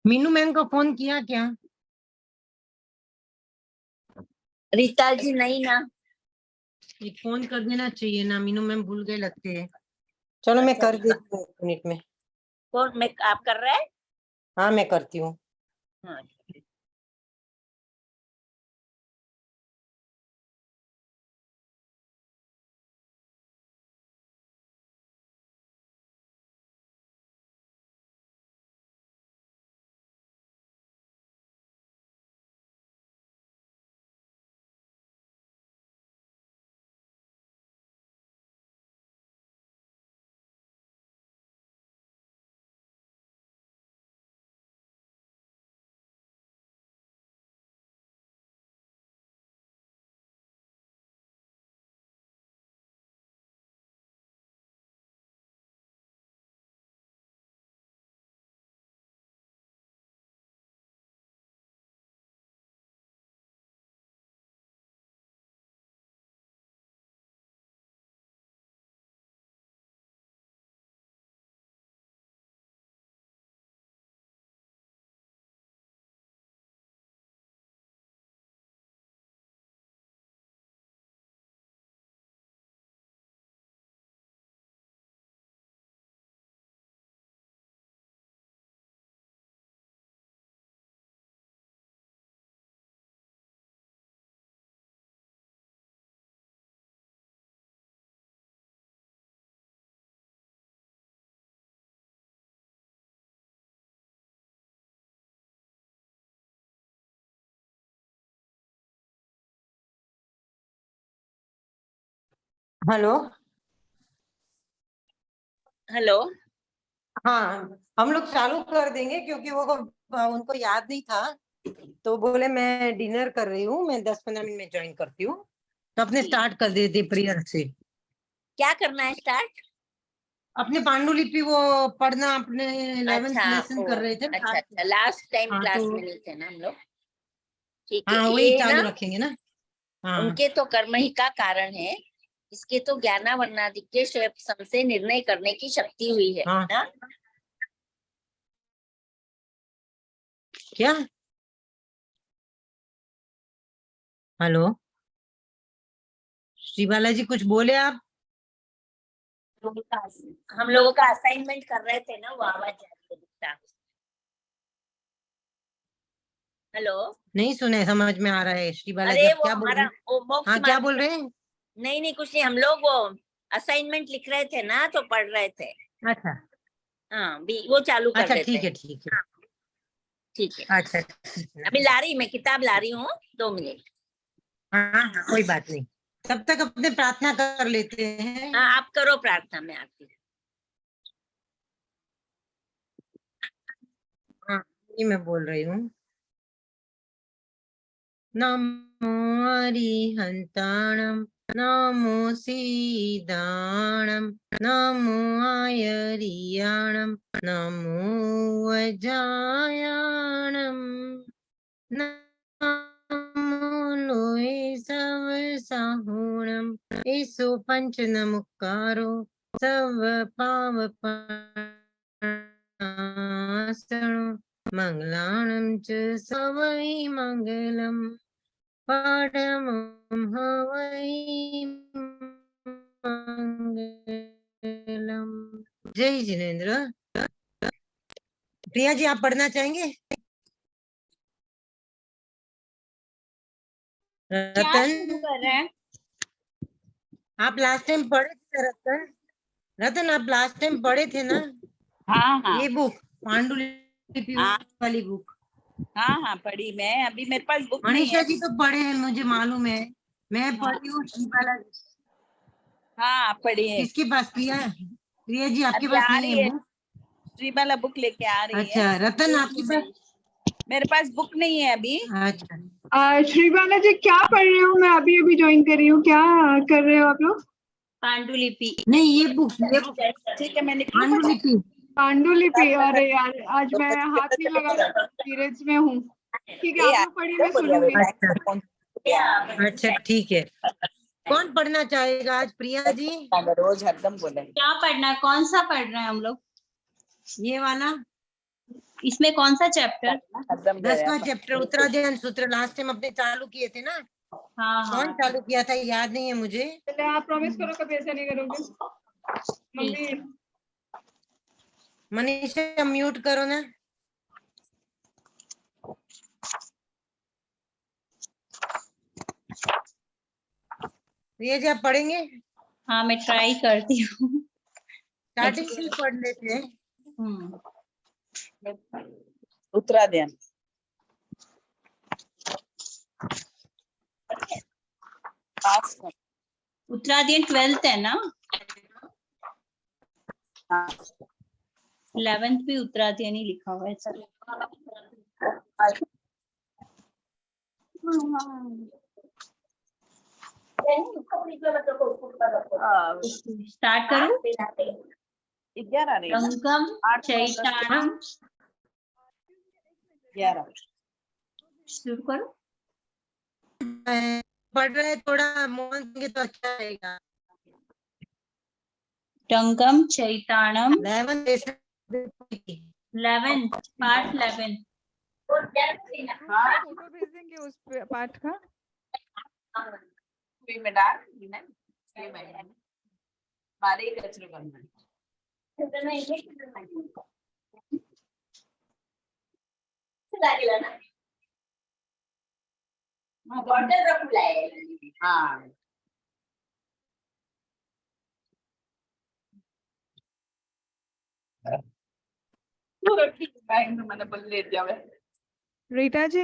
Meenu ma'am को phone किया क्या? रीता जी नहीं ना, एक फोन कर देना चाहिए ना, मीनू मैम भूल गए लगते हैं। चलो मैं कर देती हूँ 1 मिनट में। कौन मैं आप कर रहे हैं? हाँ मैं करती हूँ। हाँ हेलो। हेलो। हाँ हम लोग चालू कर देंगे क्योंकि वो उनको याद नहीं था, तो बोले मैं डिनर कर रही हूँ, मैं 10-15 मिनट में ज्वाइन करती हूँ, तो अपने स्टार्ट कर देते प्रियर से। क्या करना है स्टार्ट? अपने पांडुलिपि वो पढ़ना, अपने 11th अच्छा लेसन कर रहे थे। अच्छा अच्छा, लास्ट टाइम हाँ क्लास तो में नहीं थे ना हम लोग। ठीक है, हाँ वही ये चालू ना रखेंगे ना। हाँ उनके तो कर्म ही का कारण है, इसके तो ज्ञानावरणादित्य सम से निर्णय करने की शक्ति हुई है हाँ। ना? क्या? हेलो श्री बालाजी कुछ बोले आप? हम लोगों का असाइनमेंट कर रहे थे ना, वो आवाज जा रही है दिखता। हेलो। नहीं सुने, समझ में आ रहा है श्री बालाजी अरे आप वो क्या बोल रहे हमारा हैं? वो मोक्ष हाँ क्या मार्ग। बोल रहे हैं? नहीं नहीं कुछ नहीं, हम लोग वो असाइनमेंट लिख रहे थे ना, तो पढ़ रहे थे। अच्छा हाँ वो चालू कर अच्छा देते ठीक है हैं। ठीक है। ठीक है, अच्छा ठीक है। अभी ला रही, मैं किताब ला रही हूँ, 2 मिनट। हाँ हाँ कोई बात नहीं, तब तक अपने प्रार्थना कर लेते हैं। हाँ आप करो प्रार्थना, मैं आती हूँ। हाँ ये मैं बोल रही हूँ। नमो अरिहंताणं, नमो सीदाणं, नमो आयरियाणं, नमो अजायाणं, नमो लोय सव साहुणं, ईसो पंच नमुकारो सव पावपनाशनो, मंगलाणं च सवै मंगलम्, परमं हवै मंगलम्। जय जिनेन्द्र। प्रिया जी आप पढ़ना चाहेंगे? क्या शुरू कर रहे रतन हैं? आप लास्ट टाइम पढ़े थे रतन? रतन आप लास्ट टाइम पढ़े थे ना हाँ हाँ ये बुक, पांडुलिपि हाँ वाली बुक? हाँ हाँ पढ़ी मैं, अभी मेरे पास बुक नहीं मनीषा है। जी तो पढ़े हैं, मुझे मालूम है, मैं हाँ पढ़ी हूँ शिवाला। हाँ आप पढ़ी है। किसके पास? प्रिया, प्रिया जी आपके अभी पास आ नहीं रही है है, बुक? श्रीबाला बुक लेके आ रही है। अच्छा रतन आपके पास? मेरे पास बुक नहीं है अभी। अच्छा श्रीबाला जी क्या पढ़ रहे हो? मैं अभी अभी ज्वाइन कर रही हूँ, क्या कर रहे हो आप लोग? पांडुलिपि। नहीं ये बुक ठीक है, मैं निकलूं फिर? पांडुलिपि। पांडुलिपि? अरे यार आज मैं हाथ नहीं लगा रही, पीरियड्स में हूँ। ठीक है आप लोग पढ़िए, मैं सुनूंगी। अच्छा अच्छा ठीक है। कौन पढ़ना चाहेगा आज? प्रिया जी रोज हरदम बोले। क्या पढ़ना है, कौन सा पढ़ रहे हैं हम लोग? ये वाला इसमें कौन सा चैप्टर? एकदम 10वां चैप्टर उत्तराध्ययन सूत्र लास्ट टाइम अपने चालू किए थे ना। हाँ कौन हाँ चालू किया था याद नहीं है मुझे। चले आप प्रॉमिस करो कभी ऐसा नहीं करोगे। मम्मी मनीषा म्यूट करो ना। ये जी आप पढ़ेंगे, हाँ मैं ट्राई करती हूँ। स्टार्टिंग से ही पढ़ लेते हैं। उत्तराध्ययन। उत्तराध्ययन 12th है ना? हाँ। 11th भी उत्तराध्ययन ही लिखा हुआ है सर। स्टार्ट करूं? 11 नहीं ना? टंकम चैतानम 11। शुरू करो। पढ़ रहे थोड़ा मोहन देंगे तो अच्छा रहेगा। टंकम चैतानम 11 पार्ट 11। फोटो भेज देंगे उस पाठ का। में डाल ना, बारे कचरे करना। हाँ मैंने बोल ले जावे। रीटा जी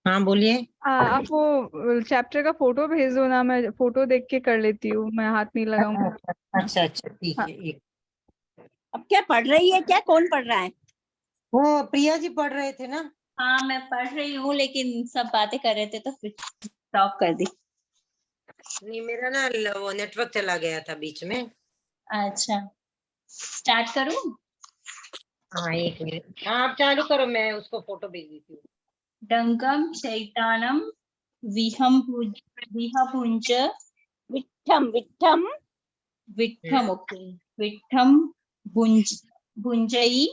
हाँ बोलिए। आप वो चैप्टर का फोटो भेज दो ना, मैं फोटो देख के कर लेती हूँ, मैं हाथ नहीं लगाऊंगी। अच्छा अच्छा ठीक हाँ। है। एक अब क्या पढ़ रही है, क्या कौन पढ़ रहा है? वो प्रिया जी पढ़ रहे थे ना। हाँ मैं पढ़ रही हूँ लेकिन सब बातें कर रहे थे तो फिर स्टॉप कर दी। नहीं मेरा ना वो नेटवर्क चला गया था बीच में। अच्छा स्टार्ट करूँ? हाँ एक मिनट, हाँ आप चालू करो, मैं उसको फोटो भेज देती हूँ। डंगम चैतानम विहपुंज विठम विठम विठम ओके विठम भुंजई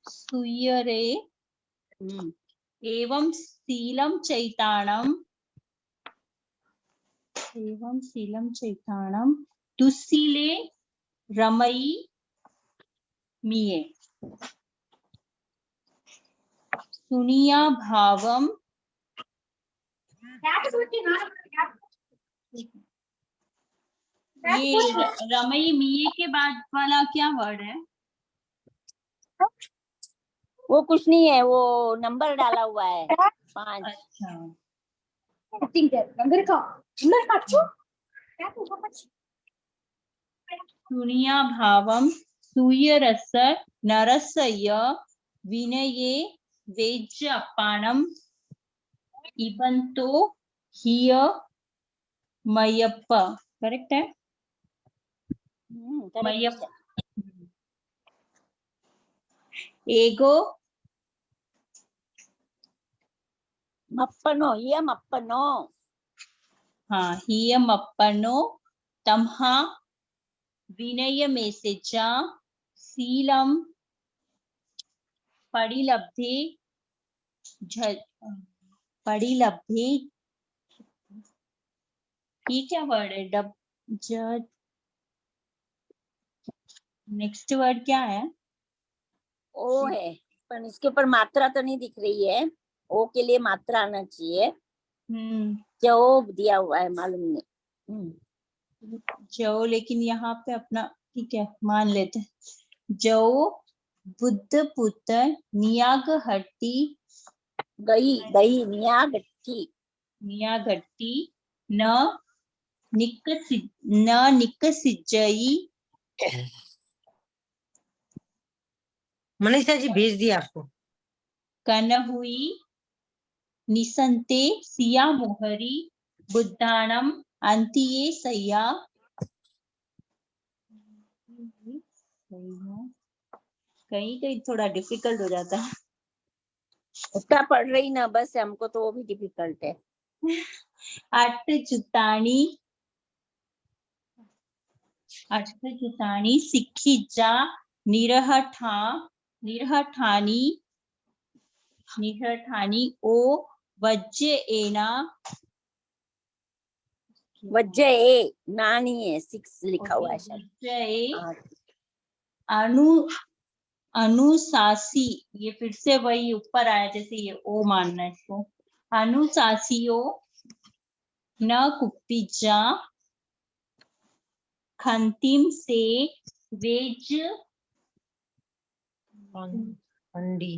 सुयरे एवं शीलम चैतानम तुस्सीले रमई मिये सुनिया भावम। ये रमई मिये के बाद वाला क्या वर्ड है? वो कुछ नहीं है, वो नंबर डाला हुआ है 5। अच्छा सुनिया भावम सूयरस नरसय विनये वेज्य अपाणम इबंतो हिय मयप्प। करेक्ट है? मयप्प एगो मप्पनो ये मप्पनो हाँ हिय मप्पनो तम्हा विनय में से चा शीलम पड़िलब्धे पड़िलब्धे ये क्या वर्ड है? डब ज नेक्स्ट वर्ड क्या है? ओ है, पर इसके ऊपर मात्रा तो नहीं दिख रही है। ओ के लिए मात्रा आना चाहिए। जो दिया हुआ है मालूम नहीं। जो लेकिन यहाँ पे अपना ठीक है मान लेते हैं। जो बुद्ध पुत्र नियाग हट्टी गई गई निया गट्टी नियागट्टी न निकसिजई मनीषा जी भेज दिया आपको। कनहुई निसंते सिया मोहरी बुद्धानम अंतिये सैया। कहीं कहीं थोड़ा डिफिकल्ट हो जाता है। उसका पढ़ रही ना, बस हमको तो वो भी डिफिकल्ट है। अठ जुतानी सिक्खी जा निरहठानी ओ वज्जेना वज्र ए ना नहीं है, 6 लिखा हुआ है शायद। वज्जे हाँ, अनु अनुशासी, ये फिर से वही ऊपर आया जैसे ये ओ मानना है इसको। अनुशासियो न कुप्पिजा खंतिम से वेज खंडी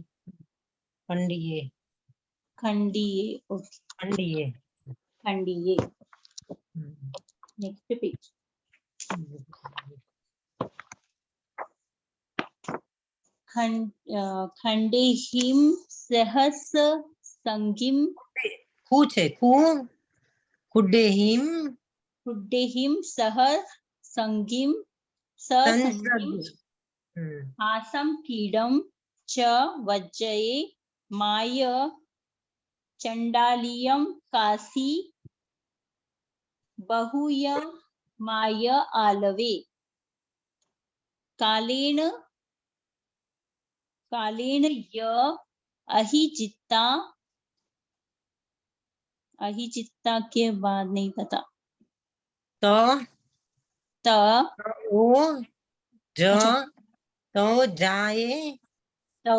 खंडिये खंडिये। ओके, खंडिये। खंडिये। Next page. खंडे हिम सहस संगिम खूच है खू खुड्डे हिम खुड्डे हिम सह संगिम संगिम आसम कीडम च वज्जये माय चंडालियम कासी बहुय माय आलवे कालेन य अहिजित्ता के बाद नहीं पता। तो त ओ ज अच्छा, तो जाए तो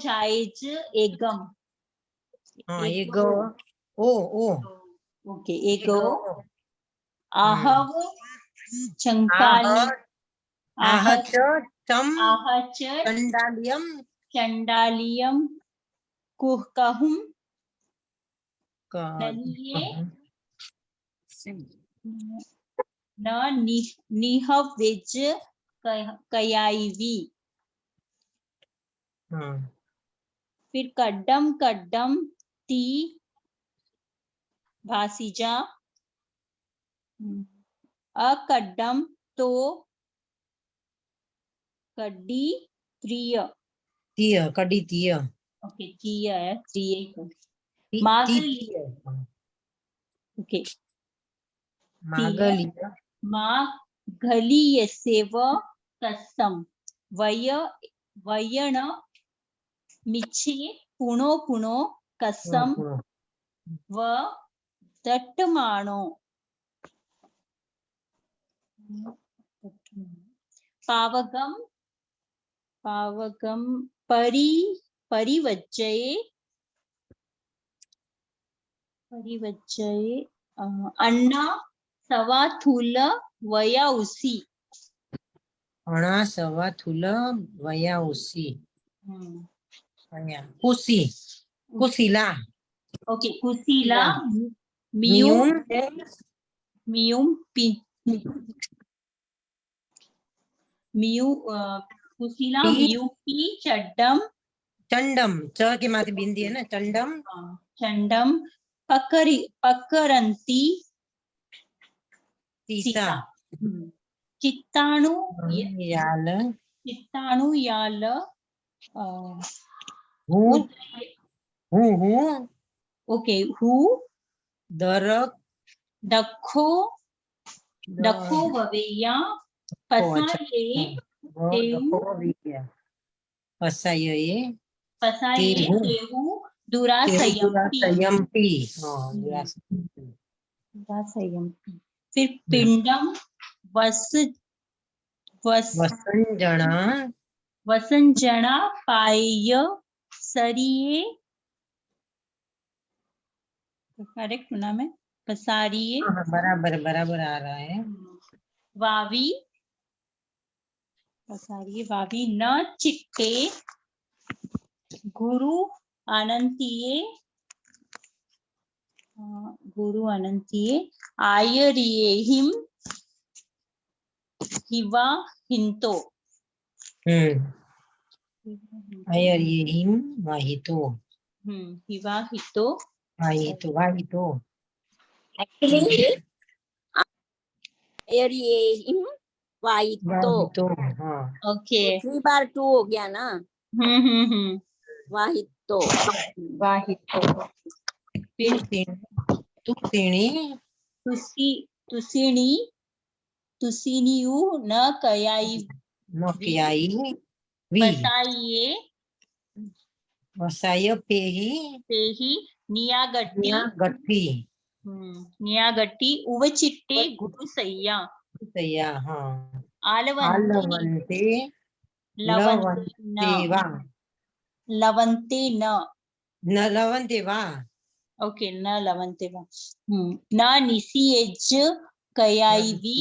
जायज एगम हाँ ये गो ओ ओके एगो गो आहव चंकाली आहच चम आहच चंडालियम चंडालियम कुहकहुम का नलिये न निहवेज कयाईवी। फिर कड्डम कड्डम ती भासीजा अकड्डम तो कड्डी त्रिय। तीय कड़ी तीय ओके तीय है त्रिय मागली ओके मागलिया माघलीय सेव कस्सम वयण मिच्छे पुनो पुनो कस्सम व दट्टमाणो पावगम परिवज्जये अन्ना सवाथूल वया उसी अणा सवा थुल वया उसी कुसी कुसीला ओके कुसीला मियुम मियुम कुसीला मियुपी चड्डम चंडम च के माथे बिंदी है ना चंडम चंडम पकरंती सीसा चित्ताणु याल हु ओके हु दरक दखो ववेया पसाये तेहु दुरासयम्पी। फिर पिंडम वसंजना पाय सरिये करेक्ट नाम है पसारिये बराबर आ रहा है वावी पसारिये वावी न चिट्टे गुरु अनंतिये आयरियेहिम हिवा हिंतो आयरियेहिम वाहितो हिवा हितो वाहितो एक्चुअली एरिएहिम वाहितो हाँ ओके 3 बार 2 हो गया ना। वाहितो वाहितो फिर तुसिनी तुसिनियु न नोकियाई वी वसाइये वसाय पेही पेही नियागट्टी गट्टी नियागट्टी उवचिट्टे गुरुसैया सैया हाँ आलवंते आलवंते लवंते न लवंतेवा लवंते न न लवंते वा ओके न लवंते वा न निसियज कयाईवी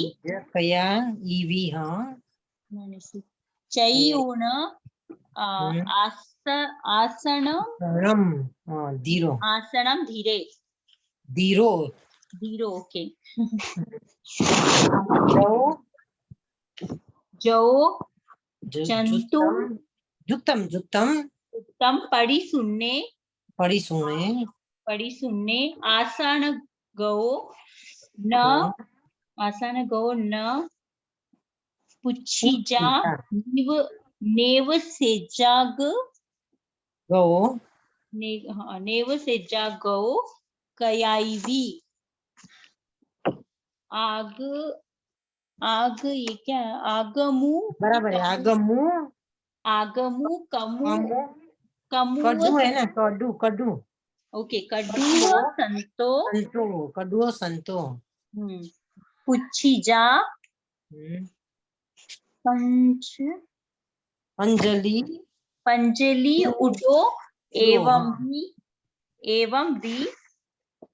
कया ईवी हाँ न निसि चैऊण आसनम रम धीरो आसनम धीरे धीरो धीरो ओके जो जो जंतु जुतम जुतम उत्तम पड़ी सुनने पड़ी सुने आसान गो न आसान गो न पुच्छी जा नीव नेव से जाग गो नेव से जाग गो कयाईवी आग आग ये क्या है आगमु बराबर है आगमु आगमु कमु कमु कड्डू है ना कड्डू कड्डू ओके कड्डू संतो कड्डू संतो पुच्छी जा पंच अंजलि पंजलि उडो एवं भी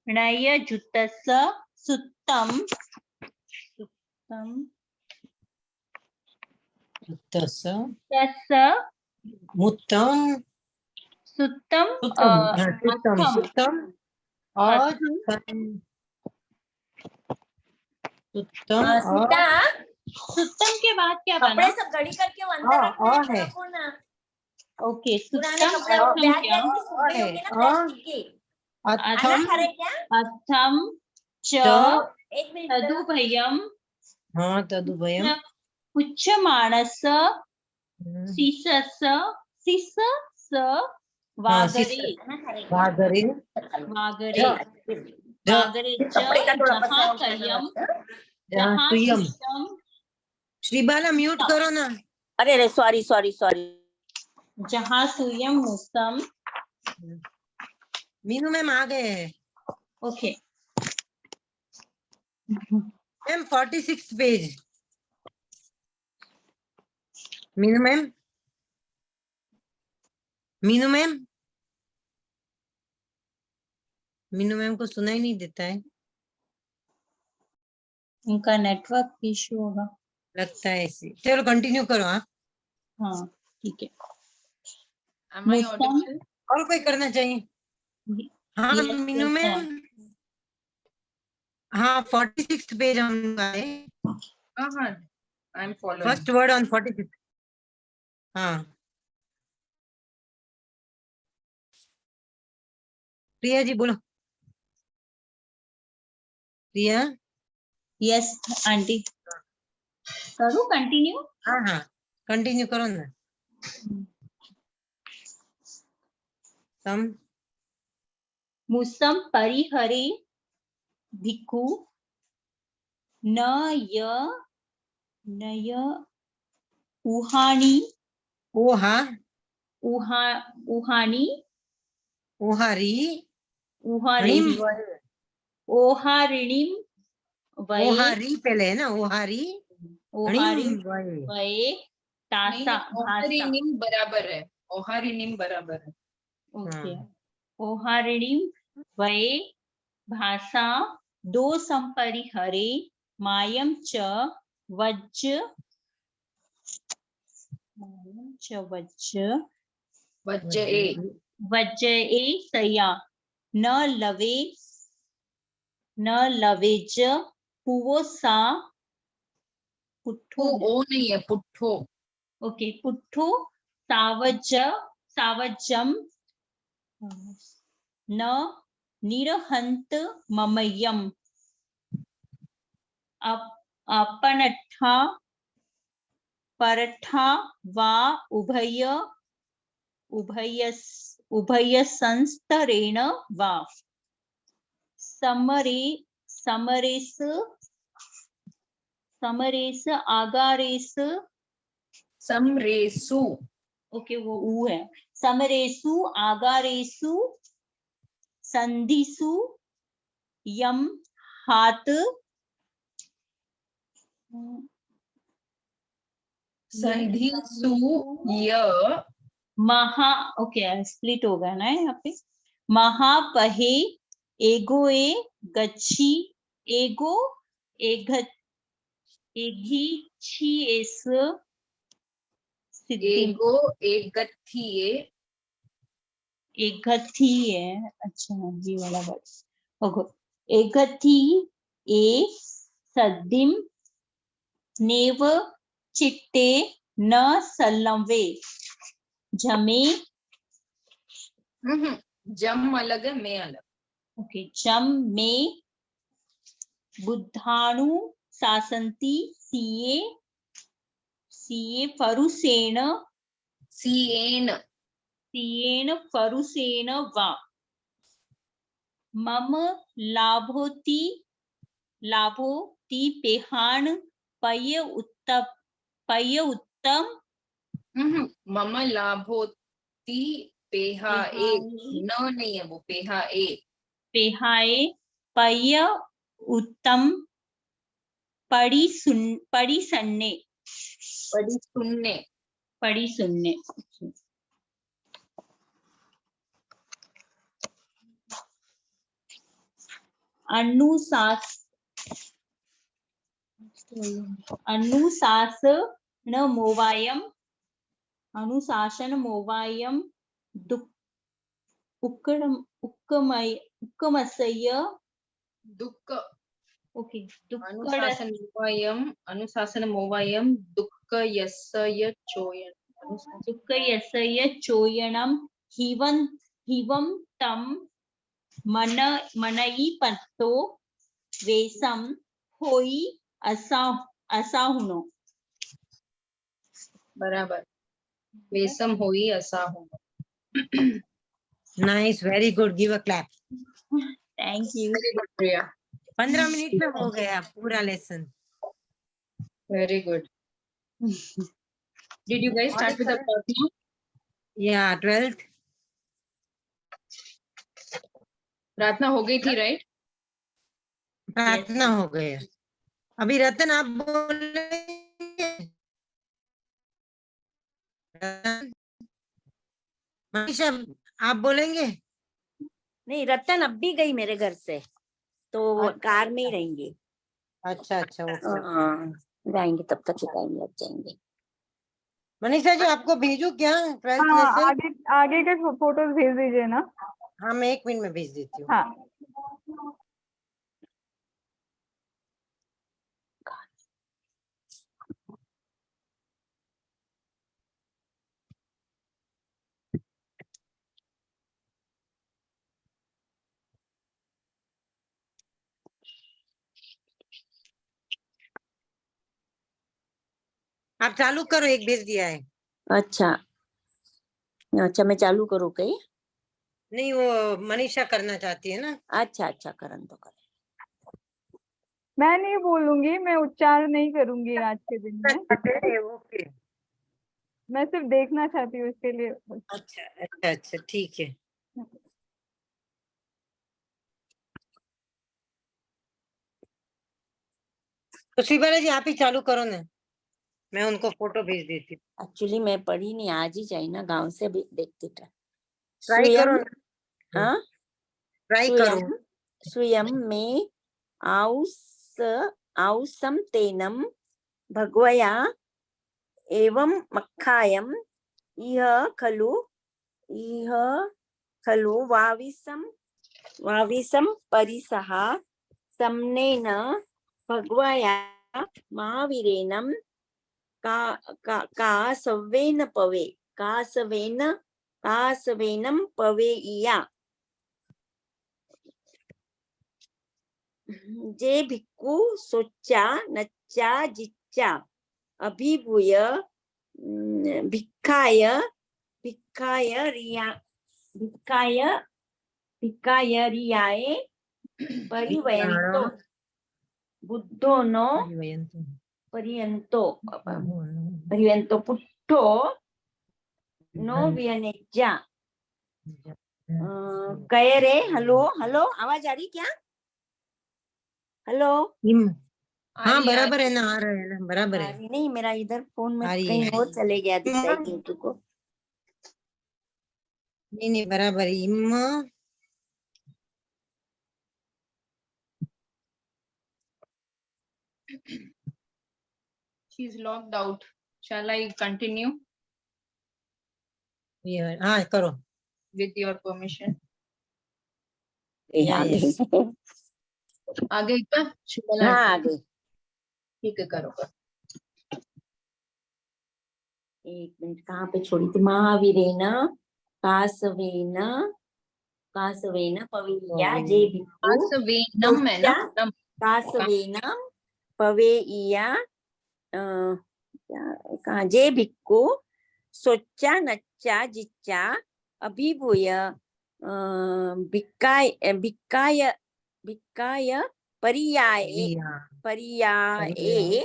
नय जुतस सुत्तम तस तस मुत्तम सुत्तम सुत्तम सुत्तम और सुत्तम सीता सुत्तम के बाद क्या कपड़े बना सब घड़ी करके वो अंदर रखना है, है। रखो ना। ओके पुराने सुत्तम कपड़े वो बैग क्या में सूख गई होगी ना प्लास्टिक की। खाना अथम खा रहे क्या? अथम च एक मिनट तदुभयम हाँ तदुभयम पुच्छ मानस सिस वागरे वागरे वागरे वागरे कपड़े का थोड़ा जहाँ पसारा कयम जहाँ सुयम श्रीबाला म्यूट करो ना अरे अरे सॉरी सॉरी सॉरी जहाँ सुयम मुसम मीनू मैम आ गए हैं okay ma'am 46 page Meenu ma'am Meenu ma'am को सुनाई नहीं देता है उनका नेटवर्क इशू होगा लगता है ऐसे चलो कंटिन्यू करो हाँ हाँ ठीक है Am I audible? और कोई करना चाहिए हाँ Yes, मीनू yes, मैम हाँ 46 पेज हम आए I'm following. First word on 46 हाँ प्रिया जी बोलो प्रिया यस आंटी करूँ कंटिन्यू हाँ हाँ कंटिन्यू करो ना सम मुसम परिहरे भिक्खु न य उहानी ओहा उहानी ओहारी उहारिणी ओहारिणीम वये ओहारी पहले है ना ओहारी ओहारी हणिम वये वये तासा भाषा ओहरिनीम बराबर है। ओहरिनीम बराबर है। ओके हाँ। ओहारिणीम वये भाषा दो संपरिहरे मायम च वज्ज वज्ज ए सया न लवेज पुवो सा पुट्ठो ओ नहीं है पुट्ठो। ओके पुट्ठो सावजम न निरहंत ममयम अपनठा परठा वा उभय संस्तरेण वा समरेस आगारेस समरेसु ओके वो ऊ है। समरेसु आगारेसु संधिसु यम हाथ संधिसु य महा ओके स्प्लिट होगा ना यहाँ पे। महापहे एगोए गच्छी एगो एघ एघी छी एस सिद्धि एगो एगथिये एघथी है। अच्छा जी वाला वर्ड ओके। एघथी ए सद्दिम नेव चिट्टे न सल्लवे जमे जम अलग है मैं अलग। ओके जम में बुद्धाणु शासंती सीए सीए फरुसेन सीएन सीएन फरुसेन वा मम लाभोति लाभोति पेहान पय उत्तम मम लाभोति पेहा ए न नहीं है वो पेहा ए पेहाए पय उत्तम पड़ी सन्ने पड़ी सुनने। अनुशासन मोवायम उक्कमसय दुःख ओके अनुशासन मोवायम दुःख यस्य चोयन दुःखयसय चोयनम हिवं तम मनई पत्तो वेसम होई असाहुनो। बराबर वेसम होई असाहुनो। Nice, very good, give a clap. Thank you. Very good Priya. 15 minute में हो गया पूरा lesson. Very good. Did you guys start with the प्रार्थना? या 12th प्रार्थना हो गई थी राइट? प्रार्थना हो गया। अभी रतन आप बोलेंगे? मनीषा आप बोलेंगे? नहीं, रतन अब भी गई मेरे घर से, तो वो कार में ही रहेंगे। अच्छा अच्छा ओके। हाँ, जाएंगे तब तक टाइम लग जाएंगे। मनीषा जी आपको भेजू क्या 12th हाँ, लेसन? आगे के फोटोज भेज दीजिए ना। हाँ मैं 1 मिनट में भेज देती हूँ। हाँ आप चालू करो, एक भेज दिया है। अच्छा अच्छा, मैं चालू करूँ कहीं? नहीं वो मनीषा करना चाहती है ना। अच्छा अच्छा, करन तो कर। मैं नहीं बोलूंगी, मैं उच्चार नहीं करूंगी आज के दिन में। ओके मैं सिर्फ देखना चाहती हूँ इसके लिए। अच्छा अच्छा अच्छा ठीक है। तो शिवाला जी आप ही चालू करो ना, मैं उनको फोटो भेज देती हूँ। एक्चुअली मैं पढ़ी नहीं, आज ही चाहिए ना, गांव से भी देखती था। ट्राई करो ना। हाँ, ट्राई करो। स्वयं में आउसम तेनम भगवया एवं मक्खायम इह खलु वाविसम परिसह सम्नेन भगवया महावीरेनम कासवेनम पवेइया। जे भिक्खु सोच्चा नच्चा जिच्चा अभिभूय भिक्खाय रियाए परिवयन्तो बुद्धो नो परियन्तो उठो नो व्यनेज्जा कहे रे हेलो हेलो आवाज आ रही क्या हेलो हाँ बराबर है ना, आ रहा है ना, बराबर है। नहीं मेरा इधर फोन में आ रही कहीं है। और चले गया दिखता है किंतु को नहीं नहीं बराबर है। इम She's logged out. Shall I continue हाँ करो। with your permission? आ गई आगे क्या शुभला हाँ आ आंटी? गई ठीक है करो करो। एक मिनट कहाँ पे छोड़ी थी महावीरेन कासवेन कासवेन पवेया जे भिक्खु आसवेनम है ना, नम कासवेन पवेया कहा जे भिक्खु सोच्चा नच्चा जिच्चा अभिभूय भिक्काय भिक्काय भिक्काय पर्याये पर्याये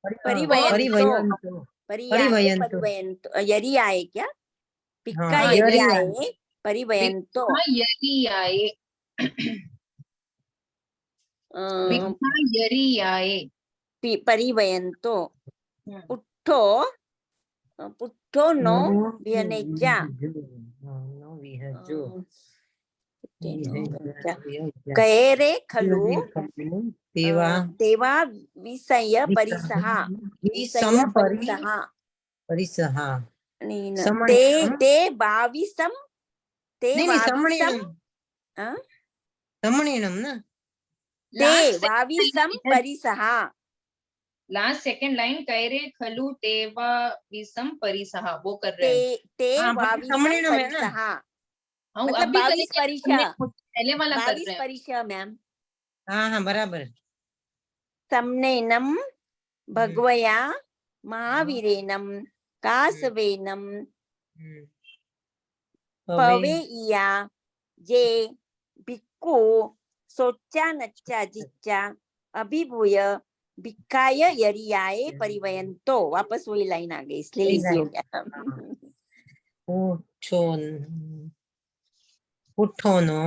परिवयन्तो पर्याये परिवयन्तो यरी आए क्या भिक्का हाँ, यरी यरी आए परिवयन्तो भिक्खा यरी आए, भिक्खा यरी आए, परिवयन्तो पुट्ठो पुट्ठो नो व्यनेज्जा कहेरे खलु देवा विषय परिसहा विषय परिसहा परिसहा ते ते भाविसम ते नहीं भाविसम समणीयम समणीयम ना ते भाविसम परिसहा लास्ट सेकंड लाइन कैरे खलु तेवा विसम परिसहा वो कर रहे हैं। ते हाँ, भाविसम समणीयम है ना। परिसहा हाँ मतलब अभी 22 परिसह पहले वाला कर 22 रहे हैं। परिसह मैम हाँ हाँ बराबर। समनेनम भगवया महावीरेनम कासवेनम पवेया जे भिक्खु सोच्चा नच्चा जिच्चा अभिभूय भिक्खाय यरियाए परिवयन्तो वापस वही लाइन आ गई इसलिए इजी हो गया पुठोनो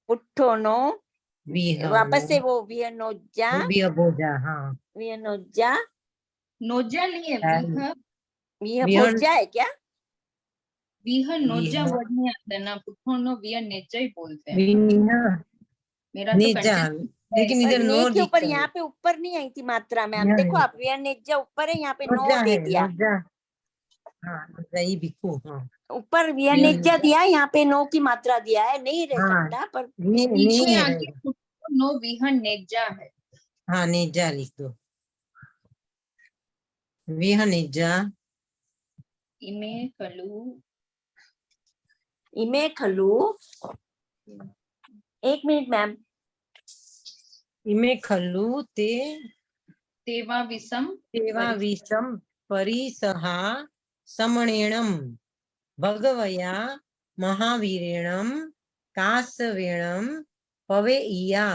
पुट्ठोनो वापस से वो वियनोज्जा हाँ वियनोज्जा नोजा नहीं है, विह भोज्जा है क्या विह नोजा वर्ड नहीं आता ना, पुठोनो विह नेजा ही बोलते हैं। मेरा तो कंटेंट लेकिन इधर नो ने के ऊपर दिखता है। यहाँ पे ऊपर नहीं आई थी मात्रा मैम देखो आप वियनेज्जा ऊपर है यहाँ पे नो नोजा दे है, दिया नोजा। हाँ नोजा ही भिक्खु। हाँ ऊपर वियनेज्जा दिया यहाँ पे नो की मात्रा दिया है नहीं रह हाँ, सकता पर नहीं पीछे है आगे पुठोनो विह नेजा है। हाँ नेजा लिख दो विह नेजा इमे खलु एक मिनट मैम इमे खलु ते तेवा विसम परिसहा समणेणम भगवया महावीरेणम कासवेणम पवेइया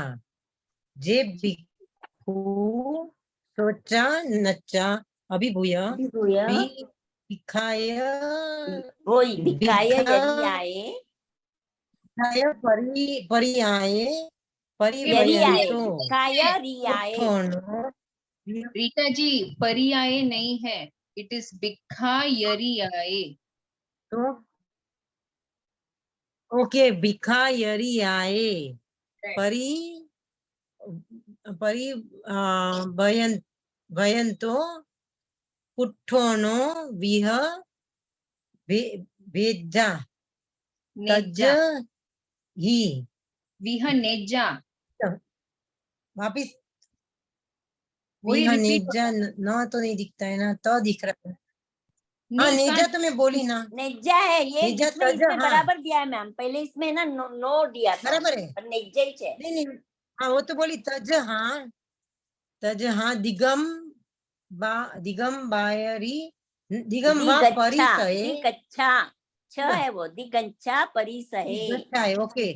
जे भिक्खु सोचा नच्चा अभिभूय भिक्खाय वही भिक्खाय यरियाए परियाए यरियाए परिवयन्तो भिक्खाय रियाए पुठोनो रीता जी परियाए नहीं है, इट इज भिक्खा यरी आए। तो ओके भिक्खा यरी आए परि परि भयन्तो पुठोनो विह भेजा तज ही विह नेजा वापिस वही विह रिपीट नेजा न तो नहीं दिखता है ना, तो दिख रहा है। हाँ नेजा तो मैं बोली ना, नेज्जा है ये नेजा इसमें तज, इसमें हाँ। बराबर दिया है मैम पहले इसमें ना नो दिया था बराबर है। पर नेज्जा ही है नहीं हाँ वो तो बोली तज हाँ दिगम बायरी दिगम वा परिसहे दिगच्छा छ है वो दिगंछा परिसहे दिगंछा है ओके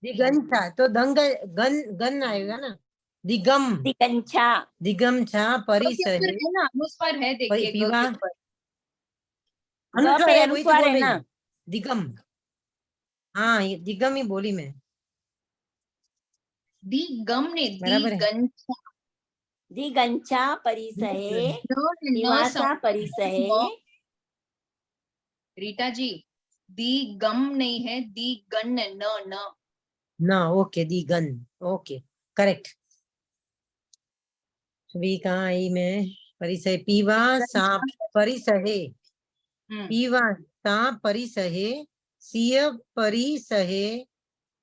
दिगंछा तो गन आएगा ना दिगंछा दिगंछा परिसहे है ना, अनुस्वार है देखिए विवाह अनुस्वार पे है, वही तो अनुस्वार बोल है रही ना। हूँ। दिगम, हाँ ये दिगम ही बोली मैं, दिगम ने बराबर है। दिगंचा दिगंचा परिसहे न निवासा परिसहे। रीटा जी, दिगम नहीं है, दिगन न न ना ओके दिगन, ओके करेक्ट। अभी कहाँ आई मैं, परिसहे पीवा सा परिसहे, पीवा सा परिसहे, सिय परिसहे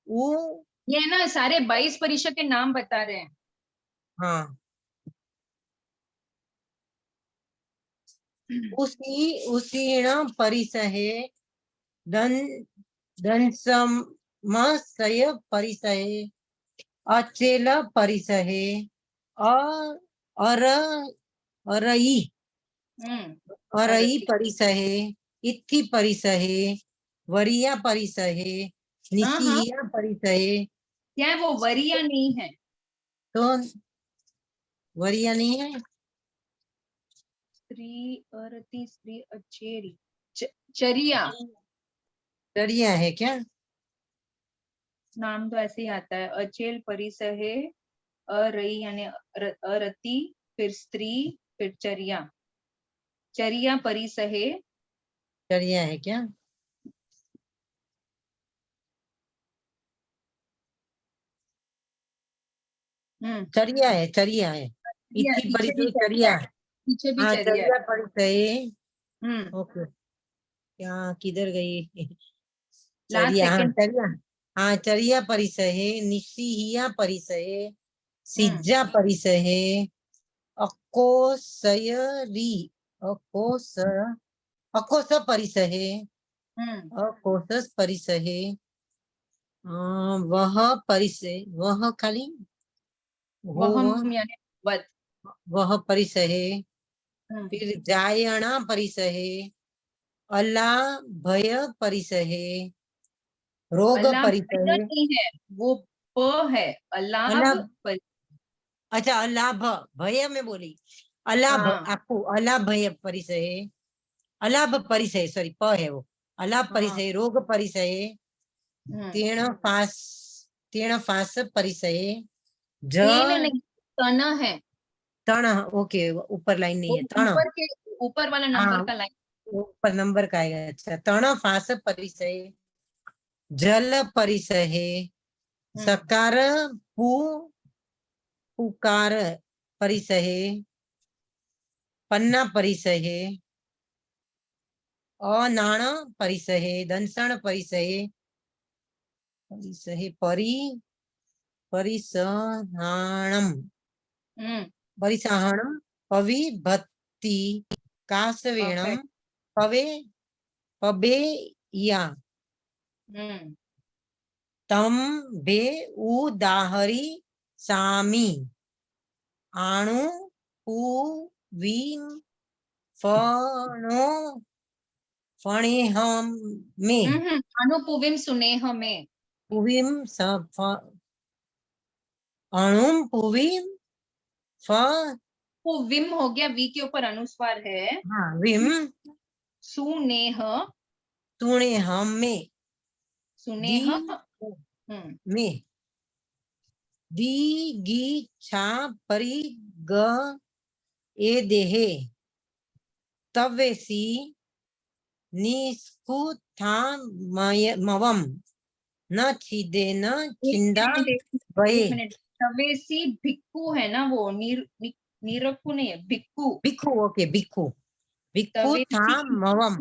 उ, ये ना सारे 22 परीक्षा के नाम बता रहे हैं। हाँ उसीर्ण परिसहे दन दंसमसय परिसहे अचेल परिसहे अ अर अरई अरई परिसहे इत्थि परिसहे वरिया परिसहे हाँ हाँ, निशिया परिसहे। क्या है वो वरिया नहीं है। तो वरिया नहीं है, स्त्री अरति स्त्री अचेरी चरिया दरिया है क्या? नाम तो ऐसे ही आता है। अचेल परिसहे अरई यानी अरति, फिर स्त्री, फिर चरिया, चरिया परिसहे। दरिया है क्या? चरिया है, चरिया है, इत्थि पीछे भी परिसहे चरिया चरिया, है, पीछे भी हाँ चरिया है। चरिया परिसहे। हम्म, ओके, क्या किधर गई? लास्ट चरिया, हाँ सेकंड। चरिया, हाँ चरिया परिसहे निशिया परिसहे सिज्जा परिसहे अकोसयरी अकोस अकोस परिसहे अकोसस परिसहे वह परिसहे वह खाली हो वहम यानी वध। वह परिसहे, हम्म, फिर जायणा परिसहे अलाभय परिसहे रोग अलाभ परिसहे नहीं है, वो प है, अलाभ अलाभ, अच्छा अलाभ, भय में बोली अलाभ, हाँ आपको अलाभय परिसहे अलाभ परिसय सॉरी प है वो, अलाभ हाँ। परिसय रोग परिसय तीर्ण फास परिसय ज तीन नहीं, तन है। तण, ओके ऊपर लाइन नहीं वो है तण, ऊपर के ऊपर वाला हाँ नंबर का लाइन। ऊपर नंबर का आएगा, अच्छा तण फास परिसय जल परिसहे सकार पु पुकार परिसहे पन्ना परिसहे अनाण परिसहे दंसण परिसहे परिसहे परि परिसहाणम परिसहाणम पविभक्ति कासवेणम परफेक्ट। पवे पबेया तम भे उदाहरी सामी आणु पुवीं फणो फणेहम में अनुपुविम सुनेह में। पुवीं अणुम पुवीं फ, पुविम हो गया, वी के ऊपर अनुस्वार है। हाँ विम सुनेह, तुणे हम में दी सुनेह। हम्म, में दी गी छा परि ग ए देहे तवेसी निस्कुथामवम न छिदे न छिंदा वये। एक मिनट। तवेसी भिक्खु है ना, वो निरक्कु नहीं है, भिक्खु। भिक्खु, ओके भिक्खु भिक्खु था तवेसी मवम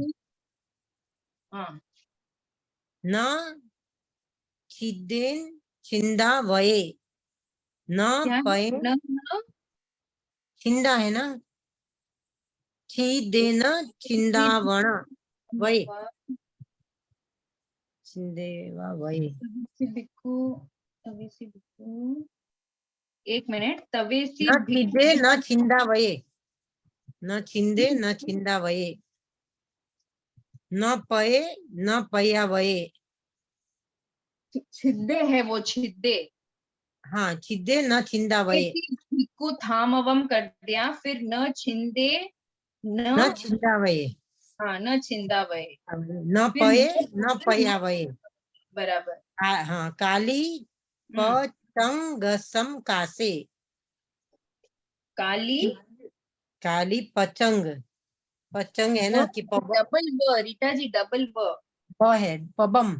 हाँ, न छिदेन छिंदा वये न क्या पये न छिंदा है ना, छिदेन छिंदावण वये छिंदेवा वये। तवेसी भिक्खु, तवेसी भिक्खु। एक मिनट, तवेसी न भिक्खु छिदे न छिंदा वये, न छिंदे न छिंदा वये न पये न पया वये। छिद्दे है वो, छिद्दे। हाँ छिदे न छिंदा वये भिक्खु थामवम कर दिया, फिर न छिंदे न न छिंदा वये हाँ न छिंदावय, न पये न पयावये। बराबर। हाँ, काली पतंगसम कासे। काली काली पचंग, पचंग है ना कि डबल ब, रीटा जी डबल ब। प है पबम,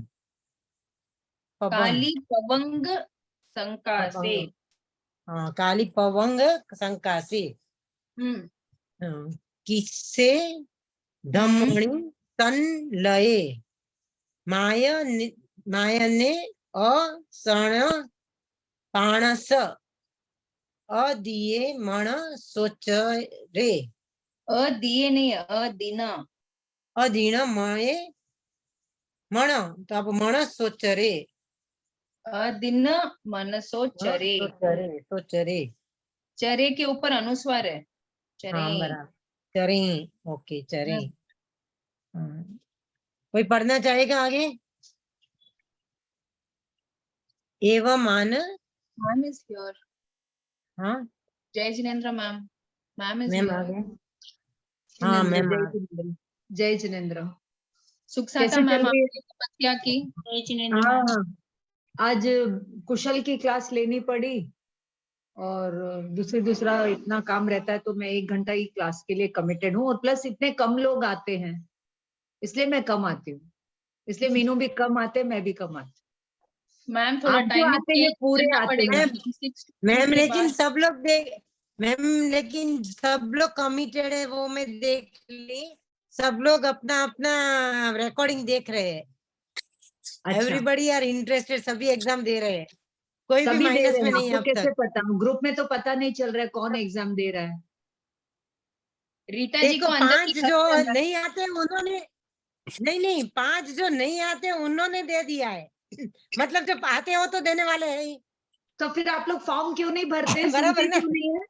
पबम काली पवंग संकासे। पबंग। हाँ, काली पवंग संकासे। हम्म हाँ, किससे धमणी तन लये, मायने असण पाणस, अदिये मण सोच रे। अदिये नहीं, अदिन। अधीन मये मण, तो आप मण सोच रे। अदिन मनसो चरे। सोच रे। चरे के ऊपर अनुस्वार है, चरे। हाँ बराबर, चरे। ओके चरे। हम्म, हाँ। कोई पढ़ना चाहेगा आगे? एवं मान। Ma'am is here. हाँ Jai Jinendra ma'am, ma'am is ma'am आ हियर। गए। हाँ मैम जय आ जिनेन्द्र, जय जिनेन्द्र। सुखसाता कैसे मैम चल रही है? आपने तपस्या की। जय जिनेन्द्र हाँ मैम। हाँ, आज कुशल की क्लास लेनी पड़ी और दूसरा इतना काम रहता है, तो मैं 1 घंटा ही क्लास के लिए कमिटेड हूँ, और प्लस इतने कम लोग आते हैं, इसलिए मैं कम आती हूँ। इसलिए मीनू भी कम आते, मैं भी कम आती मैम हूँ। थोड़ा आप जो टाइमिंग आते हैं चेंज पूरे करना आते पड़ेगा, हैं। मैम 6 मैम के लेकिन बाद। सब लोग देख, मैम लेकिन सब लोग कमिटेड है, वो मैं देख ली। सब लोग अपना अपना रिकॉर्डिंग देख रहे हैं। अच्छा, एवरीबडी आर इंटरेस्टेड, सभी एग्जाम दे रहे हैं, कोई भी सभी दे माइनस रहे में हैं। नहीं है आपको अब कैसे तक। पता? ग्रुप में तो पता नहीं चल रहा है कौन एग्जाम दे रहा है। रीटा जी देखो को अंदर की 5 जो खबर है मैम। नहीं आते उन्होंने, नहीं 5 जो नहीं आते उन्होंने दे दिया है। मतलब जब आते हो तो देने वाले हैं ही। तो फिर आप लोग फॉर्म क्यों नहीं भरते? बराबर सुनते ना? क्यों नहीं है?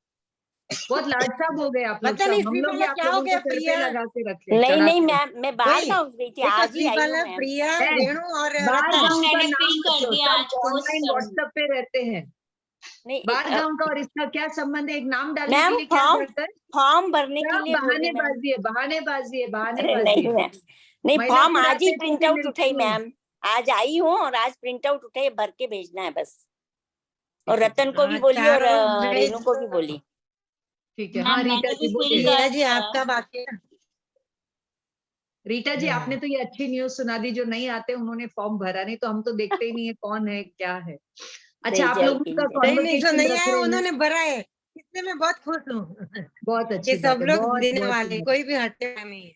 बहुत लाडसाब हो गए आप लोग पता नहीं सब। हम श्री लोग भी बाला आप क्या हो लोगों गया, को सर पे प्रिया। लगा के रखे, नहीं नहीं चढ़ाते हैं। मैम, मैं बाहर वही गाँव गई थी, देखो, आज ही श्री आई हूँ बाला, मैम। प्रिया, है। रेणु और बाहर रतन। गांव का मैंने नाम पिन कर मत लो, दिया आज सब पोस्ट ऑनलाइन कर दी। व्हाट्सएप पे रहते हैं। नहीं बाहर गांव का और इसका क्या संबंध है? एक नाम डालने के मैम, लिए क्या जरूरत है? फॉर्म भरने के क्या लिए बोली मैम। बहानेबाजी है, बहानेबाजी है, अरे बहानेबाजी नहीं है। मैम, नहीं महिला फॉर्म आज ही छुड़ाते प्रिंट कैसे आउट उठाई मिलती है? मैम। आज आई हूँ और आज प्रिंट आउट उठाई, भर के भेजना है बस। और ठीक है, रतन को भी बोली और चारों भेज रेनू को भी दो। बोली। ठीक है। हाँ मैम रीटा मैंने भी जी फिल बोलिए। कर मीरा जी दिया। आपका बाकी है। रीटा जी, आपने तो ये अच्छी न्यूज सुना दी, जो नहीं आते उन्होंने फॉर्म भरा, नहीं तो हम तो देखते ही नहीं है कौन है क्या है। अच्छा, नहीं आप जय लोग की उसका जय। नहीं जो कॉन्वोकेशन नहीं रख आया रहे हैं। उन्होंने भरा है, इसलिए मैं बहुत खुश हूँ बहुत कि अच्छी बात सब है, लोग बहुत देने बहुत वाले, सुंदर। कोई भी हटने वाला नहीं है।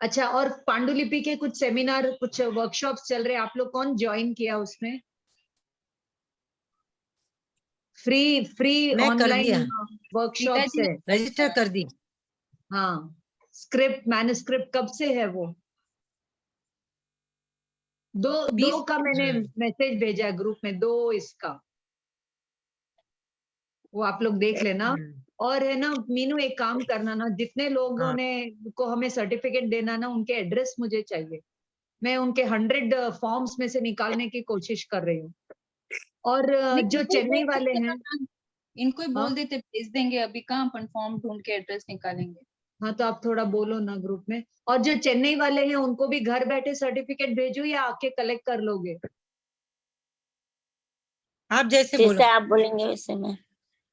अच्छा, और पांडुलिपि के कुछ सेमिनार, कुछ वर्कशॉप्स चल रहे हैं, आप लोग कौन ज्वाइन किया उसमें? फ्री फ्री मैं कर दिया, ऑनलाइन रीटा वर्कशॉप्स जी है। ने रजिस्टर कर दी। हाँ, स्क्रिप्ट मैन्युस्क्रिप्ट कब से है वो? दो 20 का मैंने मैसेज भेजा है ग्रुप में, 2 इसका, वो आप लोग देख लेना। और है ना मीनू, एक काम करना ना, जितने लोगों हाँ। ने को हमें सर्टिफिकेट देना ना, उनके एड्रेस मुझे चाहिए। मैं उनके 100 फॉर्म्स में से निकालने की कोशिश कर रही हूँ। और नहीं, जो इनको ही चेन्नई बोल वाले देते हैं, ना मैम, इनको ही हाँ बोल देते भेज देंगे, अभी कहाँ अपन फॉर्म ढूंढ के एड्रेस निकालेंगे। हाँ, तो आप थोड़ा बोलो ना ग्रुप में। और जो चेन्नई वाले हैं उनको भी घर बैठे सर्टिफिकेट भेजू या आके कलेक्ट कर लोगे? आप जैसे बोलो। जैसे आप बोलेंगे वैसे मैं।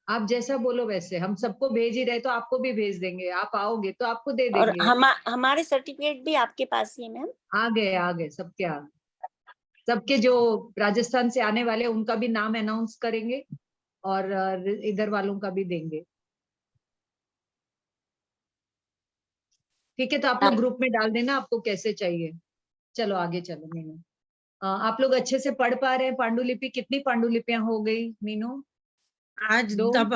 आप जैसा बोलो वैसे, हम सबको भेज ही रहे, तो आपको भी भेज देंगे। आप आओगे तो आपको दे और देंगे। हमारे सर्टिफिकेट भी आपके पास ही है मैम। आ गए सबके आ गए। सबके जो राजस्थान से आने वाले हैं, उनका भी नाम अनाउंस करेंगे, और इधर वालों का भी देंगे। ठीक है, तो आप लोग ग्रुप में डाल देना आपको कैसे चाहिए। चलो आगे चलो मीनू। आप लोग अच्छे से पढ़ पा रहे हैं? पांडुलिपि कितनी पांडुलिपियां हो गई मीनू? आज 2 तब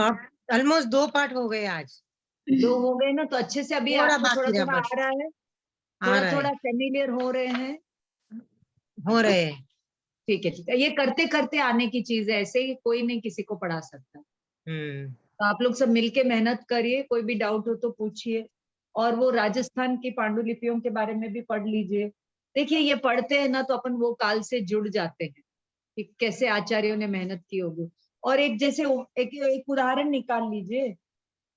ऑलमोस्ट 2 पार्ट हो गए आज। 2 हो गए ना, तो अच्छे से अभी थोड़ा आपको थोड़ा बाकी रहा थोड़ा बस, आ रहा है, आ थोड़ा रहा है, थोड़ा फेमिलियर हो रहे हैं। हो रहे हैं। ठीक है ठीक है, ये करते करते आने की चीज है, ऐसे ही कोई नहीं किसी को पढ़ा सकता। तो आप लोग सब मिलके मेहनत करिए, कोई भी डाउट हो तो पूछिए। और वो राजस्थान की पांडुलिपियों के बारे में भी पढ़ लीजिए। देखिए, ये पढ़ते हैं ना तो अपन वो काल से जुड़ जाते हैं कि कैसे आचार्यों ने मेहनत की होगी। और एक जैसे एक उदाहरण निकाल लीजिए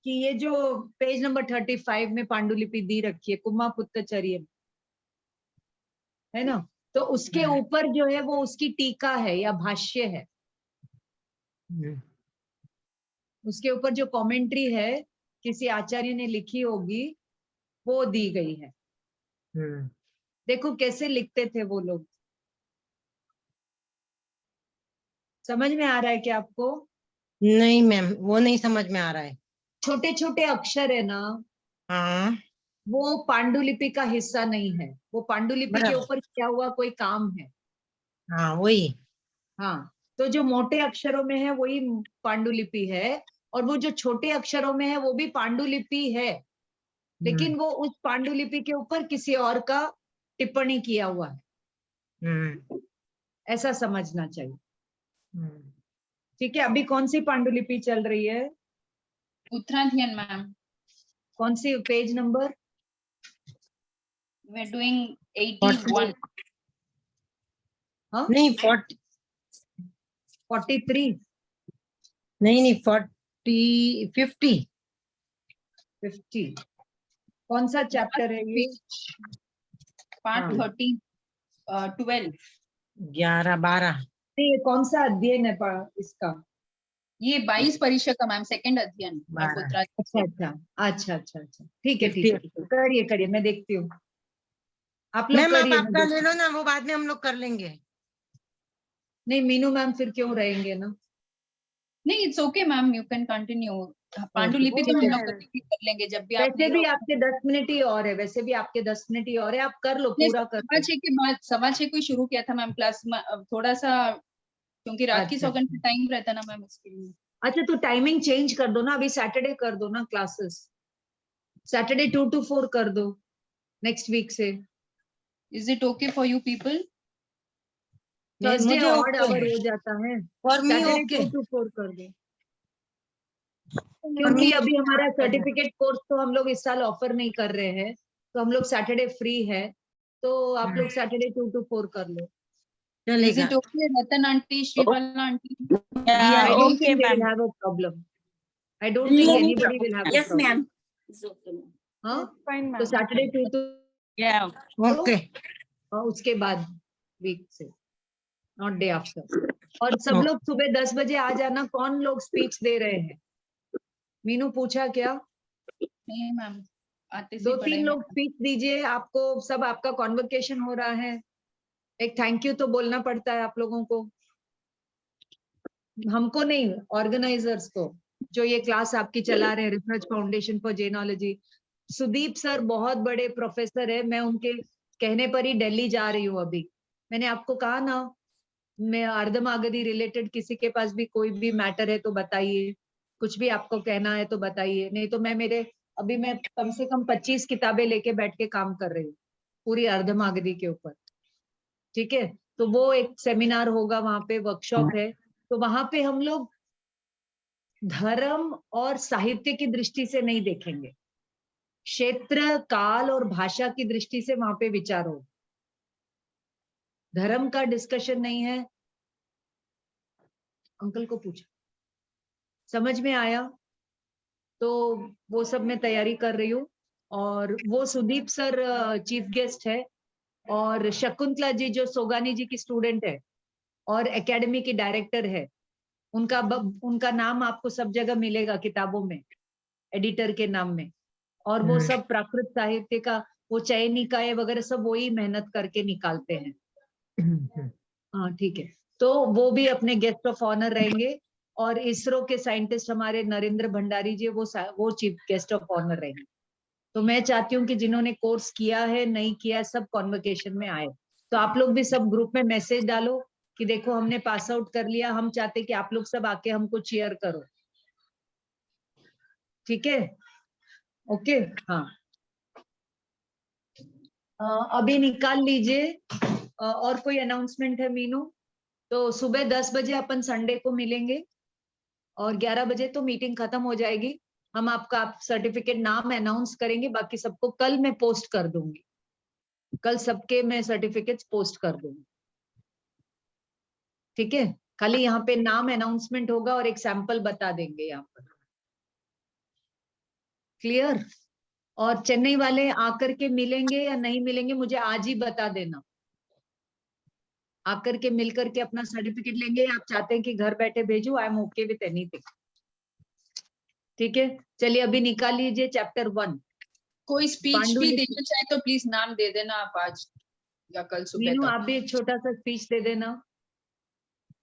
कि ये जो पेज नंबर 35 में पांडुलिपि दी रखी है कुम्मा पुत्तचर्य है ना, तो उसके ऊपर जो है वो उसकी टीका है या भाष्य है, उसके ऊपर जो कमेंट्री है किसी आचार्य ने लिखी होगी वो दी गई है। देखो कैसे लिखते थे वो लोग, समझ में आ रहा है क्या आपको? नहीं मैम, वो नहीं समझ में आ रहा है। छोटे छोटे अक्षर है ना, हाँ वो पांडुलिपि का हिस्सा नहीं है, वो पांडुलिपि के बराबर। ऊपर किया हुआ कोई काम है। हाँ वही। हाँ, तो जो मोटे अक्षरों में है वही पांडुलिपि है, और वो जो छोटे अक्षरों में है वो भी पांडुलिपि है, लेकिन वो उस पांडुलिपि के ऊपर किसी और का टिप्पणी किया हुआ है, ऐसा समझना चाहिए। ठीक है, अभी कौन सी पांडुलिपि चल रही है? उत्तराध्ययन मैम, कौन सी page number? We are doing 81। हाँ, नहीं 43, नहीं 40 50। 50। कौन सा चैप्टर है ये? पार्ट हाँ। 30 12। 11 12। नहीं, ये कौन सा अध्ययन है इसका? ये 22 परिचय का मैम, सेकंड अध्ययन of 12। उत्तराध्ययन। अच्छा, ठीक है ठीक है, 50। करिए करिए, मैं देखती हूँ, आप लोग मैम आप करिए, मैं आपका ले देखती लो ना, वो बाद में हम लोग कर लेंगे। हूँ। नहीं, मीनू मैम फिर क्यों रहेंगे ना? नहीं, it's okay ma'am, you can continue. पांडुलिपि ठीक तो हम है। लोग कभी भी कर लेंगे जब भी आप वैसे नहीं भी रहोगे। आपके 10 मिनट ही और है, वैसे भी आपके 10 मिनट ही और है, आप कर लो, नहीं, पूरा कर लो। 6:15 के बाद 6:15 को ही शुरू किया था मैम क्लास में, अब थोड़ा सा क्योंकि रात की अच्छा 100 घंटे टाइम रहता ना मैम, इसके लिए। अच्छा, तो टाइमिंग चेंज कर दो ना, अभी सैटरडे कर दो ना क्लासेस, सैटरडे 2 to 4 कर दो नेक्स्ट वीक से। Is it okay for you people? Thursday मुझे ऑड ओके आवर है। हो जाता है, for me Saturday okay. 2 to 4 कर दो, क्योंकि अभी हमारा सर्टिफिकेट कोर्स तो हम लोग इस साल ऑफर नहीं कर रहे हैं, तो हम लोग सैटरडे फ्री है, तो आप लोग सैटरडे 2 to 4 कर लो। इज चलेगा। It okay Ratan aunty, Shribala aunty? I don't Okay, think they will ma'am. have a problem. I don't think anybody will have a Yes, problem. ma'am. It's okay, ma'am. हाँ, fine तो Saturday 2 to Yeah. Okay उसके बाद week से, not day after. और सब लोग सुबह 10 बजे आ जाना। कौन लोग स्पीच दे रहे हैं? मीनू पूछा क्या? नहीं मैम, आते से 2-3 पढ़ाई में। लोग स्पीच दीजिए, आपको सब, आपका कॉन्वोकेशन हो रहा है, एक थैंक यू तो बोलना पड़ता है आप लोगों को, हमको नहीं, ऑर्गेनाइजर्स को, जो ये क्लास आपकी चला रहे हैं, research foundation for genealogy. Sudeep sir बहुत बड़े प्रोफेसर है, मैं उनके कहने पर ही दिल्ली जा रही हूँ अभी। मैंने आपको कहा ना, मैं अर्धमागधी रिलेटेड किसी के पास भी कोई भी मैटर है तो बताइए, कुछ भी आपको कहना है तो बताइए, नहीं तो मैं कम से कम 25 किताबें लेके बैठ के काम कर रही हूँ पूरी अर्धमागधी के ऊपर। ठीक है, तो वो एक सेमिनार होगा वहां पे, वर्कशॉप है, तो वहां पे हम लोग धर्म और साहित्य की दृष्टि से नहीं देखेंगे, क्षेत्र, काल और भाषा की दृष्टि से वहां पे विचार हो। धर्म का डिस्कशन नहीं है। अंकल को पूछा, समझ में आया? तो वो सब मैं तैयारी कर रही हूँ, और वो सुदीप सर चीफ गेस्ट है, और शकुंतला जी जो सोगानी जी की स्टूडेंट है और एकेडमी की डायरेक्टर है, उनका नाम आपको सब जगह मिलेगा किताबों में, एडिटर के नाम में। और वो सब प्राकृत साहित्य का, वो चयनिकाय वगैरह सब वही मेहनत करके निकालते हैं। हाँ ठीक है, तो वो भी अपने गेस्ट ऑफ ऑनर रहेंगे, और इसरो के साइंटिस्ट हमारे नरेंद्र भंडारी जी, वो चीफ गेस्ट ऑफ ऑनर रहेंगे। तो मैं चाहती हूँ कि जिन्होंने कोर्स किया है, नहीं किया है, सब कॉन्वोकेशन में आए। तो आप लोग भी सब ग्रुप में मैसेज डालो कि देखो हमने पास आउट कर लिया, हम चाहते कि आप लोग सब आके हमको चीयर करो। ठीक है, ओके। हाँ, अभी निकाल लीजिए। और कोई अनाउंसमेंट है मीनू? तो सुबह 10 बजे अपन संडे को मिलेंगे, और 11 बजे तो मीटिंग खत्म हो जाएगी। हम आपका सर्टिफिकेट नाम अनाउंस करेंगे, बाकी सबको कल मैं पोस्ट कर दूंगी, कल सबके मैं सर्टिफिकेट्स पोस्ट कर दूंगी। ठीक है, खाली यहाँ पे नाम अनाउंसमेंट होगा और एक सैंपल बता देंगे यहाँ पर। क्लियर? और चेन्नई वाले आकर के मिलेंगे या नहीं मिलेंगे मुझे आज ही बता देना। आकर के मिलकर के अपना सर्टिफिकेट लेंगे, आप चाहते हैं कि घर बैठे भेजू? I am okay with anything. ठीक है, चलिए अभी निकाल लीजिए चैप्टर 1। कोई स्पीच भी पांडुलिपि। देना चाहे तो प्लीज नाम दे देना आप आज या कल सुबह मीनू तक। आप भी एक छोटा सा स्पीच दे देना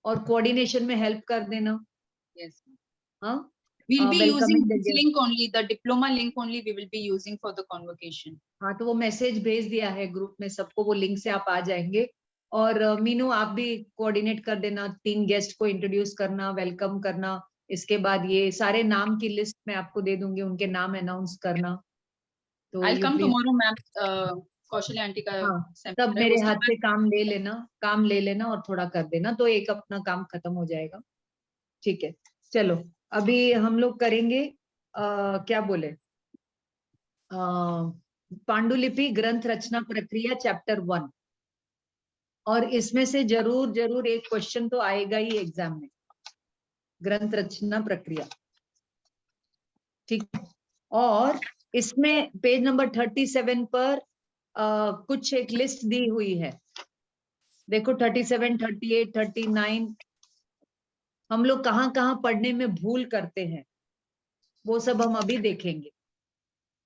और कोऑर्डिनेशन में हेल्प कर देना। Yes. हाँ, We'll be using welcoming the this guest. link only, the diploma link only we will be using for the convocation. हाँ, तो वो मैसेज भेज दिया है ग्रुप में सबको, वो लिंक से आप आ जाएंगे। और मीनू आप भी कोऑर्डिनेट कर देना, 3 गेस्ट को इंट्रोड्यूस करना, वेलकम करना। इसके बाद ये सारे नाम की लिस्ट मैं आपको दे दूंगी, उनके नाम अनाउंस करना। तो I'll you come please- tomorrow, ma'am. Kaushalya aunty का हाँ, seminar तब है, मेरे उसके हाथ बाद से काम ले लेना और थोड़ा कर देना, तो एक अपना काम खत्म हो जाएगा। ठीक है, चलो अभी हम लोग करेंगे क्या बोले, पांडुलिपि ग्रंथ रचना प्रक्रिया चैप्टर 1। और इसमें से जरूर जरूर एक क्वेश्चन तो आएगा ही एग्जाम में, ग्रंथ रचना प्रक्रिया। ठीक है, और इसमें पेज नंबर 37 पर कुछ एक लिस्ट दी हुई है। देखो 37, 38, 39 हम लोग कहाँ कहाँ पढ़ने में भूल करते हैं, वो सब हम अभी देखेंगे।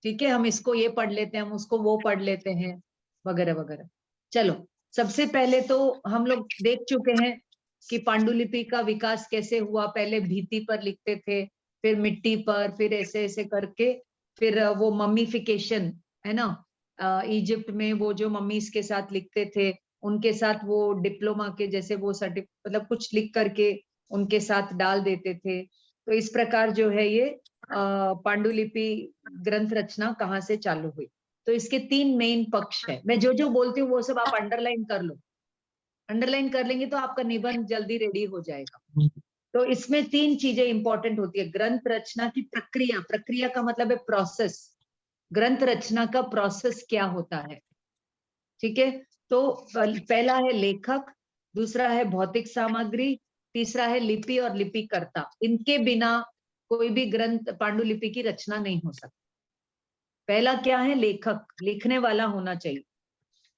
ठीक है, हम इसको ये पढ़ लेते हैं, हम उसको वो पढ़ लेते हैं, वगैरह वगैरह। चलो, सबसे पहले तो हम लोग देख चुके हैं कि पांडुलिपि का विकास कैसे हुआ। पहले भित्ति पर लिखते थे, फिर मिट्टी पर, फिर ऐसे ऐसे करके, फिर वो मम्मीफिकेशन है ना, इजिप्ट में वो जो मम्मीज के साथ लिखते थे, उनके साथ वो डिप्लोमा के जैसे वो मतलब कुछ लिख करके उनके साथ डाल देते थे। तो इस प्रकार जो है ये पांडुलिपि ग्रंथ रचना कहाँ से चालू हुई। तो इसके 3 मेन पक्ष है। मैं जो जो बोलती हूँ वो सब आप अंडरलाइन कर लो, अंडरलाइन कर लेंगे तो आपका निबंध जल्दी रेडी हो जाएगा। तो इसमें 3 चीजें इंपॉर्टेंट होती है। ग्रंथ रचना की प्रक्रिया, प्रक्रिया का मतलब है प्रोसेस, ग्रंथ रचना का प्रोसेस क्या होता है। ठीक है, तो पहला है लेखक, दूसरा है भौतिक सामग्री, तीसरा है लिपि और लिपिकर्ता। इनके बिना कोई भी ग्रंथ पांडुलिपि की रचना नहीं हो सकती। पहला क्या है, लेखक, लिखने वाला होना चाहिए।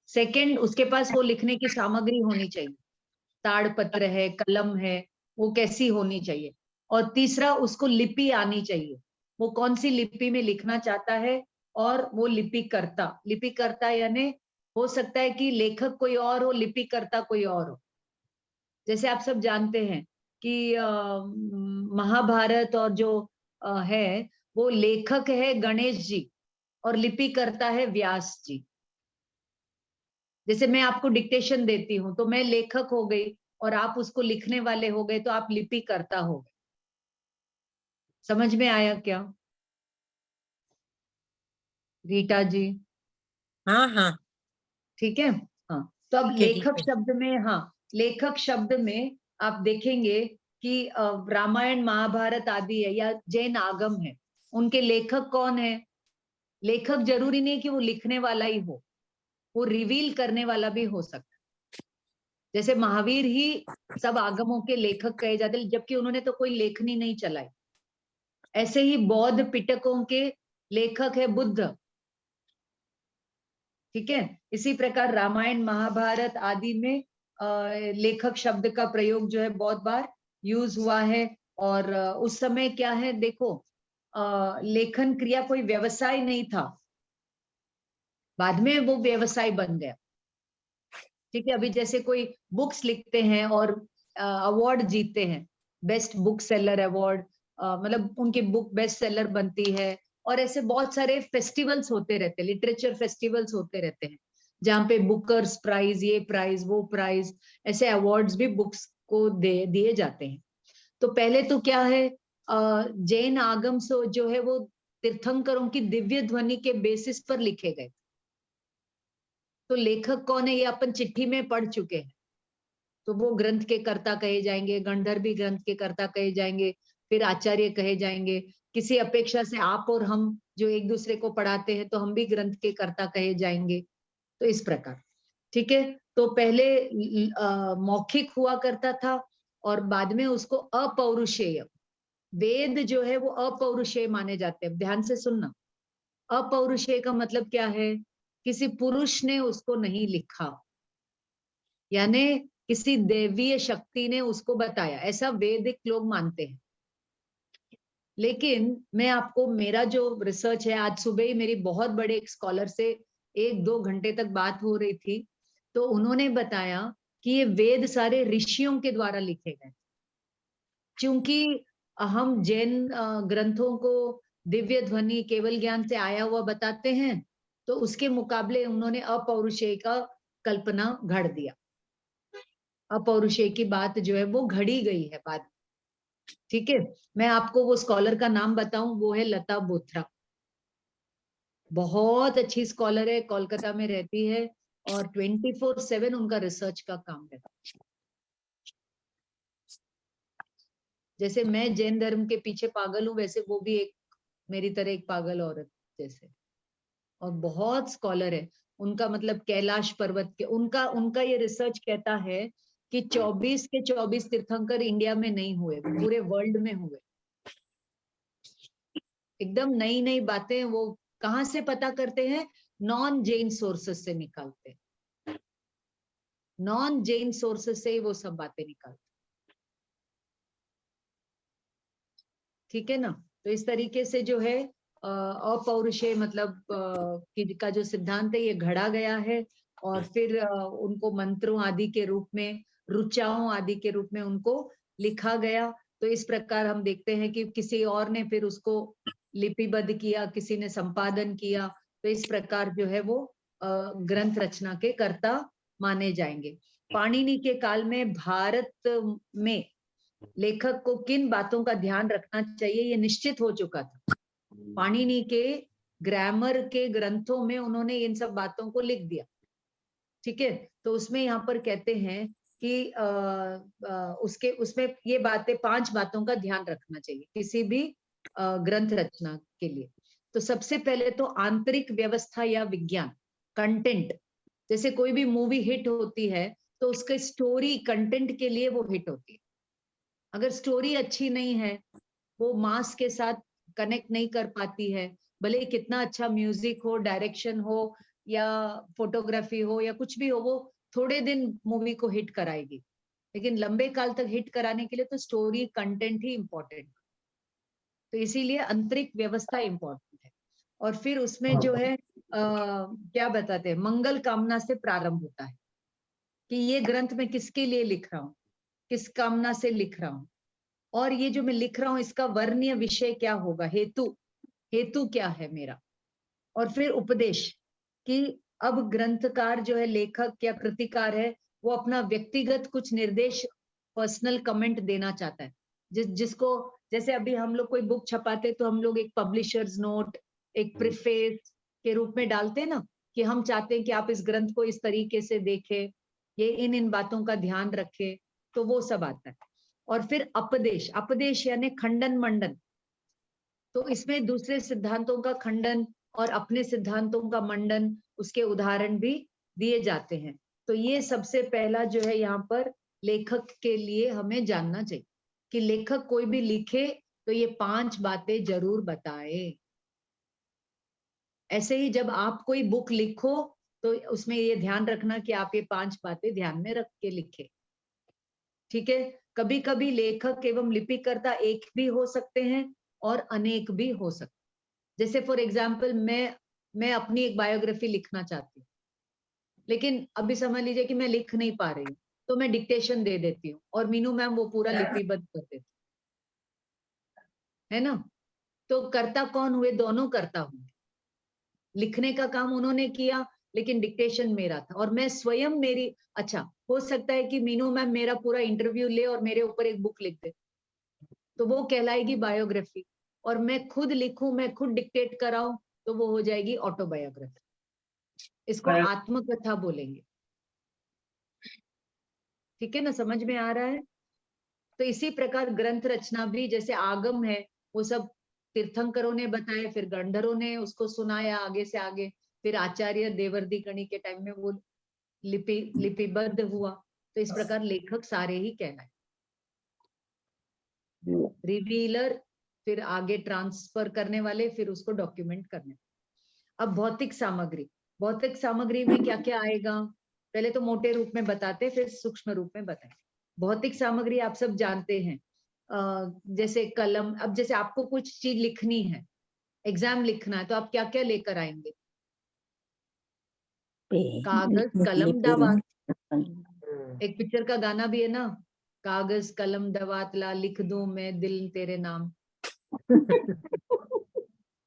सेकंड, उसके पास वो लिखने की सामग्री होनी चाहिए, ताड़पत्र है, कलम है, वो कैसी होनी चाहिए। और तीसरा, उसको लिपि आनी चाहिए, वो कौन सी लिपि में लिखना चाहता है। और वो लिपिकर्ता, लिपिकर्ता यानी हो सकता है कि लेखक कोई और हो, लिपिकर्ता कोई और हो। जैसे आप सब जानते हैं कि महाभारत और जो है वो लेखक है गणेश जी और लिपिकर्ता है व्यास जी। जैसे मैं आपको डिक्टेशन देती हूँ तो मैं लेखक हो गई और आप उसको लिखने वाले हो गए, तो आप लिपिकर्ता हो गए। समझ में आया क्या रीटा जी? हाँ हाँ ठीक है, हाँ। तो अब ठीक है, लेखक शब्द में, हाँ, लेखक शब्द में आप देखेंगे कि रामायण महाभारत आदि है या जैन आगम है, उनके लेखक कौन है? लेखक जरूरी नहीं कि वो लिखने वाला ही हो, वो रिवील करने वाला भी हो सकता है। जैसे महावीर ही सब आगमों के लेखक कहे जाते हैं, जबकि उन्होंने तो कोई लेखनी नहीं चलाई। ऐसे ही बौद्ध पिटकों के लेखक है बुद्ध। ठीक है, इसी प्रकार रामायण महाभारत आदि में लेखक शब्द का प्रयोग जो है बहुत बार यूज हुआ है। और उस समय क्या है, देखो लेखन क्रिया कोई व्यवसाय नहीं था, बाद में वो व्यवसाय बन गया। ठीक है, अभी जैसे कोई बुक्स लिखते हैं और अवार्ड जीतते हैं, बेस्ट बुक सेलर अवार्ड, मतलब उनकी बुक बेस्ट सेलर बनती है। और ऐसे बहुत सारे फेस्टिवल्स होते रहते हैं, लिटरेचर फेस्टिवल्स होते रहते हैं, जहाँ पे बुकर्स प्राइज, ये प्राइज, वो प्राइज, ऐसे अवार्ड्स भी बुक्स को दिए जाते हैं। तो पहले तो क्या है, जैन आगम से जो है वो तीर्थंकरों की दिव्य ध्वनि के बेसिस पर लिखे गए। तो लेखक कौन है ये अपन चिट्ठी में पढ़ चुके हैं। तो वो ग्रंथ के कर्ता कहे जाएंगे, गंधर्व भी ग्रंथ के कर्ता कहे जाएंगे, फिर आचार्य कहे जाएंगे। किसी अपेक्षा से आप और हम जो एक दूसरे को पढ़ाते हैं तो हम भी ग्रंथ के कर्ता कहे जाएंगे। तो इस प्रकार, ठीक है। तो पहले मौखिक हुआ करता था और बाद में उसको अपौरुषेय, वेद जो है वो अपौरुषेय माने जाते हैं। ध्यान से सुनना, अपौरुषेय का मतलब क्या है? किसी पुरुष ने उसको नहीं लिखा, यानी किसी दैवीय शक्ति ने उसको बताया, ऐसा वैदिक लोग मानते हैं। लेकिन मैं आपको, मेरा जो रिसर्च है, आज सुबह ही मेरी बहुत बड़े एक स्कॉलर से 1-2 घंटे तक बात हो रही थी, तो उन्होंने बताया कि ये वेद सारे ऋषियों के द्वारा लिखे गए। क्योंकि हम जैन ग्रंथों को दिव्य ध्वनि केवल ज्ञान से आया हुआ बताते हैं, तो उसके मुकाबले उन्होंने अपौरुषेय का कल्पना घड़ दिया। अपौरुषेय की बात जो है वो घड़ी गई है बाद में। ठीक है, मैं आपको वो स्कॉलर का नाम बताऊं, वो है लता बोथरा। बहुत अच्छी स्कॉलर है, कोलकाता में रहती है और 24/7 उनका रिसर्च का काम है। जैसे मैं जैन धर्म के पीछे पागल हूँ, वैसे वो भी एक मेरी तरह एक पागल औरत जैसे, और बहुत स्कॉलर है। उनका मतलब कैलाश पर्वत के, उनका ये रिसर्च कहता है कि 24 के 24 तीर्थंकर इंडिया में नहीं हुए, पूरे वर्ल्ड में हुए। एकदम नई नई बातें वो कहाँ से पता करते हैं? नॉन जैन सोर्सेस से निकालते हैं, नॉन जैन सोर्सेस से ही वो सब बातें निकालते। ठीक है ना? तो इस तरीके से जो है अपौरुषेय मतलब का जो सिद्धांत है ये घड़ा गया है, और फिर उनको मंत्रों आदि के रूप में, ऋचाओं आदि के रूप में उनको लिखा गया। तो इस प्रकार हम देखते हैं कि किसी और ने फिर उसको लिपिबद्ध किया, किसी ने संपादन किया। तो इस प्रकार जो है वो ग्रंथ रचना के कर्ता माने जाएंगे। पाणिनि के काल में भारत में लेखक को किन बातों का ध्यान रखना चाहिए ये निश्चित हो चुका था। पाणिनि के ग्रामर के ग्रंथों में उन्होंने इन सब बातों को लिख दिया। ठीक है, तो उसमें यहाँ पर कहते हैं कि उसमें ये बातें, 5 बातों का ध्यान रखना चाहिए किसी भी ग्रंथ रचना के लिए। तो सबसे पहले तो आंतरिक व्यवस्था या विज्ञान, कंटेंट। जैसे कोई भी मूवी हिट होती है तो उसके स्टोरी कंटेंट के लिए वो हिट होती है। अगर स्टोरी अच्छी नहीं है, वो मास के साथ कनेक्ट नहीं कर पाती है, भले कितना अच्छा म्यूजिक हो, डायरेक्शन हो या फोटोग्राफी हो या कुछ भी हो, वो थोड़े दिन मूवी को हिट कराएगी, लेकिन लंबे काल तक हिट कराने के लिए तो स्टोरी कंटेंट ही इम्पोर्टेंट। तो इसीलिए आंतरिक व्यवस्था इम्पोर्टेंट है। और फिर उसमें जो है क्या बताते हैं, मंगल कामना से प्रारंभ होता है कि ये ग्रंथ मैं किसके लिए लिख रहा हूँ, किस कामना से लिख रहा हूँ, और ये जो मैं लिख रहा हूँ इसका वर्णीय विषय क्या होगा, हेतु क्या है मेरा। और फिर उपदेश, कि अब ग्रंथकार जो है, लेखक या कृतिकार है, वो अपना व्यक्तिगत कुछ निर्देश, पर्सनल कमेंट देना चाहता है। जिसको, जैसे अभी हम लोग कोई बुक छपाते तो हम लोग एक पब्लिशर्स नोट, एक प्रीफेस के रूप में डालते हैं ना, कि हम चाहते हैं कि आप इस ग्रंथ को इस तरीके से देखें, ये इन बातों का ध्यान रखें, तो वो सब आता है। और फिर अपदेश यानी खंडन मंडन, तो इसमें दूसरे सिद्धांतों का खंडन और अपने सिद्धांतों का मंडन, उसके उदाहरण भी दिए जाते हैं। तो ये सबसे पहला जो है यहाँ पर लेखक के लिए हमें जानना चाहिए कि लेखक कोई भी लिखे तो ये 5 बातें जरूर बताए। ऐसे ही जब आप कोई बुक लिखो तो उसमें ये ध्यान रखना कि आप ये 5 बातें ध्यान में रख के लिखे। ठीक है, कभी कभी लेखक एवं लिपिकर्ता एक भी हो सकते हैं और अनेक भी हो सकते हैं। जैसे फॉर एग्जाम्पल मैं अपनी एक बायोग्राफी लिखना चाहती हूँ, लेकिन अभी समझ लीजिए कि मैं लिख नहीं पा रही हूँ, तो मैं डिक्टेशन दे देती हूँ और मीनू मैम वो पूरा लिपिबद्ध कर देती है ना। तो कर्ता कौन हुए? दोनों कर्ता हुए। लिखने का काम उन्होंने किया लेकिन डिक्टेशन मेरा था, और मैं स्वयं मेरी, अच्छा हो सकता है कि मीनू मैम मेरा पूरा इंटरव्यू ले और मेरे ऊपर एक बुक लिख दे, तो वो कहलाएगी बायोग्राफी। और मैं खुद लिखूं, मैं खुद डिक्टेट कराऊं, तो वो हो जाएगी ऑटोबायोग्राफी। इसको आत्मकथा बोलेंगे। ठीक है ना, समझ में आ रहा है? तो इसी प्रकार ग्रंथ रचना भी, जैसे आगम है वो सब तीर्थंकरों ने बताए, फिर गंधर्वों ने उसको सुनाया आगे से आगे, फिर आचार्य देवर्षि गणि के टाइम में वो लिपिबद्ध हुआ। तो इस प्रकार लेखक सारे ही कहलाए, रिवीलर, फिर आगे ट्रांसफर करने वाले, फिर उसको डॉक्यूमेंट करने। अब भौतिक सामग्री में क्या क्या आएगा, पहले तो मोटे रूप में बताते फिर सूक्ष्म रूप में बताएं। भौतिक सामग्री आप सब जानते हैं, जैसे कलम, अब जैसे आपको कुछ चीज लिखनी है, एग्जाम लिखना है, तो आप क्या क्या लेकर आएंगे? कागज, कलम, दवात। एक पिक्चर का गाना भी है ना, कागज कलम दवात ला लिख दूं मैं दिल तेरे नाम,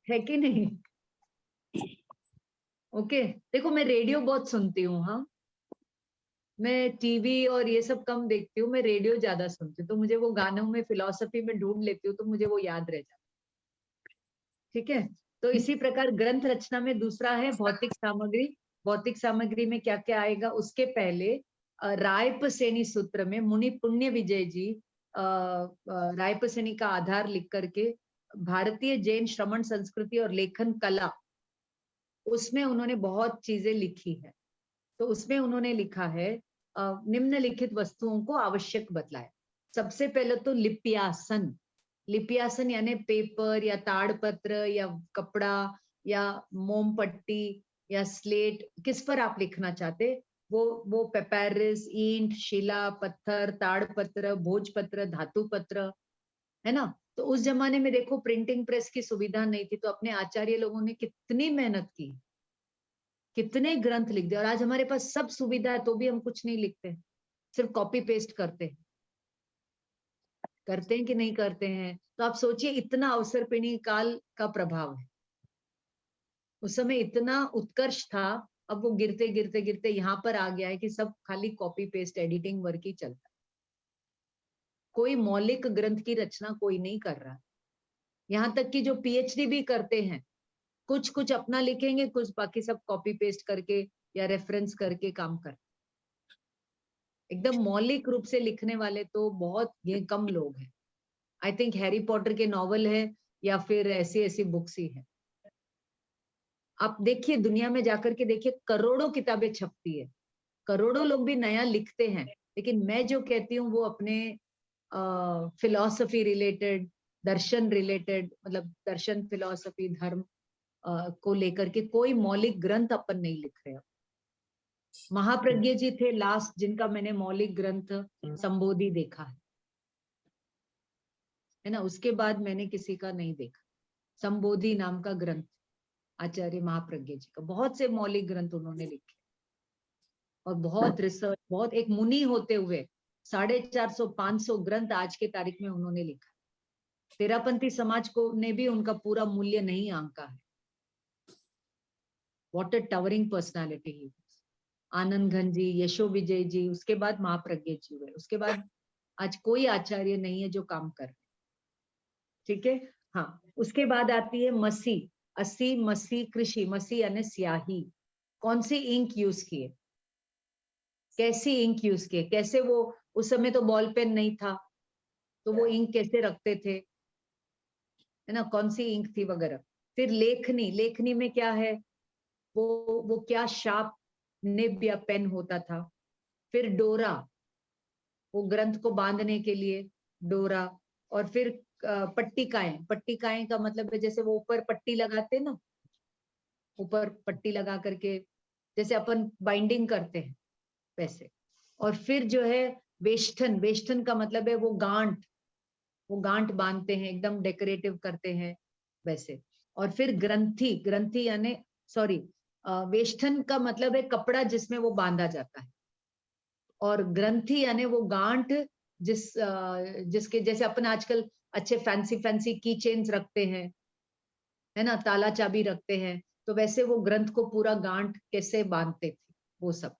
है कि नहीं? ओके, देखो मैं रेडियो बहुत सुनती हूँ, हाँ, मैं टीवी और ये सब कम देखती हूँ, मैं रेडियो ज्यादा सुनती हूँ, तो मुझे वो गानों में फिलॉसफी में ढूंढ लेती हूँ, तो मुझे वो याद रह जाता। ठीक है, तो इसी प्रकार ग्रंथ रचना में दूसरा है भौतिक सामग्री। भौतिक सामग्री में क्या क्या आएगा, उसके पहले रायपसेनी सूत्र में मुनि पुण्य विजय जी रायपसेनी का आधार लिख करके भारतीय जैन श्रमण संस्कृति और लेखन कला, उसमें उन्होंने बहुत चीजें लिखी है। तो उसमें उन्होंने लिखा है निम्नलिखित वस्तुओं को आवश्यक बतलाया। सबसे पहले तो लिप्यासन, लिप्यासन यानी पेपर या ताड़पत्र या कपड़ा या मोमपट्टी या स्लेट, किस पर आप लिखना चाहते, वो पेपैरिस, ईंट, शिला, पत्थर, ताड़पत्र, भोजपत्र, धातु पत्र, है ना। तो उस जमाने में देखो प्रिंटिंग प्रेस की सुविधा नहीं थी, तो अपने आचार्य लोगों ने कितनी मेहनत की, कितने ग्रंथ लिख दिए, और आज हमारे पास सब सुविधा है तो भी हम कुछ नहीं लिखते, सिर्फ कॉपी पेस्ट करते हैं कि नहीं करते हैं। तो आप सोचिए इतना अवसरपीढ़ी काल का प्रभाव है, उस समय इतना उत्कर्ष था, अब वो गिरते गिरते गिरते यहाँ पर आ गया है कि सब खाली कॉपी पेस्ट एडिटिंग वर्क ही चलता है, कोई मौलिक ग्रंथ की रचना कोई नहीं कर रहा। यहाँ तक कि जो पीएचडी भी करते हैं, कुछ कुछ अपना लिखेंगे, कुछ बाकी सब कॉपी पेस्ट करके या रेफरेंस करके काम कर, एकदम मौलिक रूप से लिखने वाले तो बहुत ये कम लोग हैं। आई थिंक हैरी पॉटर के नॉवल है या फिर ऐसी ऐसी बुक्स ही है। आप देखिए दुनिया में जाकर के देखिए, करोड़ों किताबें छपती है, करोड़ों लोग भी नया लिखते हैं, लेकिन मैं जो कहती हूँ वो अपने फिलॉसफी रिलेटेड, दर्शन रिलेटेड, मतलब दर्शन, फिलॉसफी, धर्म को लेकर के कोई मौलिक ग्रंथ अपन नहीं लिख रहे। महाप्रज्ञ जी थे लास्ट जिनका मैंने मौलिक ग्रंथ संबोधि देखा है ना, उसके बाद मैंने किसी का नहीं देखा। संबोधि नाम का ग्रंथ आचार्य महाप्रज्ञ जी का, बहुत से मौलिक ग्रंथ उन्होंने लिखे और बहुत रिसर्च, बहुत एक मुनि होते हुए 450-500 ग्रंथ आज के तारीख में उन्होंने लिखा। तेरापंथी समाज को ने भी उनका पूरा मूल्य नहीं आंका है। व्हाट अ टावरिंग पर्सनालिटी ही। आनंद घन जी, यशो विजय जी, उसके बाद महाप्रज्ञ जी हुए, उसके बाद आज कोई आचार्य नहीं है जो काम कर रहे। ठीक है, हाँ, उसके बाद आती है मसी, अस्सी, मसी, कृषि, मसी यानी स्याही। कौन सी इंक यूज किए, कैसी इंक यूज किए, कैसे वो, उस समय तो बॉल पेन नहीं था, तो वो इंक कैसे रखते थे, है ना, कौन सी इंक थी वगैरह। फिर लेखनी, लेखनी में क्या है, वो क्या शार्प निब या पेन होता था। फिर डोरा, वो ग्रंथ को बांधने के लिए डोरा। और फिर पट्टिकाएं, पट्टिकाएं का मतलब है जैसे वो ऊपर पट्टी लगाते हैं ना, ऊपर पट्टी लगा करके जैसे अपन बाइंडिंग करते हैं वैसे। और फिर जो है वेष्टन, वेष्टन का मतलब है वो गांठ, वो गांठ बांधते हैं, एकदम डेकोरेटिव करते हैं वैसे। और फिर ग्रंथि, ग्रंथि यानी सॉरी, वेष्टन का मतलब है कपड़ा जिसमें वो बांधा जाता है, और ग्रंथि यानी वो गांठ जिसके जैसे अपन आजकल अच्छे फैंसी फैंसी की चेन्स रखते हैं, है ना, ताला चाबी रखते हैं, तो वैसे वो ग्रंथ को पूरा गांठ कैसे बांधते थे वो सब।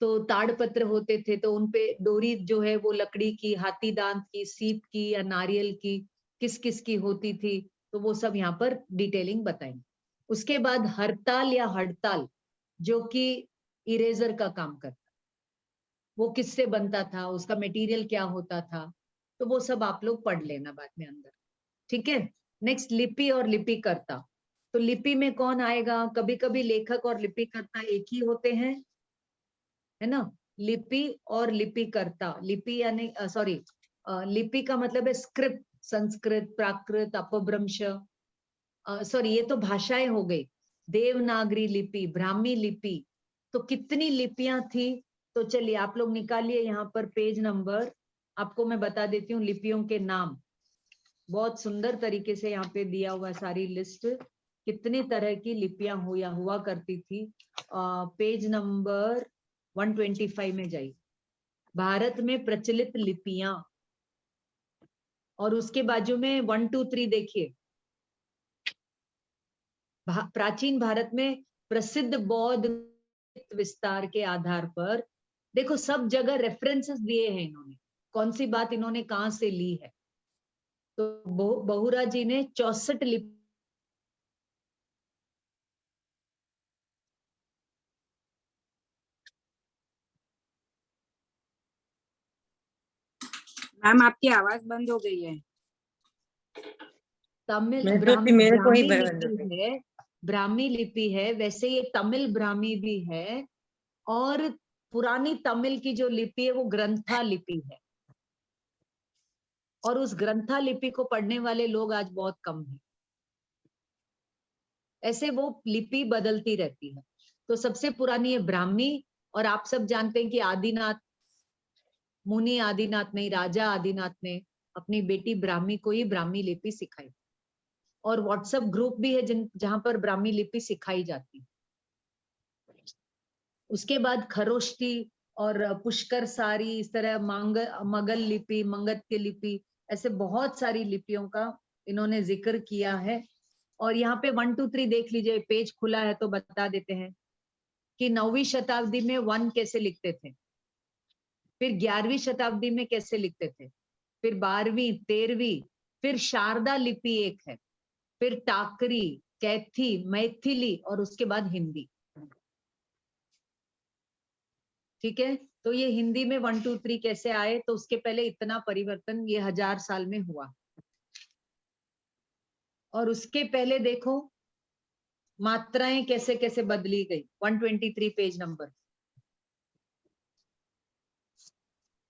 तो ताड़पत्र होते थे, तो उनपे डोरी जो है वो लकड़ी की, हाथी दांत की, सीप की या नारियल की, किस किस की होती थी, तो वो सब यहाँ पर डिटेलिंग बताएंगे। उसके बाद हरताल या हड़ताल, जो कि इरेजर का काम करता, वो किससे बनता था, उसका मटेरियल क्या होता था, तो वो सब आप लोग पढ़ लेना बाद में अंदर। ठीक है, नेक्स्ट लिपि और लिपिकर्ता। तो लिपि में कौन आएगा, कभी कभी लेखक और लिपिकर्ता एक ही होते हैं, है ना। लिपि और लिपिकर्ता, लिपि यानी सॉरी, लिपि का मतलब है स्क्रिप्ट, संस्कृत, प्राकृत, अपभ्रंश, सॉरी ये तो भाषाएं हो गई, देवनागरी लिपि, ब्राह्मी लिपि, तो कितनी लिपियां थी। तो चलिए आप लोग निकालिए यहाँ पर पेज नंबर, आपको मैं बता देती हूँ लिपियों के नाम, बहुत सुंदर तरीके से यहाँ पे दिया हुआ सारी लिस्ट, कितनी तरह की लिपियां हुआ करती थी। पेज नंबर 125 में जाइए, भारत में प्रचलित लिपियां, और उसके बाजू में 1 2 3 देखिए, प्राचीन भारत में प्रसिद्ध बौद्ध विस्तार के आधार पर, देखो सब जगह रेफरेंसेस दिए हैं इन्होंने, कौन सी बात इन्होंने कहां से ली है। तो बहुरा जी ने 64 लिपि, मैम आपकी आवाज बंद हो गई है। तमिल मेरे को ही ब्राह्मी बंद हो लिपि है, ब्राह्मी लिपि है, वैसे ये तमिल ब्राह्मी भी है, और पुरानी तमिल की जो लिपि है वो ग्रंथा लिपि है, और उस ग्रंथा लिपि को पढ़ने वाले लोग आज बहुत कम हैं। ऐसे वो लिपि बदलती रहती है। तो सबसे पुरानी है ब्राह्मी, और आप सब जानते हैं कि आदिनाथ, मुनि आदिनाथ नहीं, राजा आदिनाथ ने अपनी बेटी ब्राह्मी को ही ब्राह्मी लिपि सिखाई, और व्हाट्सएप ग्रुप भी है जहां पर ब्राह्मी लिपि सिखाई जाती है। उसके बाद खरोष्टी और पुष्कर सारी, इस तरह मगल लिपि, मंगत्य लिपि, ऐसे बहुत सारी लिपियों का इन्होंने जिक्र किया है। और यहाँ पे 1 2 3 देख लीजिए, पेज खुला है तो बता देते हैं कि 9वीं शताब्दी में 1 कैसे लिखते थे, फिर 11वीं शताब्दी में कैसे लिखते थे, फिर 12वीं 13वीं, फिर शारदा लिपि एक है, फिर टाकरी, कैथी, मैथिली, और उसके बाद हिंदी। ठीक है, तो ये हिंदी में 1 2 3 कैसे आए, तो उसके पहले इतना परिवर्तन ये 1000 साल में हुआ। और उसके पहले देखो मात्राएं कैसे कैसे बदली गई। 123 पेज नंबर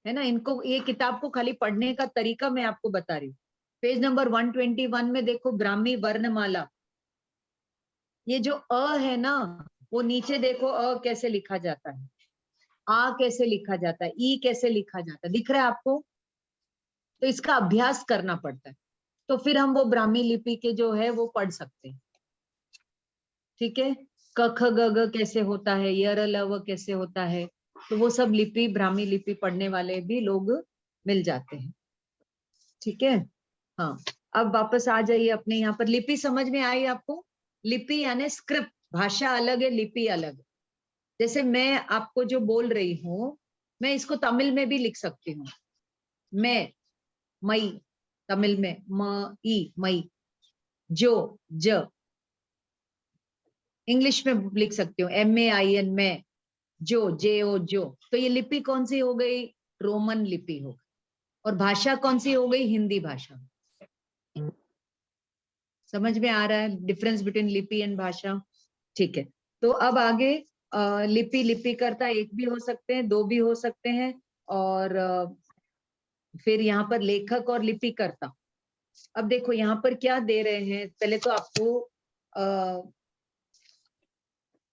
है ना, इनको ये किताब को खाली पढ़ने का तरीका मैं आपको बता रही हूँ। पेज नंबर 121 में देखो ब्राह्मी वर्णमाला, ये जो अ है ना, वो नीचे देखो अ कैसे लिखा जाता है, आ कैसे लिखा जाता है, ई कैसे लिखा जाता है, दिख रहा है आपको। तो इसका अभ्यास करना पड़ता है, तो फिर हम वो ब्राह्मी लिपि के जो है वो पढ़ सकते हैं। ठीक है, क ख ग घ कैसे होता है, यर लव कैसे होता है, तो वो सब लिपि ब्राह्मी लिपि पढ़ने वाले भी लोग मिल जाते हैं। ठीक है, हाँ अब वापस आ जाइए अपने यहाँ पर। लिपि समझ में आई आपको? लिपि यानी स्क्रिप्ट, भाषा अलग है, लिपि अलग है। जैसे मैं आपको जो बोल रही हूँ, मैं इसको तमिल में भी लिख सकती हूँ। मैं, मई, तमिल में मई, मई, जो, ज, इंग्लिश में लिख सकती हूँ MAIN, मैं, जो, JO, जो। तो ये लिपि कौन सी हो गई? रोमन लिपि हो गई। और भाषा कौन सी हो गई? हिंदी भाषा। समझ में आ रहा है डिफरेंस बिटवीन लिपि एंड भाषा? ठीक है, तो अब आगे लिपि, लिपि करता एक भी हो सकते हैं, 2 भी हो सकते हैं, और फिर यहाँ पर लेखक और लिपि करता। अब देखो यहाँ पर क्या दे रहे हैं, पहले तो आपको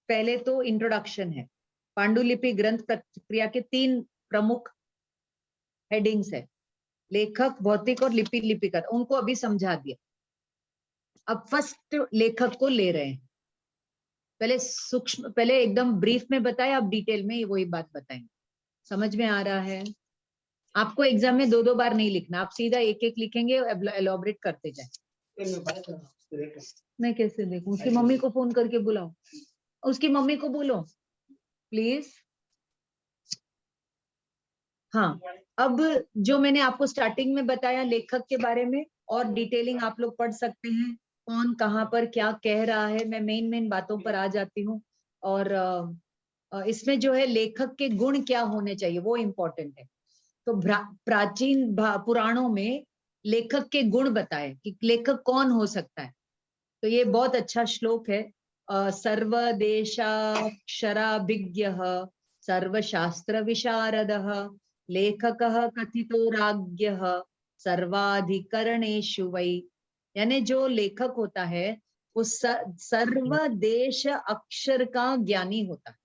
पहले तो इंट्रोडक्शन है। पांडुलिपि ग्रंथ प्रक्रिया के 3 प्रमुख हेडिंग्स है, लेखक, भौतिक और लिपि, लिपिकर, उनको अभी समझा दिया। अब फर्स्ट लेखक को ले रहे हैं, पहले सूक्ष्म, पहले एकदम ब्रीफ में बताया, अब डिटेल में वही बात बताएंगे। समझ में आ रहा है? आपको एग्जाम में 2 बार नहीं लिखना, आप सीधा एक एक लिखेंगे, एलोबरेट करते जाए। मैं कैसे देखूं? उसकी मम्मी को फोन करके बुलाओ, उसकी मम्मी को बोलो प्लीज। हाँ, अब जो मैंने आपको स्टार्टिंग में बताया लेखक के बारे में, और डिटेलिंग आप लोग पढ़ सकते हैं, कौन कहाँ पर क्या कह रहा है। मैं मेन बातों पर आ जाती हूँ। और इसमें जो है लेखक के गुण क्या होने चाहिए वो इम्पोर्टेंट है। तो प्राचीन पुराणों में लेखक के गुण बताए कि लेखक कौन हो सकता है। तो ये बहुत अच्छा श्लोक है। सर्वदेशाक्षराभिज्ञः सर्वशास्त्र विशारदः लेखकः कथितो राज्ञः सर्वाधिकरणेषु वै। यानी जो लेखक होता है वो सर्वदेश अक्षर का ज्ञानी होता है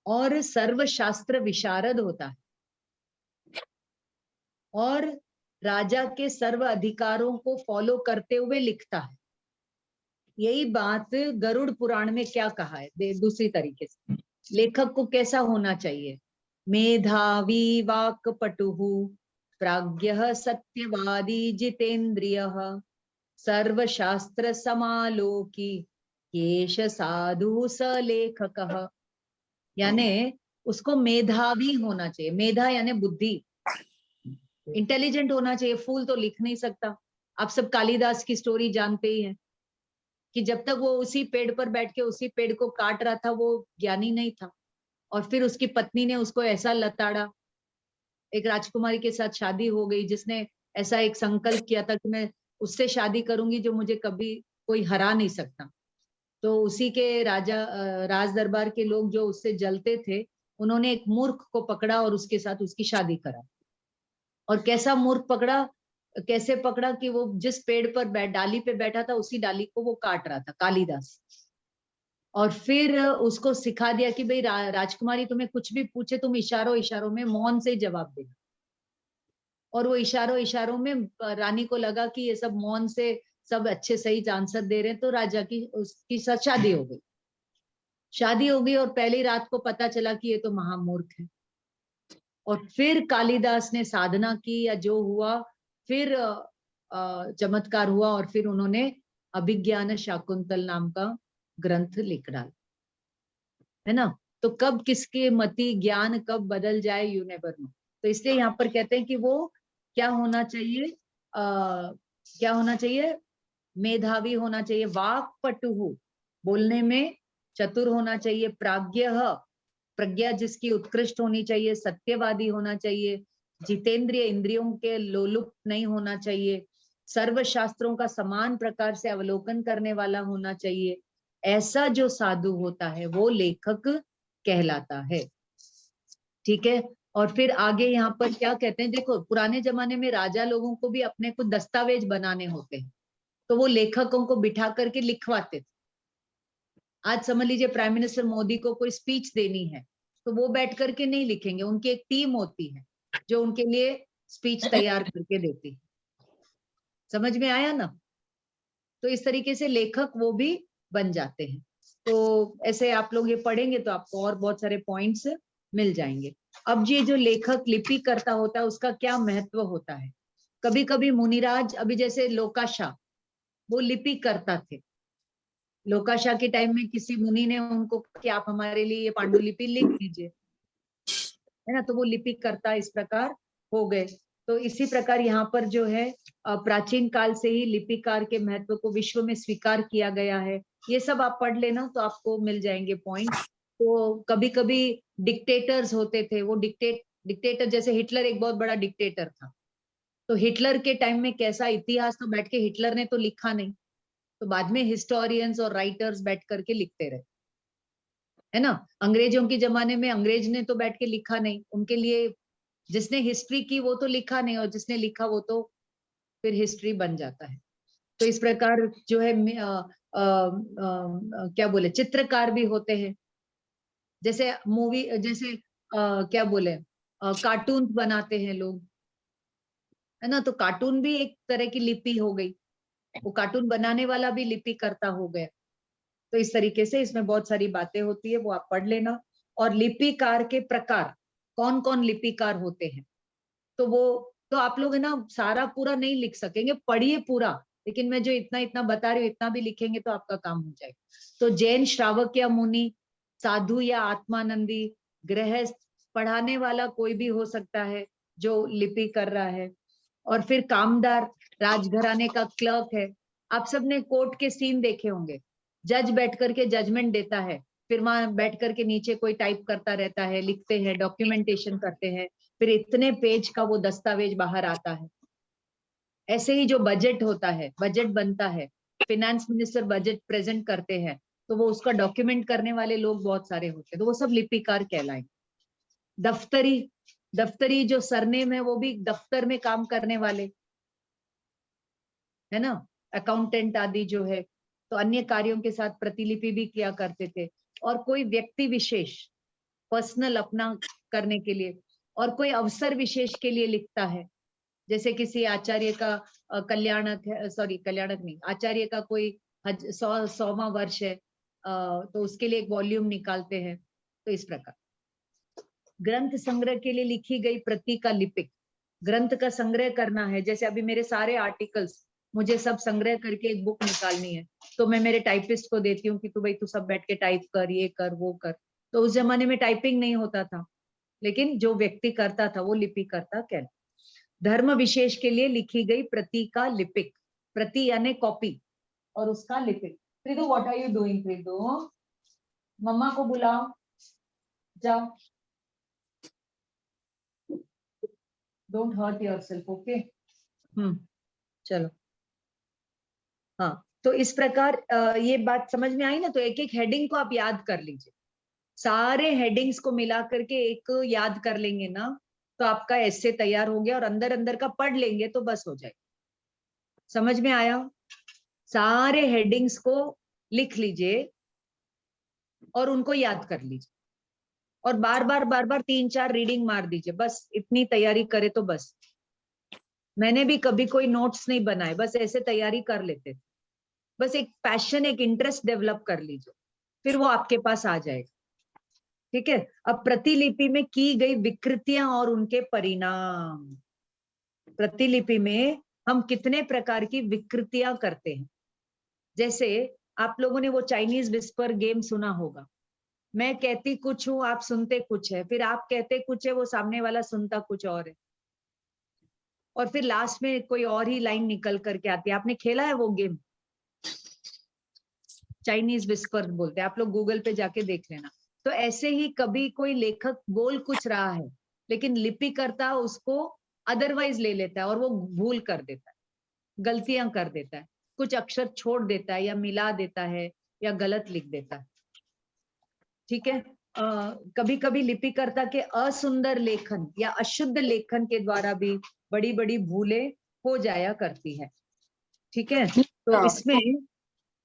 और सर्वशास्त्र विशारद होता है और राजा के सर्व अधिकारों को फॉलो करते हुए लिखता है। यही बात गरुड़ पुराण में क्या कहा है दूसरी तरीके से, लेखक को कैसा होना चाहिए? मेधावी वाक्पटुः प्राज्ञः सत्यवादी जितेन्द्रियः सर्वशास्त्र समालोकी येष साधु स लेखकः। यानी उसको मेधावी होना चाहिए। मेधा यानी बुद्धि, इंटेलिजेंट होना चाहिए। फूल तो लिख नहीं सकता। आप सब कालिदास की स्टोरी जानते ही हैं कि जब तक वो उसी पेड़ पर बैठ के उसी पेड़ को काट रहा था वो ज्ञानी नहीं था, और फिर उसकी पत्नी ने उसको ऐसा लताड़ा, एक राजकुमारी के साथ शादी हो गई जिसने ऐसा एक संकल्प किया था कि मैं उससे शादी करूंगी जो मुझे कभी कोई हरा नहीं सकता। तो उसी के राज दरबार के लोग जो उससे जलते थे, उन्होंने एक मूर्ख को पकड़ा और उसके साथ उसकी शादी करा। और कैसा मूर्ख पकड़ा, कैसे पकड़ा कि वो जिस पेड़ पर डाली पे बैठा था उसी डाली को वो काट रहा था, कालिदास। और फिर उसको सिखा दिया कि भाई राजकुमारी तुम्हें कुछ भी पूछे तुम इशारों इशारों में मौन से जवाब देना। और वो इशारों इशारों में रानी को लगा कि ये सब मौन से सब अच्छे सही आंसर दे रहे हैं, तो राजा की उसकी साथ शादी हो गई। शादी हो गई और पहली रात को पता चला कि ये तो महामूर्ख है। और फिर कालिदास ने साधना की या जो हुआ, फिर चमत्कार हुआ और फिर उन्होंने अभिज्ञान शाकुंतल नाम का ग्रंथ लिख डाला, है ना। तो कब किसके मति ज्ञान कब बदल जाए यू नेवर नो। तो इसलिए यहाँ पर कहते हैं कि वो क्या होना चाहिए, क्या होना चाहिए? मेधावी होना चाहिए, वाक्पटुः बोलने में चतुर होना चाहिए, प्राज्ञः प्रज्ञा जिसकी उत्कृष्ट होनी चाहिए, सत्यवादी होना चाहिए, जितेंद्रिय इंद्रियों के लोलुप नहीं होना चाहिए, सर्वशास्त्रों का समान प्रकार से अवलोकन करने वाला होना चाहिए। ऐसा जो साधु होता है वो लेखक कहलाता है। ठीक है। और फिर आगे यहाँ पर क्या कहते हैं, देखो पुराने जमाने में राजा लोगों को भी अपने को दस्तावेज बनाने होते हैं, तो वो लेखकों को बिठा करके लिखवाते थे। आज समझ लीजिए प्राइम मिनिस्टर मोदी को कोई स्पीच देनी है तो वो बैठ करके नहीं लिखेंगे, उनकी एक टीम होती है जो उनके लिए स्पीच तैयार करके देती है। समझ में आया ना? तो इस तरीके से लेखक वो भी बन जाते हैं। तो ऐसे आप लोग ये पढ़ेंगे तो आपको और बहुत सारे पॉइंट्स मिल जाएंगे। अब ये जो लेखक लिपि करता होता है उसका क्या महत्व होता है? कभी कभी मुनिराज, अभी जैसे लोकाशा, वो लिपि करता थे। लोकाशा के टाइम में किसी मुनि ने उनको कि आप हमारे लिए ये पांडुलिपि लिख दीजिए, है ना। तो वो लिपि करता इस प्रकार हो गए। तो इसी प्रकार यहाँ पर जो है प्राचीन काल से ही लिपिकार के महत्व को विश्व में स्वीकार किया गया है। ये सब आप पढ़ लेना तो आपको मिल जाएंगे पॉइंट। तो कभी कभी डिक्टेटर्स होते थे, वो डिक्टेटर जैसे हिटलर एक बहुत बड़ा डिक्टेटर था। तो हिटलर के टाइम में कैसा इतिहास, तो बैठ के हिटलर ने तो लिखा नहीं, तो बाद में हिस्टोरियंस और राइटर्स बैठ करके लिखते रहे, है ना। अंग्रेजों के जमाने में अंग्रेज ने तो बैठ के लिखा नहीं, उनके लिए जिसने हिस्ट्री की वो तो लिखा नहीं, और जिसने लिखा वो तो फिर हिस्ट्री बन जाता है। तो इस प्रकार जो है क्या बोले, चित्रकार भी होते हैं, जैसे मूवी, जैसे क्या बोले, कार्टून बनाते हैं लोग, है ना। तो कार्टून भी एक तरह की लिपि हो गई, वो कार्टून बनाने वाला भी लिपि करता हो गया। तो इस तरीके से इसमें बहुत सारी बातें होती है, वो आप पढ़ लेना। और लिपिकार के प्रकार, कौन कौन लिपिकार होते हैं, तो वो तो आप लोग है ना सारा पूरा नहीं लिख सकेंगे, पढ़िए पूरा, लेकिन मैं जो इतना इतना बता रही हूँ इतना भी लिखेंगे तो आपका काम हो जाएगा। तो जैन श्रावक या मुनि, साधु या आत्मानंदी, गृहस्थ, पढ़ाने वाला कोई भी हो सकता है जो लिपि कर रहा है। और फिर कामदार, राजघराने का क्लर्क है। आप सबने कोर्ट के सीन देखे होंगे, जज बैठ करके जजमेंट देता है, फिर वहां बैठ करके नीचे कोई टाइप करता रहता है, लिखते हैं, डॉक्यूमेंटेशन करते हैं, फिर इतने पेज का वो दस्तावेज बाहर आता है। ऐसे ही जो बजट होता है, बजट बनता है, फिनेंस मिनिस्टर बजट प्रेजेंट करते हैं, तो वो उसका डॉक्यूमेंट करने वाले लोग बहुत सारे होते हैं, तो वो सब लिपिकार कहलाएंगे। दफ्तरी, दफ्तरी जो सरनेम है वो भी दफ्तर में काम करने वाले, है ना। अकाउंटेंट आदि जो है, तो अन्य कार्यों के साथ प्रतिलिपि भी किया करते थे। और कोई व्यक्ति विशेष पर्सनल अपना करने के लिए और कोई अवसर विशेष के लिए लिखता है, जैसे किसी आचार्य का कल्याणक है, सॉरी कल्याणक नहीं, आचार्य का कोई 100वां वर्ष है, तो उसके लिए एक वॉल्यूम निकालते हैं। तो इस प्रकार ग्रंथ संग्रह के लिए लिखी गई प्रति का लिपिक, ग्रंथ का संग्रह करना है, जैसे अभी मेरे सारे आर्टिकल्स मुझे सब संग्रह करके एक बुक निकालनी है, तो मैं मेरे टाइपिस्ट को देती हूँ कि तू भाई तू सब बैठ के टाइप कर, ये कर वो कर। तो उस जमाने में टाइपिंग नहीं होता था, लेकिन जो व्यक्ति करता था वो लिपि करता कहलाता। धर्म विशेष के लिए लिखी गई प्रति का लिपिक, प्रति यानी कॉपी और उसका लिपिक। Pritu what are you doing? Pritu मम्मा को बुलाओ, जाओ, डोंट हर्ट योरसेल्फ, ओके। चलो, हाँ, तो इस प्रकार ये बात समझ में आई ना। तो एक एक हेडिंग को आप याद कर लीजिए, सारे हेडिंग्स को मिला करके एक याद कर लेंगे ना, तो आपका ऐसे तैयार हो गया, और अंदर अंदर का पढ़ लेंगे तो बस हो जाएगा। समझ में आया? सारे हेडिंग्स को लिख लीजिए और उनको याद कर लीजिए, और बार बार 3-4 रीडिंग मार दीजिए, बस इतनी तैयारी करे तो बस। मैंने भी कभी कोई नोट्स नहीं बनाए, बस ऐसे तैयारी कर लेते थे। बस एक पैशन, एक इंटरेस्ट डेवलप कर लीजिए, फिर वो आपके पास आ जाएगा। ठीक है। अब प्रतिलिपि में की गई विकृतियां और उनके परिणाम। प्रतिलिपि में हम कितने प्रकार की विकृतियां करते हैं। जैसे आप लोगों ने वो चाइनीज विस्पर गेम सुना होगा। मैं कहती कुछ हूं, आप सुनते कुछ है, फिर आप कहते कुछ है, वो सामने वाला सुनता कुछ और है, और फिर लास्ट में कोई और ही लाइन निकल करके आती है। आपने खेला है वो गेम? चाइनीज विस्पर बोलते हैं, आप लोग गूगल पे जाके देख लेना। तो ऐसे ही कभी कोई लेखक बोल कुछ रहा है, लेकिन लिपिकर्ता उसको अदरवाइज ले लेता है और वो भूल कर देता है, गलतियां कर देता है, कुछ अक्षर छोड़ देता है या मिला देता है या गलत लिख देता है। ठीक है। कभी कभी लिपिकर्ता के असुंदर लेखन या अशुद्ध लेखन के द्वारा भी बड़ी बड़ी भूलें हो जाया करती है। ठीक है। तो इसमें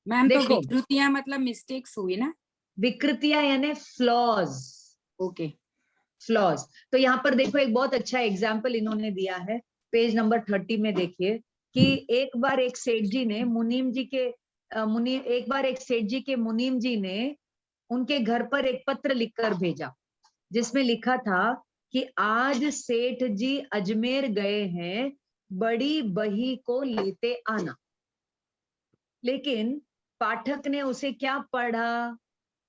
मैम तो देखो, विकृतियां मतलब मिस्टेक्स हुई ना? विकृतियां यानी फ्लॉज। Okay, flaws. तो यहाँ पर देखो, एक बहुत अच्छा एग्जाम्पल इन्होंने दिया है, पेज नंबर 30 में देखिए कि एक बार एक सेठ जी ने मुनीम जी ने उनके घर पर एक पत्र लिखकर भेजा, जिसमें लिखा था कि आज सेठ जी अजमेर गए हैं, बड़ी बही को लेते आना। लेकिन पाठक ने उसे क्या पढ़ा?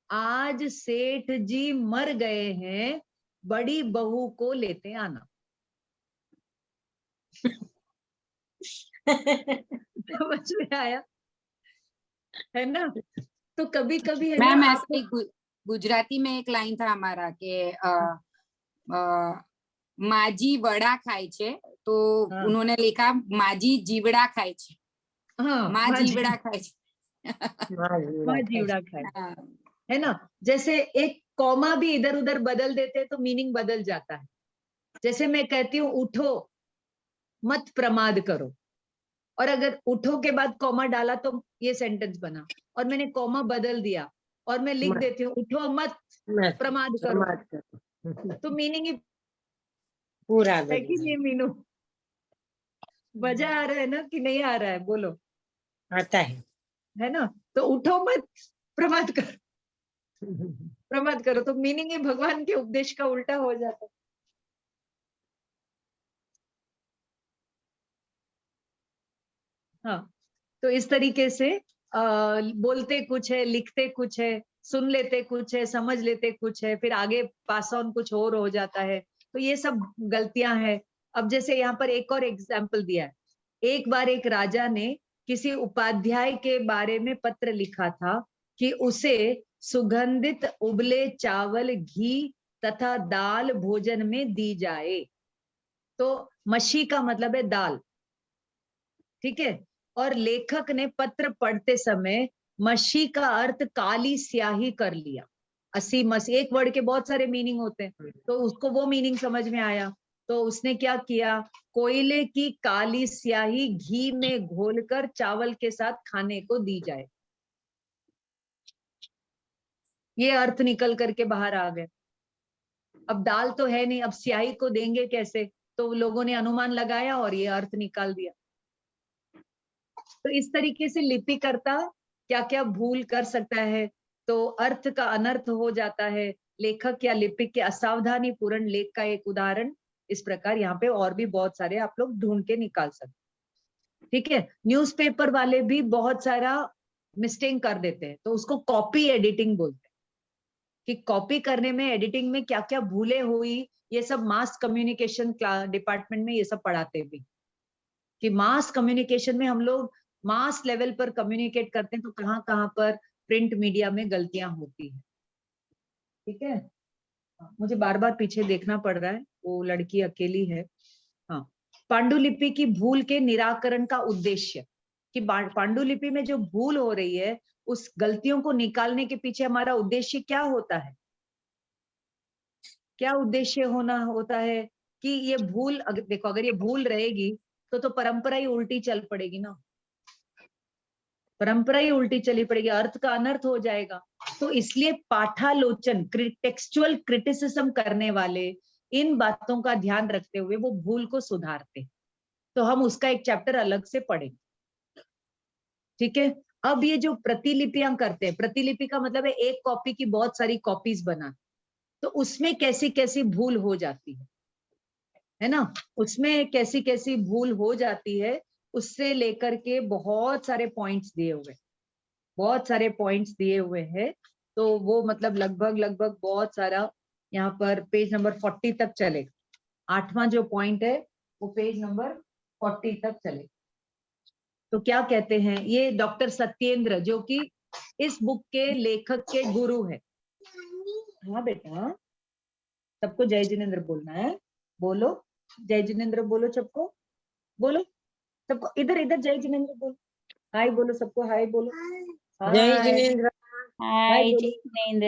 आज सेठ जी मर गए हैं, बड़ी बहू को लेते आना। समझ में आया है ना? तो कभी कभी है मैम ना, ऐसे ही गुजराती में एक लाइन था हमारा कि माजी वड़ा खाए छे, तो हाँ। उन्होंने लिखा माजी जीवड़ा खाए छे। हाँ, माँ जीवड़ा खाए छे। माँ जीवड़ा खाए, हाँ। है ना? जैसे एक कॉमा भी इधर उधर बदल देते तो मीनिंग बदल जाता है। जैसे मैं कहती हूँ उठो मत प्रमाद करो, और अगर उठो के बाद कॉमा डाला तो ये सेंटेंस बना, और मैंने कॉमा बदल दिया और मैं लिख देती हूँ उठो मत प्रमाद करो, तो मीनिंग ही पूरा है कि नहीं? मीनू, मजा आ रहा है ना कि नहीं आ रहा है? बोलो। आता है ना? तो उठो मत प्रमाद करो, है। प्रमाद करो, तो मीनिंग ही भगवान के उपदेश का उल्टा हो जाता है। हाँ, तो इस तरीके से बोलते कुछ है, लिखते कुछ है, सुन लेते कुछ है, समझ लेते कुछ है, फिर आगे पास ऑन कुछ और हो जाता है। तो ये सब गलतियां हैं। अब जैसे यहाँ पर एक और एग्जाम्पल दिया है। एक बार एक राजा ने किसी उपाध्याय के बारे में पत्र लिखा था कि उसे सुगंधित उबले चावल, घी तथा दाल भोजन में दी जाए। तो मशी का मतलब है दाल। ठीक है। और लेखक ने पत्र पढ़ते समय मशी का अर्थ काली स्याही कर लिया। 80 मसी, एक वर्ड के बहुत सारे मीनिंग होते हैं, तो उसको वो मीनिंग समझ में आया, तो उसने क्या किया, कोयले की काली स्याही घी में घोलकर चावल के साथ खाने को दी जाए। ये अर्थ निकल करके बाहर आ गए। अब दाल तो है नहीं, अब स्याही को देंगे कैसे, तो लोगों ने अनुमान लगाया और ये अर्थ निकाल दिया। तो इस तरीके से लिपिकर्ता क्या क्या भूल कर सकता है, तो अर्थ का अनर्थ हो जाता है। लेखक या लिपिक के असावधानी पूर्ण लेख का एक उदाहरण इस प्रकार यहाँ पे और भी बहुत सारे आप लोग ढूंढ के निकाल सकते। ठीक है, न्यूज़पेपर वाले भी बहुत सारा मिस्टेक कर देते हैं, तो उसको कॉपी एडिटिंग बोलते हैं, कि कॉपी करने में, एडिटिंग में क्या क्या भूलें हुई, ये सब मास कम्युनिकेशन डिपार्टमेंट में ये सब पढ़ाते भी, कि मास कम्युनिकेशन में हम लोग मास लेवल पर कम्युनिकेट करते हैं, तो कहाँ कहाँ पर प्रिंट मीडिया में गलतियां होती है। ठीक है, मुझे बार बार पीछे देखना पड़ रहा है, वो लड़की अकेली है। हाँ, पांडुलिपि की भूल के निराकरण का उद्देश्य, कि पांडुलिपि में जो भूल हो रही है उस गलतियों को निकालने के पीछे हमारा उद्देश्य क्या होता है, क्या उद्देश्य होता है कि ये भूल, देखो अगर ये भूल रहेगी तो परंपरा ही उल्टी चल पड़ेगी ना, परंपरा ही उल्टी चली पड़ेगी, अर्थ का अनर्थ हो जाएगा। तो इसलिए पाठालोचन, टेक्सचुअल क्रिटिसिज्म करने वाले इन बातों का ध्यान रखते हुए वो भूल को सुधारते, तो हम उसका एक चैप्टर अलग से पढ़ेंगे। ठीक है, अब ये जो प्रतिलिपियां करते हैं, प्रतिलिपि का मतलब है एक कॉपी की बहुत सारी कॉपीज बना, तो उसमें कैसी कैसी भूल हो जाती है ना, उसमें कैसी कैसी भूल हो जाती है, उससे लेकर के बहुत सारे पॉइंट्स दिए हुए, बहुत सारे पॉइंट्स दिए हुए हैं। तो वो मतलब लगभग बहुत सारा, यहाँ पर पेज नंबर 40 तक चलेगा। 8वां जो पॉइंट है वो पेज नंबर 40 तक चलेगा। तो क्या कहते हैं, ये डॉक्टर सत्येंद्र जो कि इस बुक के लेखक के गुरु है। हाँ बेटा, सबको जय जिनेन्द्र बोलना है, बोलो जय जिनेन्द्र, बोलो सबको, बोलो सबको, इधर इधर जय जिनेन्द्र बोलो, हाय बोलो सबको, हाय बोलो, जय हाय जिनेन्द्र। हाय हाय बोलो, जितेंद्र।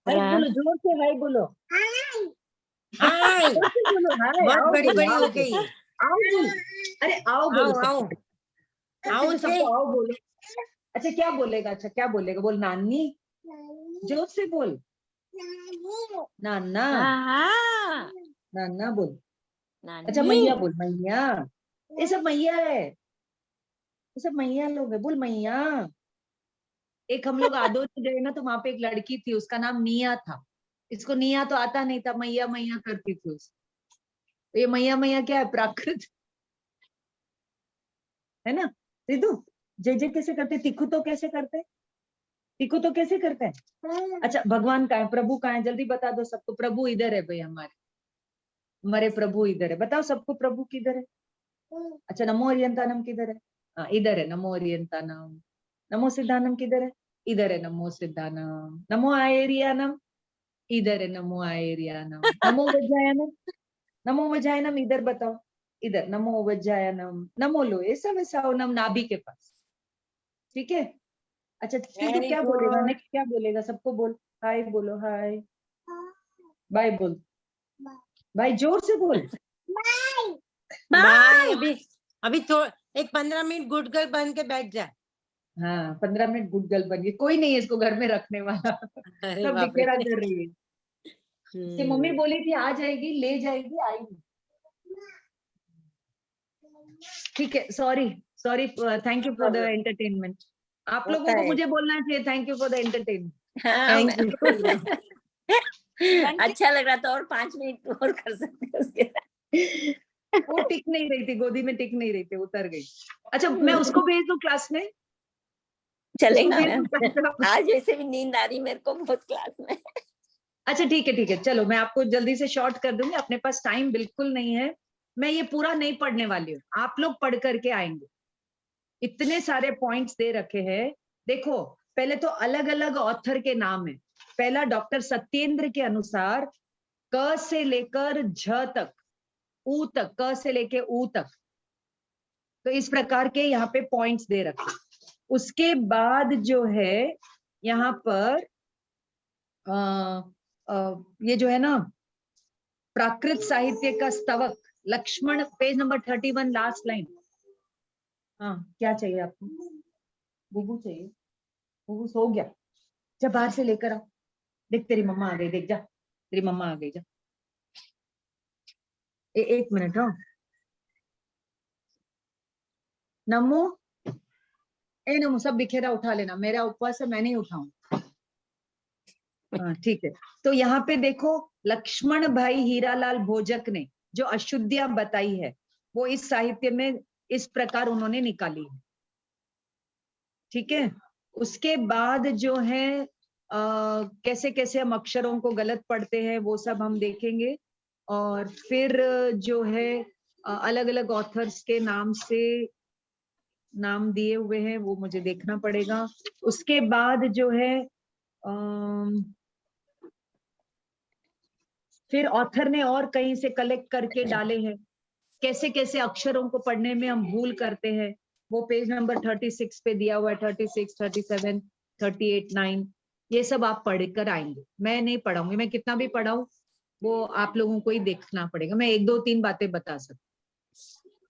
हाय बोलो, जोर से हाय बोलो, हाय, जोर से बोलो, हाय बहुत आओ बड़ी बोलो, बड़ी आओ हो बोलो, गई। आओ बोलो, अरे आओ बोलो आओ आओ सबको, आओ सबको से। आओ बोलो। अच्छा क्या बोलेगा, अच्छा क्या बोलेगा, बोल नानी, जोर से बोल, नाना, हाँ, नाना बोल। अच्छा नानी। मैया बोल, मैया, ये सब मैया है, ये सब मैया लोग है, बोल मैया। एक हम लोग आदोनी गए ना, तो वहां पे एक लड़की थी, उसका नाम निया था, इसको निया तो आता नहीं था, मैया मैया करती थी उस, तो ये मैया मैया क्या है, प्राकृत है ना। सिद्धू, जय जय कैसे करते, तिखू तो कैसे करते, तिखू तो कैसे करते हैं। अच्छा भगवान कहाँ है, प्रभु कहाँ है, जल्दी बता दो सबको, प्रभु इधर है भाई, हमारे प्रभु इधर है, बताओ सबको प्रभु किधर है। अच्छा नमो अरियंतानम किधर है, हाँ इधर है नमो अरियंतानम। नमो सिद्धानम किधर है, इधर है नमो सिद्धानम। नमो आयरियानम, इधर है नमो आयरियानम। नमो वज्रायनम, नमो वज्रायनम इधर बताओ, इधर नमो वज्रायनम। नमो लो ऐसा वैसा हो, नम नाभि के पास। ठीक है, अच्छा फिर तो वेरी क्या बोलेगा, गुड। नेक्स्ट क्या बोलेगा, सबको बोल, हाय बोलो, हाय, बाय बोल, भाई जोर से बोल, बाय। अभी अभी तो एक 15 मिनट गुड गर्ल बन के बैठ जा। हाँ 15 मिनट गुड गर्ल बन गई, कोई नहीं है इसको घर में रखने वाला, अरे सब बाप रे। बिखेरा कर रही है। इसकी मम्मी बोली थी आ जाएगी, ले जाएगी, आई नहीं। ठीक है, sorry sorry, thank you for the entertainment. आप लोगों होता को है। मुझे बोलना चाहिए thank you for the entertainment. हाँ, थैंक यू। अच्छा लग रहा था, और 5 मिनट और कर सकते हैं उसके बाद। वो टिक नहीं रही थी, गोदी में टिक नहीं रही थी, उतर गई। अच्छा मैं उसको भेज दूं क्लास में, उसको चलेगा भेज मैम, दूं क्लास में? आज वैसे भी नींद आ रही मेरे को बहुत क्लास में। अच्छा ठीक है, चलो मैं आपको जल्दी से शॉर्ट कर दूंगी, अपने पास टाइम बिल्कुल नहीं है, मैं ये पूरा नहीं पढ़ने वाली हूँ, आप लोग पढ़ करके आएंगे। इतने सारे पॉइंट्स दे रखे हैं, देखो पहले तो अलग अलग ऑथर के नाम है। पहला डॉक्टर सत्येंद्र के अनुसार क से लेकर झ तक, ऊ तक, क से लेकर ऊ तक, तो इस प्रकार के यहाँ पे पॉइंट्स दे रखे। उसके बाद जो है यहाँ पर ये जो है ना, प्राकृत साहित्य का स्तवक Lakshman, page number 31 last line. हाँ, क्या चाहिए आपको? बुबू चाहिए? बुबू सो गया? जा बाहर से लेकर आओ। देख तेरी मम्मा आ गई, देख जा, तेरी मम्मा आ गई, जा। एक मिनट। हाँ नमो, ए नमो, सब बिखेरा उठा लेना, मेरा उपवास है, मैं नहीं उठाऊं। हाँ ठीक है। तो यहाँ पे देखो, लक्ष्मण भाई हीरालाल भोजक ने जो अशुद्धियां बताई है वो इस साहित्य में इस प्रकार उन्होंने निकाली है। ठीक है। उसके बाद जो है कैसे कैसे हम अक्षरों को गलत पढ़ते हैं वो सब हम देखेंगे। और फिर जो है अलग अलग ऑथर्स के नाम से नाम दिए हुए हैं, वो मुझे देखना पड़ेगा। उसके बाद जो है फिर ऑथर ने और कहीं से कलेक्ट करके डाले हैं, कैसे कैसे अक्षरों को पढ़ने में हम भूल करते हैं, वो पेज नंबर 36 पे दिया हुआ है। 36, 37, 38, 9 ये सब आप पढ़कर आएंगे। मैं नहीं पढ़ाऊंगी, मैं कितना भी पढ़ाऊं वो आप लोगों को ही देखना पड़ेगा। मैं 1, 2, 3 बातें बता सकती।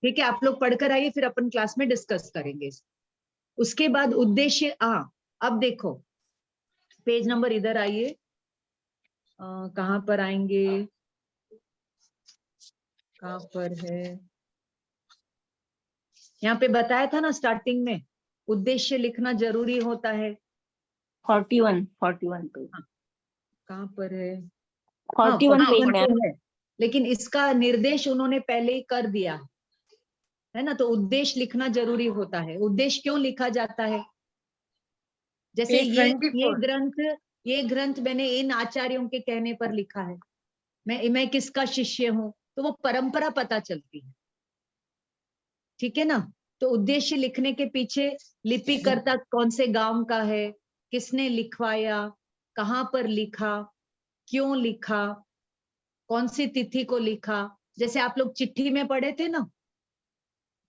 ठीक है, आप लोग पढ़कर आइए, फिर अपन क्लास में डिस्कस करेंगे। उसके बाद उद्देश्य अब देखो पेज नंबर इधर आइए, कहाँ पर आएंगे, कहाँ पर है, यहाँ पे बताया था ना स्टार्टिंग में, उद्देश्य लिखना जरूरी होता है। 41 पे। कहाँ पर है? 41 पेज 41 में। पे है, लेकिन इसका निर्देश उन्होंने पहले ही कर दिया है ना। तो उद्देश्य लिखना जरूरी होता है। उद्देश्य क्यों लिखा जाता है? जैसे Page 24। ये ग्रंथ मैंने इन आचार्यों के कहने पर लिखा है, मैं किसका शिष्य हूँ, तो वो परंपरा पता चलती है। ठीक है ना। तो उद्देश्य लिखने के पीछे लिपिकर्ता कौन से गांव का है, किसने लिखवाया, कहाँ पर लिखा, क्यों लिखा, कौन सी तिथि को लिखा। जैसे आप लोग चिट्ठी में पढ़े थे ना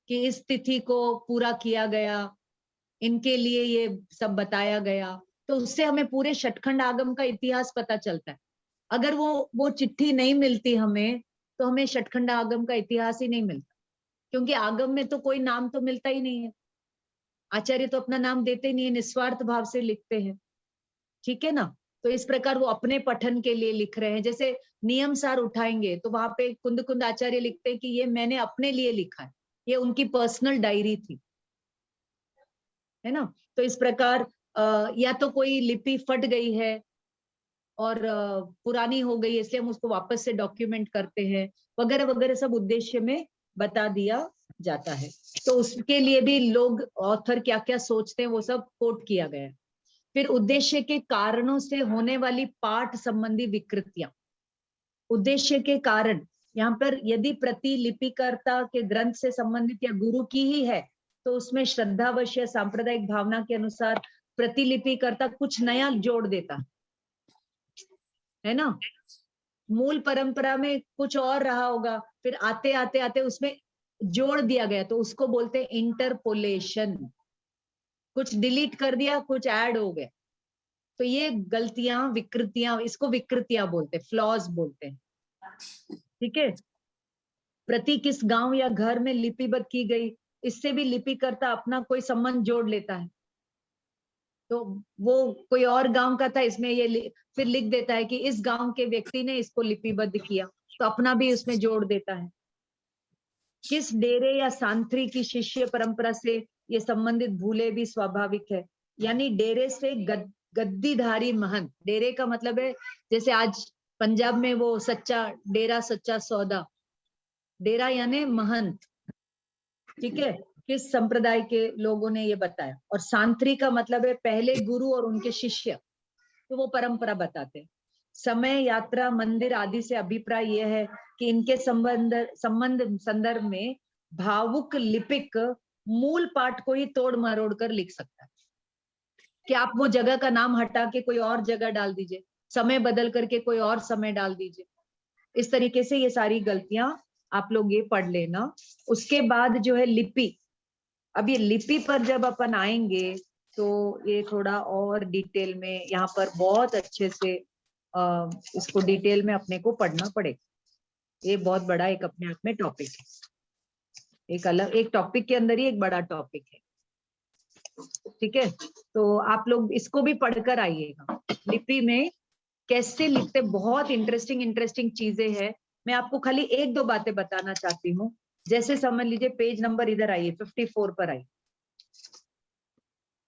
कि इस तिथि को पूरा किया गया, इनके लिए ये सब बताया गया, तो उससे हमें पूरे शतखंड आगम का इतिहास पता चलता है। अगर वो चिट्ठी नहीं मिलती हमें, तो हमें शतखंड आगम का इतिहास ही नहीं मिलता, क्योंकि आगम में तो कोई नाम तो मिलता ही नहीं है। आचार्य तो अपना नाम देते नहीं है, निस्वार्थ भाव से लिखते हैं। ठीक है ना। तो इस प्रकार वो अपने पठन के लिए लिख रहे हैं। जैसे नियम सार उठाएंगे तो वहां पे कुंद कुंद आचार्य लिखते हैं कि ये मैंने अपने लिए लिखा है, ये उनकी पर्सनल डायरी थी, है ना। तो इस प्रकार या तो कोई लिपि फट गई है और पुरानी हो गई, इसलिए हम उसको वापस से डॉक्यूमेंट करते हैं, वगैरह वगैरह सब उद्देश्य में बता दिया जाता है। तो उसके लिए भी लोग ऑथर क्या क्या सोचते हैं वो सब कोट किया गया है। फिर उद्देश्य के कारणों से होने वाली पाठ संबंधी विकृतियां। उद्देश्य के कारण, यहाँ पर यदि प्रतिलिपिकर्ता के ग्रंथ से संबंधित या गुरु की ही है तो उसमें श्रद्धावश या सांप्रदायिक भावना के अनुसार प्रतिलिपिकर्ता कुछ नया जोड़ देता है ना। मूल परंपरा में कुछ और रहा होगा, फिर आते आते आते उसमें जोड़ दिया गया, तो उसको बोलते हैं इंटरपोलेशन। कुछ डिलीट कर दिया, कुछ ऐड हो गया, तो ये गलतियां, विकृतियां, इसको विकृतियां बोलते हैं, फ्लॉज बोलते हैं। ठीक है। प्रति किस गांव या घर में लिपिबद्ध की गई, इससे भी लिपिकर्ता अपना कोई संबंध जोड़ लेता है। तो वो कोई और गांव का था, इसमें ये फिर लिख देता है कि इस गांव के व्यक्ति ने इसको लिपिबद्ध किया, तो अपना भी उसमें जोड़ देता है। किस डेरे या सांथरी की शिष्य परंपरा से ये संबंधित भूले भी स्वाभाविक है। यानी डेरे से गद्दीधारी महंत, डेरे का मतलब है जैसे आज पंजाब में वो सच्चा डेरा, सच्चा सौदा, डेरा यानी महंत। ठीक है। किस संप्रदाय के लोगों ने ये बताया। और सांथरी का मतलब है पहले गुरु और उनके शिष्य, तो वो परंपरा बताते हैं। समय, यात्रा, मंदिर आदि से अभिप्राय यह है कि इनके संबंध संदर्भ में भावुक लिपिक मूल पाठ को ही तोड़ मरोड़ कर लिख सकता है। कि आप वो जगह का नाम हटा के कोई और जगह डाल दीजिए, समय बदल करके कोई और समय डाल दीजिए। इस तरीके से ये सारी गलतियां आप लोग ये पढ़ लेना। उसके बाद जो है लिपि, अब ये लिपि पर जब अपन आएंगे तो ये थोड़ा और डिटेल में यहाँ पर बहुत अच्छे से इसको डिटेल में अपने को पढ़ना पड़ेगा। ये बहुत बड़ा एक अपने आप में टॉपिक है, एक अलग एक टॉपिक के अंदर ही एक बड़ा टॉपिक है। ठीक है, तो आप लोग इसको भी पढ़कर आइएगा। लिपि में कैसे लिखते, बहुत इंटरेस्टिंग चीजें हैं। मैं आपको खाली एक दो बातें बताना चाहती हूँ। जैसे समझ लीजिए पेज नंबर इधर आइए, 54 पर आइए,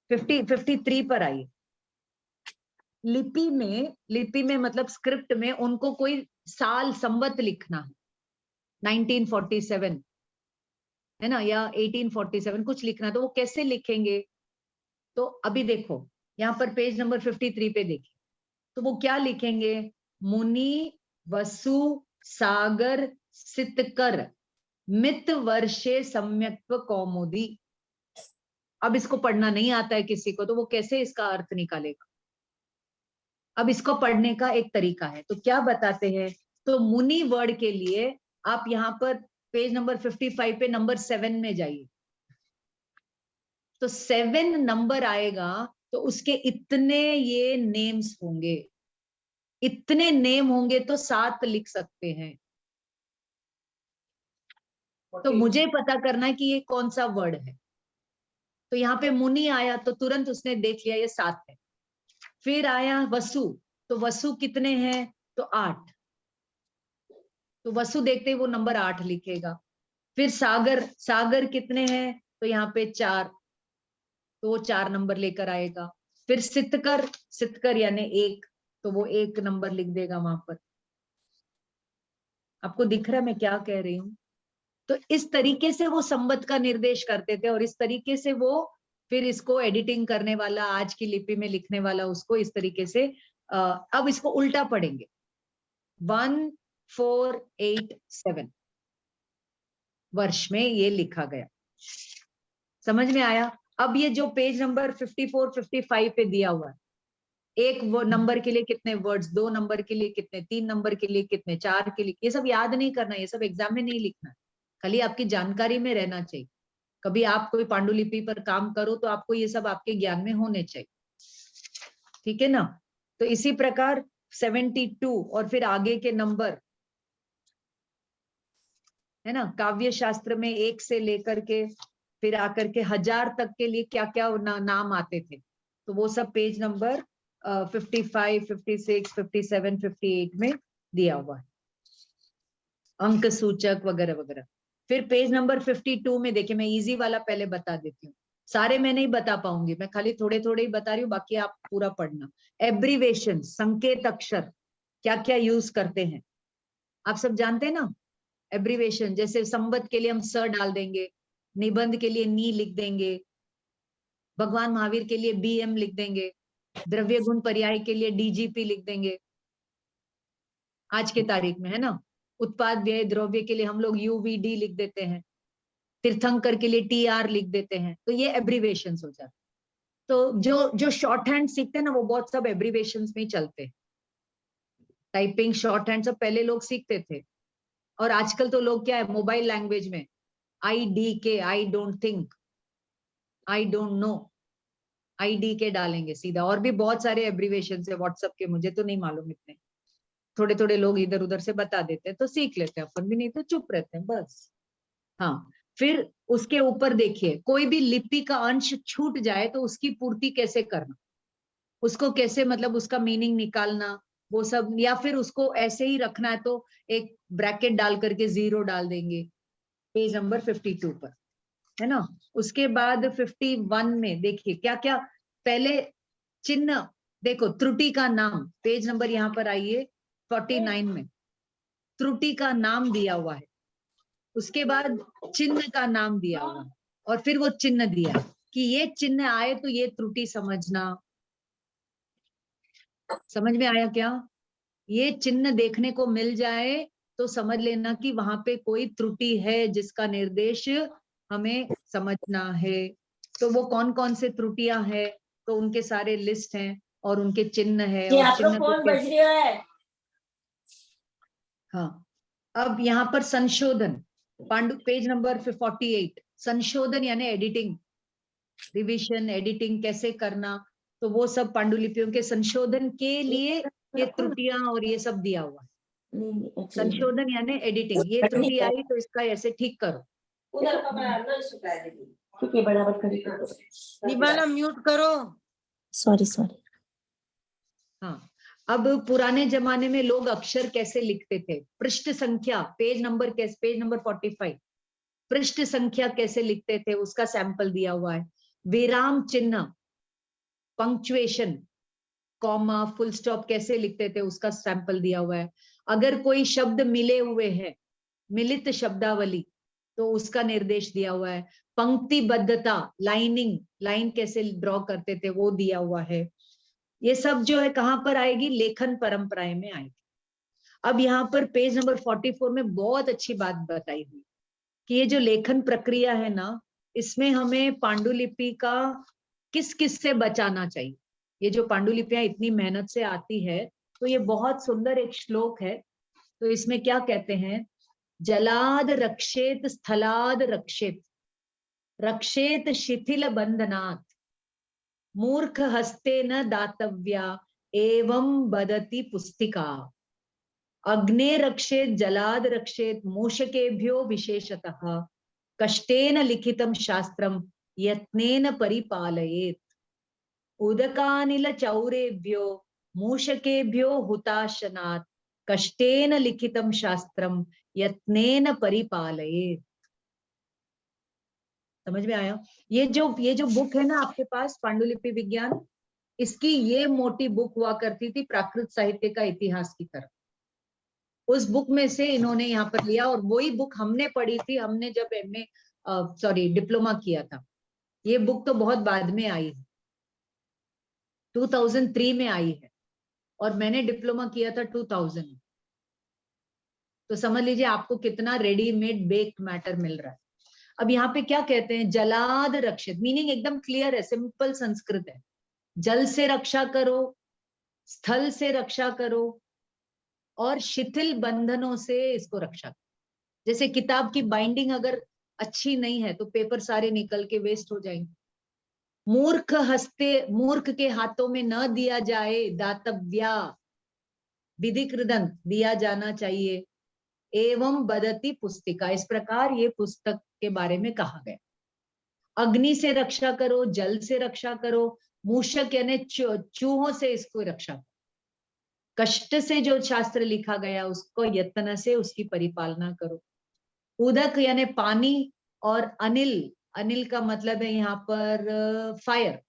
53 पर आइए। लिपि में मतलब स्क्रिप्ट में उनको कोई साल संवत लिखना है, 1947 है ना, या 1847 कुछ लिखना, तो वो कैसे लिखेंगे? तो अभी देखो यहाँ पर पेज नंबर 53 पे देखिए, तो वो क्या लिखेंगे? मुनि वसु सागर सितकर मित वर्षे सम्यक्त्व कौमुदी। अब इसको पढ़ना नहीं आता है किसी को, तो वो कैसे इसका अर्थ निकालेगा? अब इसको पढ़ने का एक तरीका है, तो क्या बताते हैं? तो मुनि वर्ड के लिए आप यहाँ पर पेज नंबर 55 पे नंबर 7 में जाइए, तो 7 नंबर आएगा, तो उसके इतने ये नेम्स होंगे, इतने नेम होंगे तो 7 लिख सकते हैं। तो मुझे पता करना है कि ये कौन सा वर्ड है। तो यहाँ पे मुनि आया तो तुरंत उसने देख लिया ये 7 है। फिर आया वसु, तो वसु कितने हैं? तो 8, तो वसु देखते ही वो नंबर 8 लिखेगा। फिर सागर, सागर कितने हैं? तो यहाँ पे 4, तो वो 4 नंबर लेकर आएगा। फिर सितकर, सितकर यानी 1, तो वो 1 नंबर लिख देगा वहां पर। आपको दिख रहा है मैं क्या कह रही हूँ? तो इस तरीके से वो संवत का निर्देश करते थे, और इस तरीके से वो फिर इसको एडिटिंग करने वाला, आज की लिपि में लिखने वाला, उसको इस तरीके से अब इसको उल्टा पढ़ेंगे। 1487 वर्ष में ये लिखा गया। समझ में आया? अब ये जो पेज नंबर 54, 55 पे दिया हुआ है, एक वो नंबर के लिए कितने वर्ड्स, 2 नंबर के लिए कितने, 3 नंबर के लिए कितने, 4 के लिए, ये सब याद नहीं करना, ये सब एग्जाम में नहीं लिखना, खाली आपकी जानकारी में रहना चाहिए। कभी आप कोई पांडुलिपि पर काम करो तो आपको ये सब आपके ज्ञान में होने चाहिए। ठीक है ना? तो इसी प्रकार 72 और फिर आगे के नंबर है ना, काव्य शास्त्र में 1 से लेकर के फिर आकर के 1000 तक के लिए क्या क्या नाम आते थे, तो वो सब पेज नंबर 55, 56, 57, 58 में दिया हुआ है, अंक सूचक वगैरह वगैरह। फिर पेज नंबर 52 में देखिए, मैं इजी वाला पहले बता देती हूँ, सारे मैं नहीं बता पाऊंगी, मैं खाली थोड़े थोड़े ही बता रही हूँ, बाकी आप पूरा पढ़ना। एब्रीवेशन, संकेत अक्षर क्या क्या यूज करते हैं आप सब जानते हैं ना। एब्रीवेशन जैसे संबंध के लिए हम स डाल देंगे, निबंध के लिए नी लिख देंगे, भगवान महावीर के लिए BM लिख देंगे, द्रव्य गुण पर्याय के लिए DGP लिख देंगे आज के तारीख में, है ना। उत्पाद व्यय द्रव्य के लिए हम लोग UVD लिख देते हैं, तीर्थंकर के लिए TR लिख देते हैं, तो ये एब्रीवेशन हो जाते। तो जो शॉर्ट हैंड सीखते हैं ना, वो बहुत सब एब्रीवेशन में ही चलते हैं। टाइपिंग शॉर्ट हैंड सब पहले लोग सीखते थे, और आजकल तो लोग क्या है, मोबाइल लैंग्वेज में IDK, I don't think, I don't know, IDK डालेंगे सीधा। और भी बहुत सारे एब्रीवेशन है व्हाट्सएप के, मुझे तो नहीं मालूम इतने, थोड़े थोड़े लोग इधर उधर से बता देते हैं, तो सीख लेते हैं अपन भी, नहीं तो चुप रहते हैं बस। हाँ, फिर उसके ऊपर देखिए, कोई भी लिपि का अंश छूट जाए तो उसकी पूर्ति कैसे करना, उसको कैसे मतलब उसका मीनिंग निकालना, वो सब, या फिर उसको ऐसे ही रखना है तो एक ब्रैकेट डाल करके 0 डाल देंगे, पेज नंबर 52 पर, है ना। उसके बाद 51 में देखिए क्या क्या, पहले चिन्ह देखो, त्रुटि का नाम, पेज नंबर यहाँ पर आइए 49 में, त्रुटि का नाम दिया हुआ है, उसके बाद चिन्ह का नाम दिया हुआ है, और फिर वो चिन्ह दिया कि ये चिन्ह आए तो ये त्रुटि समझना। समझ में आया क्या? ये चिन्ह देखने को मिल जाए तो समझ लेना कि वहां पे कोई त्रुटि है जिसका निर्देश हमें समझना है। तो वो कौन कौन से त्रुटियां हैं, तो उनके सारे लिस्ट हैं और उनके चिन्ह है, और चिन्ह को हाँ। अब यहाँ पर संशोधन, पांडु पेज नंबर 48, संशोधन यानी एडिटिंग, रिविजन एडिटिंग कैसे करना, तो वो सब पांडुलिपियों के संशोधन के लिए ये त्रुटियां और ये सब दिया हुआ है। संशोधन यानी एडिटिंग, ये त्रुटि आई तो इसका ऐसे ठीक करो। ठीक है, बराबर करिए। निबाला म्यूट करो। Sorry sorry. हाँ, अब पुराने जमाने में लोग अक्षर कैसे लिखते थे, पृष्ठ संख्या, पेज नंबर 45, पृष्ठ संख्या कैसे लिखते थे उसका सैंपल दिया हुआ है। विराम चिन्ह, पंक्चुएशन, कॉमा, फुल स्टॉप कैसे लिखते थे उसका सैंपल दिया हुआ है। अगर कोई शब्द मिले हुए हैं, मिलित शब्दावली, तो उसका निर्देश दिया हुआ है। पंक्तिबद्धता, लाइनिंग, लाइन कैसे ड्रॉ करते थे वो दिया हुआ है। ये सब जो है कहाँ पर आएगी, लेखन परंपराएं में आएगी। अब यहाँ पर पेज नंबर 44 में बहुत अच्छी बात बताई हुई कि ये जो लेखन प्रक्रिया है ना, इसमें हमें पांडुलिपि का किस किस से बचाना चाहिए। ये जो पांडुलिपियां इतनी मेहनत से आती है, तो ये बहुत सुंदर एक श्लोक है। तो इसमें क्या कहते हैं, जलाद रक्षेत स्थलाद रक्षेत, रक्षेत शिथिल बंधनात्, मूर्ख हस्ते न दातव्या एवं बदति पुस्तिका, अग्ने रक्षेत जलाद रक्षेत मूषकेभ्यो विशेषतः, कष्टेन लिखितं शास्त्रं यत्नेन परिपालयेत्, उदकानिल चौरेभ्यो मूषकेभ्यो हुताशनात्, कष्टेन लिखितं शास्त्रं यत्नेन परिपालयेत्। समझ में आया? ये जो बुक है ना आपके पास, पांडुलिपि विज्ञान, इसकी ये मोटी बुक हुआ करती थी प्राकृत साहित्य का इतिहास की तरह। उस बुक में से इन्होंने यहाँ पर लिया, और वही बुक हमने पढ़ी थी, हमने जब डिप्लोमा किया था। ये बुक तो बहुत बाद में आई है, 2003 में आई है, और मैंने डिप्लोमा किया था 2000 में। तो समझ लीजिए आपको कितना रेडीमेड बेक्ड मैटर मिल रहा है। अब यहाँ पे क्या कहते हैं, जलाद रक्षित, मीनिंग एकदम क्लियर है, सिंपल संस्कृत है। जल से रक्षा करो, स्थल से रक्षा करो, और शिथिल बंधनों से इसको रक्षा करो। जैसे किताब की बाइंडिंग अगर अच्छी नहीं है तो पेपर सारे निकल के वेस्ट हो जाएंगे। मूर्ख के हाथों में न दिया जाए, दातव्या, विधिकृदंत, दिया जाना चाहिए। एवं बदती पुस्तिका, इस प्रकार ये पुस्तक के बारे में कहा गया। अग्नि से रक्षा करो, जल से रक्षा करो, मूषक यानी चूहों से इसको रक्षा करो। कष्ट से जो शास्त्र लिखा गया उसको यत्न से उसकी परिपालना करो। उदक यानी पानी, और अनिल, अनिल का मतलब है यहाँ पर फायर,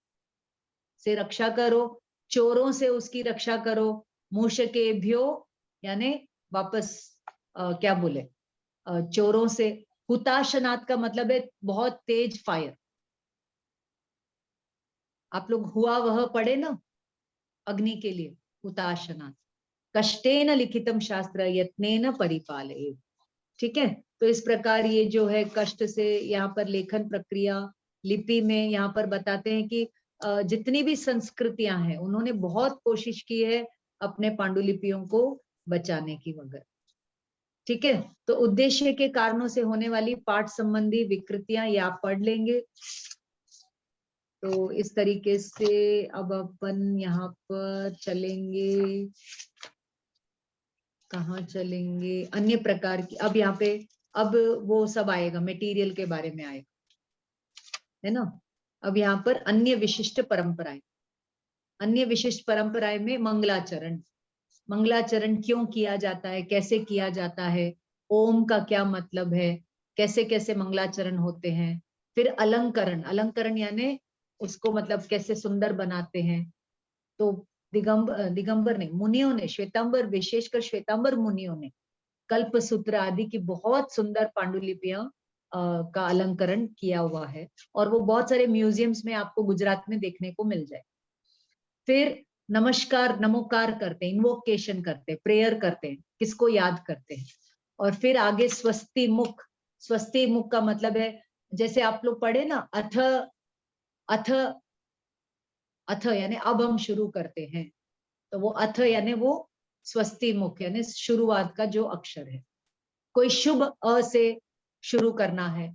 से रक्षा करो। चोरों से उसकी रक्षा करो। मूषकेभ्यो यानी वापस क्या बोले, चोरों से। हुताशनाथ का मतलब है बहुत तेज फायर। आप लोग हुआ वह पढ़े ना अग्नि के लिए, हुताशनाथ। कष्टेन लिखितम शास्त्र यत्नेन परिपालयेत्। ठीक है, तो इस प्रकार ये जो है कष्ट से यहाँ पर लेखन प्रक्रिया, लिपि में यहाँ पर बताते हैं कि जितनी भी संस्कृतियां हैं उन्होंने बहुत कोशिश की है अपने पांडुलिपियों को बचाने की वगैरह। ठीक है, तो उद्देश्य के कारणों से होने वाली पाठ संबंधी विकृतियां ये आप पढ़ लेंगे। तो इस तरीके से अब अपन यहाँ पर चलेंगे, कहाँ चलेंगे, अन्य प्रकार की। अब यहाँ पे अब वो सब आएगा, मटेरियल के बारे में आएगा, है ना। अब यहाँ पर अन्य विशिष्ट परंपराएं, अन्य विशिष्ट परंपराएं में मंगलाचरण, मंगलाचरण क्यों किया जाता है, कैसे किया जाता है, ओम का क्या मतलब है, कैसे कैसे मंगलाचरण होते हैं। फिर अलंकरण, अलंकरण यानी उसको मतलब कैसे सुंदर बनाते हैं। तो दिगंबर ने, मुनियों ने, श्वेतांबर, विशेषकर श्वेतांबर मुनियों ने कल्प सूत्र आदि की बहुत सुंदर पांडुलिपियां का अलंकरण किया हुआ है, और वो बहुत सारे म्यूजियम्स में आपको गुजरात में देखने को मिल जाए। फिर नमस्कार, नमोकार करते हैं, इन्वोकेशन करते हैं, प्रेयर करते हैं, किसको याद करते हैं। और फिर आगे स्वस्ति मुख, स्वस्ति मुख का मतलब है जैसे आप लोग पढ़े ना, अथ अथ अथ यानी अब हम शुरू करते हैं, तो वो अथ यानी वो स्वस्ति मुख यानी शुरुआत का जो अक्षर है। कोई शुभ अ से शुरू करना है,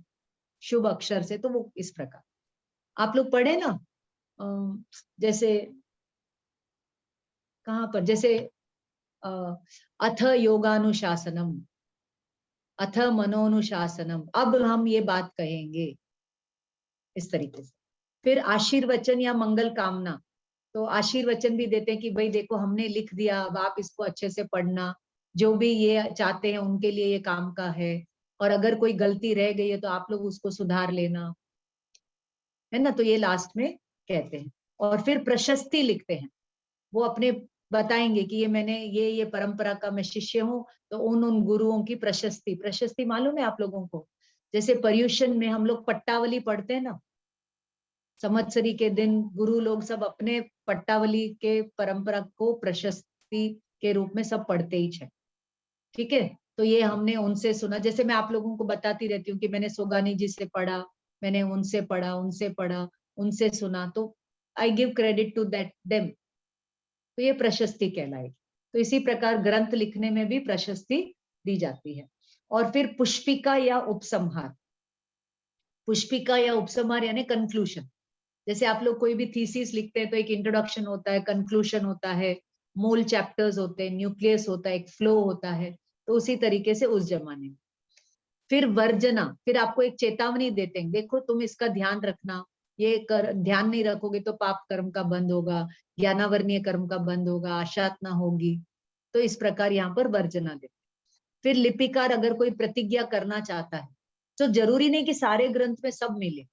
शुभ अक्षर से, तो वो इस प्रकार आप लोग पढ़े ना। जैसे कहाँ पर, जैसे अथ योगानुशासनम, अथ मनोनुशासनम, अब हम ये बात कहेंगे, इस तरीके से। फिर आशीर्वचन या मंगल कामना, तो आशीर्वचन भी देते हैं कि भाई देखो हमने लिख दिया, अब आप इसको अच्छे से पढ़ना, जो भी ये चाहते हैं उनके लिए ये काम का है, और अगर कोई गलती रह गई है तो आप लोग उसको सुधार लेना, है ना। तो ये लास्ट में कहते हैं। और फिर प्रशस्ति लिखते हैं, वो अपने बताएंगे कि ये मैंने ये परंपरा का मैं शिष्य हूँ, तो उन गुरुओं की प्रशस्ति, प्रशस्ति मालूम है आप लोगों को, जैसे पर्युषण में हम लोग पट्टावली पढ़ते हैं ना, संवत्सरी के दिन गुरु लोग सब अपने पट्टावली के परंपरा को प्रशस्ति के रूप में सब पढ़ते ही है, ठीक है। तो ये हमने उनसे सुना, जैसे मैं आप लोगों को बताती रहती हूँ कि मैंने सोगानी जी से पढ़ा, मैंने उनसे पढ़ा, उनसे सुना, तो I give credit to that them, तो ये प्रशस्ति कहलाएगी। तो इसी प्रकार ग्रंथ लिखने में भी प्रशस्ति दी जाती है। और फिर पुष्पिका या उपसंहार, पुष्पिका या उपसंहार यानी कंक्लूजन। जैसे आप लोग कोई भी थीसिस लिखते हैं तो एक इंट्रोडक्शन होता है, कंक्लूजन होता है, मूल चैप्टर्स होते हैं, न्यूक्लियस होता है, एक फ्लो होता है, तो उसी तरीके से उस जमाने में। फिर वर्जना, फिर आपको एक चेतावनी देते हैं, देखो तुम इसका ध्यान रखना, ये ध्यान नहीं रखोगे तो पाप कर्म का बंद होगा, ज्ञानावर्णीय कर्म का बंद होगा, आशातना होगी, तो इस प्रकार यहाँ पर वर्जना देते। फिर लिपिकार अगर कोई प्रतिज्ञा करना चाहता है, तो जरूरी नहीं कि सारे ग्रंथ में सब मिले,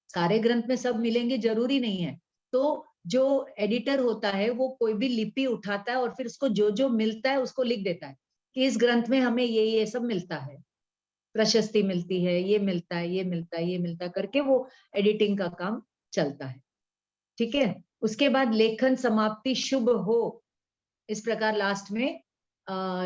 सारे ग्रंथ में सब मिलेंगे जरूरी नहीं है। तो जो एडिटर होता है वो कोई भी लिपि उठाता है और फिर उसको जो जो मिलता है उसको लिख देता है कि इस ग्रंथ में हमें ये सब मिलता है, प्रशस्ति मिलती है, ये मिलता है, ये मिलता है, ये मिलता है, करके वो एडिटिंग का काम चलता है, ठीक है। उसके बाद लेखन समाप्ति शुभ हो, इस प्रकार लास्ट में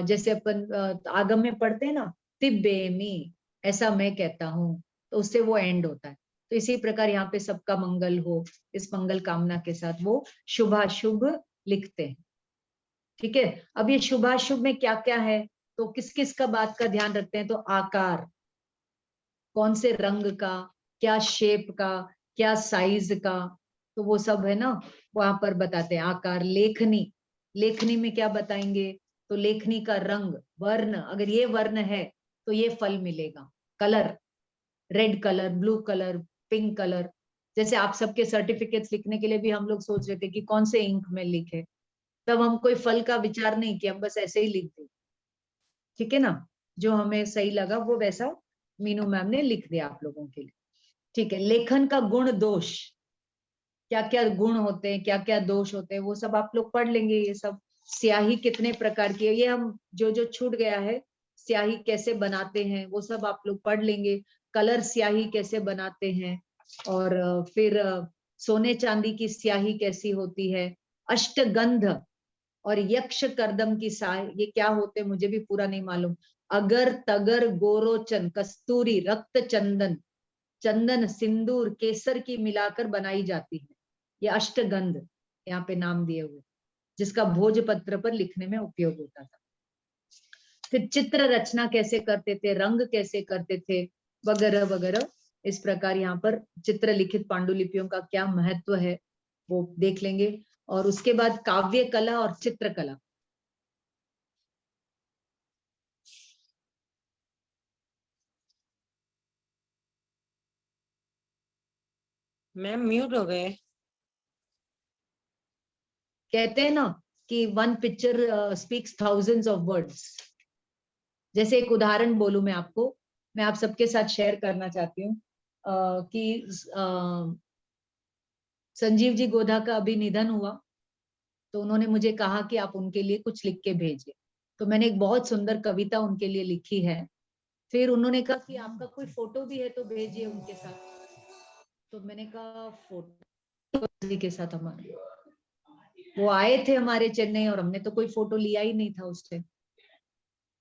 जैसे अपन आगम में पढ़ते हैं ना, तिब्बेमी, ऐसा मैं कहता हूं, तो उससे वो एंड होता है। तो इसी प्रकार यहाँ पे सबका मंगल हो, इस मंगल कामना के साथ वो शुभाशुभ लिखते हैं, ठीक है। अब ये शुभाशुभ में क्या क्या है, तो किस किस का बात का ध्यान रखते हैं, तो आकार, कौन से रंग का, क्या शेप का, क्या साइज का, तो वो सब है ना वहां पर बताते हैं। आकार, लेखनी, लेखनी में क्या बताएंगे, तो लेखनी का रंग, वर्ण, अगर ये वर्ण है तो ये फल मिलेगा। Colour, red colour, blue colour, pink colour, जैसे आप सबके सर्टिफिकेट्स लिखने के लिए भी हम लोग सोच रहे थे कि कौन से इंक में लिखे, तब हम कोई फल का विचार नहीं किया, हम बस ऐसे ही लिख दिए, ठीक है ना। जो हमें सही लगा वो वैसा मीनू मैम ने लिख दिया आप लोगों के लिए, ठीक है। लेखन का गुण दोष, क्या क्या गुण होते हैं, क्या क्या दोष होते हैं, वो सब आप लोग पढ़ लेंगे। ये सब स्याही कितने प्रकार की है, ये हम जो छूट गया है, स्याही कैसे बनाते हैं वो सब आप लोग पढ़ लेंगे। कलर स्याही कैसे बनाते हैं, और फिर सोने चांदी की स्याही कैसी होती है, अष्टगंध और यक्ष कर्दम की स्याही, ये क्या होते हैं मुझे भी पूरा नहीं मालूम। अगर, तगर, गोरोचन, कस्तूरी, रक्त चंदन, चंदन, सिंदूर, केसर की मिलाकर बनाई जाती है, ये अष्टगंध यहाँ पे नाम दिए हुए, जिसका भोजपत्र पर लिखने में उपयोग होता था। फिर चित्र रचना कैसे करते थे, रंग कैसे करते थे, वगैरह वगैरह, इस प्रकार यहाँ पर चित्र लिखित पांडुलिपियों का क्या महत्व है वो देख लेंगे। और उसके बाद काव्य कला और चित्रकला, मैम म्यूट हो गए। कहते हैं ना कि one picture speaks thousands of words. जैसे एक उदाहरण बोलूं मैं आपको, मैं आप सबके साथ शेयर करना चाहती हूँ कि संजीव जी गोधा का अभी निधन हुआ, तो उन्होंने मुझे कहा कि आप उनके लिए कुछ लिख के भेजिए, तो मैंने एक बहुत सुंदर कविता उनके लिए लिखी है। फिर उन्होंने कहा कि आपका कोई फोटो भी है तो भेजिए उनके साथ, तो मैंने कहा फोटो जी के साथ हमारे, वो आए थे हमारे चेन्नई और हमने तो कोई फोटो लिया ही नहीं था उस टाइम,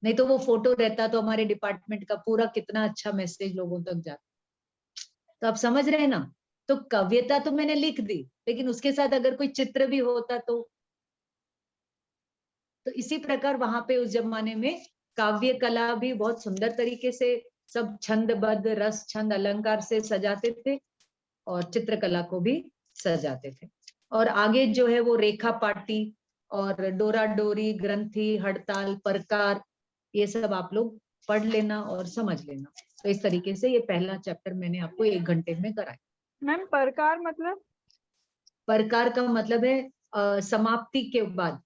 नहीं तो वो फोटो रहता तो हमारे डिपार्टमेंट का पूरा कितना अच्छा मैसेज लोगों तक जाता। तो आप समझ रहे हैं ना, तो कविता तो मैंने लिख दी, लेकिन उसके साथ अगर कोई चित्र भी होता तो इसी प्रकार वहां पे उस जमाने में काव्य कला भी बहुत सुंदर तरीके से सब छंदबद्ध, रस, छंद, अलंकार से सजाते थे, और चित्रकला को भी सजाते थे। और आगे जो है वो रेखा पाटी और डोरा डोरी, ग्रंथि, हड़ताल, प्रकार, ये सब आप लोग पढ़ लेना और समझ लेना। तो इस तरीके से ये पहला चैप्टर मैंने आपको 1 घंटे में कराया। मैम प्रकार मतलब? प्रकार का मतलब है समाप्ति के बाद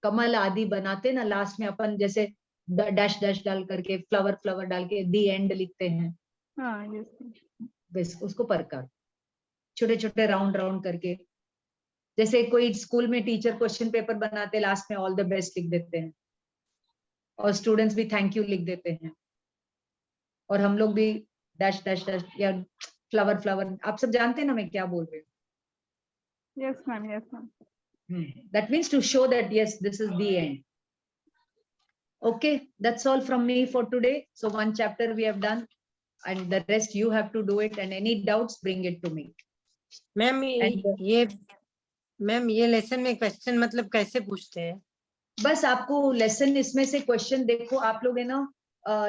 कमल आदि बनाते ना, लास्ट में अपन जैसे डैश डैश डाल करके फ्लावर फ्लावर डाल के दी एंड लिखते हैं, हाँ yes. बस उसको प्रकार। छोटे छोटे राउंड राउंड करके, जैसे कोई स्कूल में टीचर क्वेश्चन पेपर बनाते, लास्ट में ऑल द बेस्ट लिख देते हैं और स्टूडेंट्स भी थैंक यू लिख देते हैं, और हम लोग भी डैश डैश डैश या फ्लावर फ्लावर, आप सब जानते हैं ना मैं क्या बोल रही हूँ। Yes ma'am, yes ma'am. That means to show that yes, this is the end. Okay, that's all from me for today. So 1 chapter we have done and the rest you have to do it, and any doubts bring it to me. Ma'am And ये lesson में question मतलब कैसे पूछते हैं? बस आपको lesson इसमें से क्वेश्चन देखो आप लोग है ना,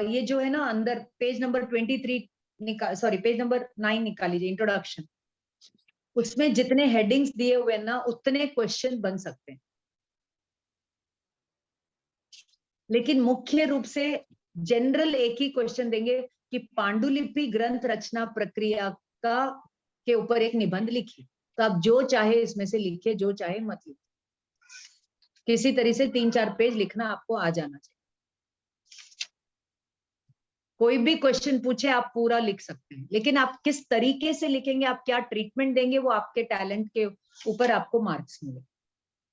ये जो है ना अंदर पेज नंबर 23 पेज नंबर 9 निकाल लीजिए, इंट्रोडक्शन। उसमें जितने हेडिंग्स दिए हुए ना उतने क्वेश्चन बन सकते हैं, लेकिन मुख्य रूप से जनरल एक ही क्वेश्चन देंगे कि पांडुलिपि ग्रंथ रचना प्रक्रिया का के ऊपर एक निबंध लिखिए। तो आप जो चाहे इसमें से लिखिए, जो चाहे मत लिखिए, किसी तरह से 3-4 पेज लिखना आपको आ जाना चाहिए। कोई भी क्वेश्चन पूछे आप पूरा लिख सकते हैं, लेकिन आप किस तरीके से लिखेंगे, आप क्या ट्रीटमेंट देंगे, वो आपके टैलेंट के ऊपर आपको मार्क्स मिले।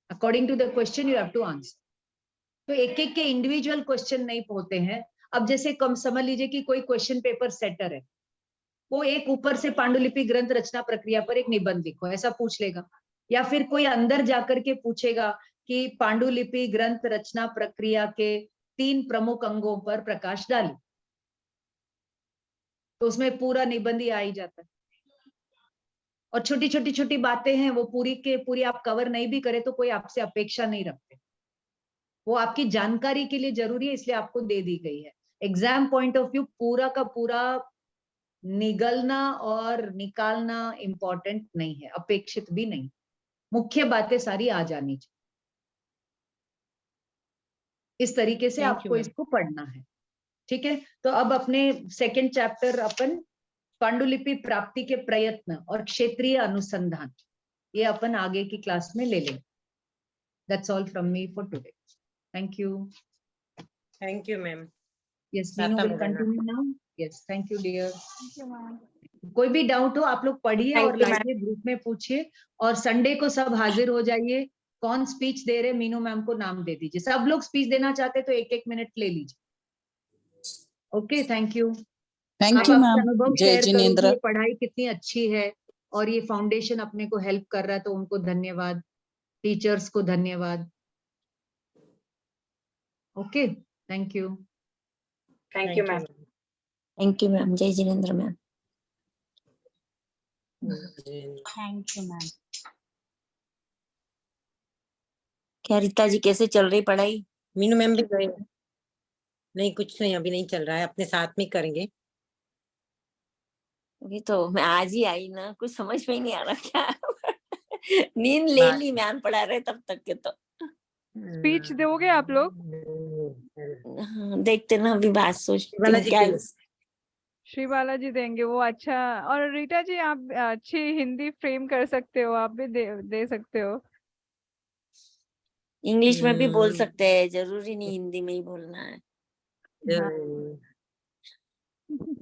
According to the question you have to answer. तो एक एक के इंडिविजुअल क्वेश्चन नहीं होते हैं। अब जैसे कम समझ लीजिए कि कोई क्वेश्चन पेपर सेटर है, वो एक ऊपर से पांडुलिपि ग्रंथ रचना प्रक्रिया पर एक निबंध लिखो ऐसा पूछ लेगा, या फिर कोई अंदर जाकर के पूछेगा कि पांडुलिपि ग्रंथ रचना प्रक्रिया के 3 प्रमुख अंगों पर प्रकाश डालें, तो उसमें पूरा निबंध ही आ ही जाता है। और छोटी छोटी छोटी बातें हैं, वो पूरी के पूरी आप कवर नहीं भी करे तो कोई आपसे अपेक्षा नहीं रखते, वो आपकी जानकारी के लिए जरूरी है, इसलिए आपको दे दी गई है। एग्जाम पॉइंट ऑफ व्यू पूरा का पूरा निगलना और निकालना इंपॉर्टेंट नहीं है, अपेक्षित भी नहीं, मुख्य बातें सारी आ जानी चाहिए। इस तरीके से Thank you, आपको ma'am. इसको पढ़ना है, ठीक है। तो अब अपने सेकंड चैप्टर अपन पांडुलिपि प्राप्ति के प्रयत्न और क्षेत्रीय अनुसंधान, ये अपन आगे की क्लास में ले लेंगे। That's all from me for today. Thank you. Thank you ma'am. Yes, Meenu साता विल में रहना। Continue now. Yes, thank you dear. Thank you ma'am. कोई भी डाउट हो आप लोग पढ़िए Thank और you, ma'am. लाइए, ग्रुप में पूछिए, और संडे को सब हाजिर हो जाइए। कौन स्पीच दे रहे मीनू मैम को नाम दे दीजिए। सब लोग स्पीच देना चाहते तो 1-1 मिनट ले लीजिए। Okay, thank you. थैंक आप यू अपना मैम। अनुभव जय शेयर करो कि जिनेंद्र। ये पढ़ाई कितनी अच्छी है और ये फाउंडेशन अपने को हेल्प कर रहा है, तो उनको धन्यवाद, टीचर्स को धन्यवाद। Okay, thank you. Thank you, ma'am. Thank you, ma'am. जय Jinendra ma'am. Thank you ma'am. क्या रीता जी कैसे चल रही पढ़ाई? मीनू मैम भी गए? नहीं, कुछ नहीं, अभी नहीं चल रहा है, अपने साथ में करेंगे। अभी तो मैं आज ही आई ना, कुछ समझ में ही नहीं आ रहा क्या। नींद ले ली मैम पढ़ा रहे तब तक के। तो Speech दोगे आप लोग? हाँ, देखते ना, अभी बात सोचते हैं बालाजी क्या। के लिए। श्री बालाजी देंगे वो। अच्छा, और रीटा जी आप अच्छी हिंदी फ्रेम कर सकते हो, आप भी दे सकते हो। इंग्लिश में भी बोल सकते हैं, जरूरी नहीं हिंदी में ही बोलना है।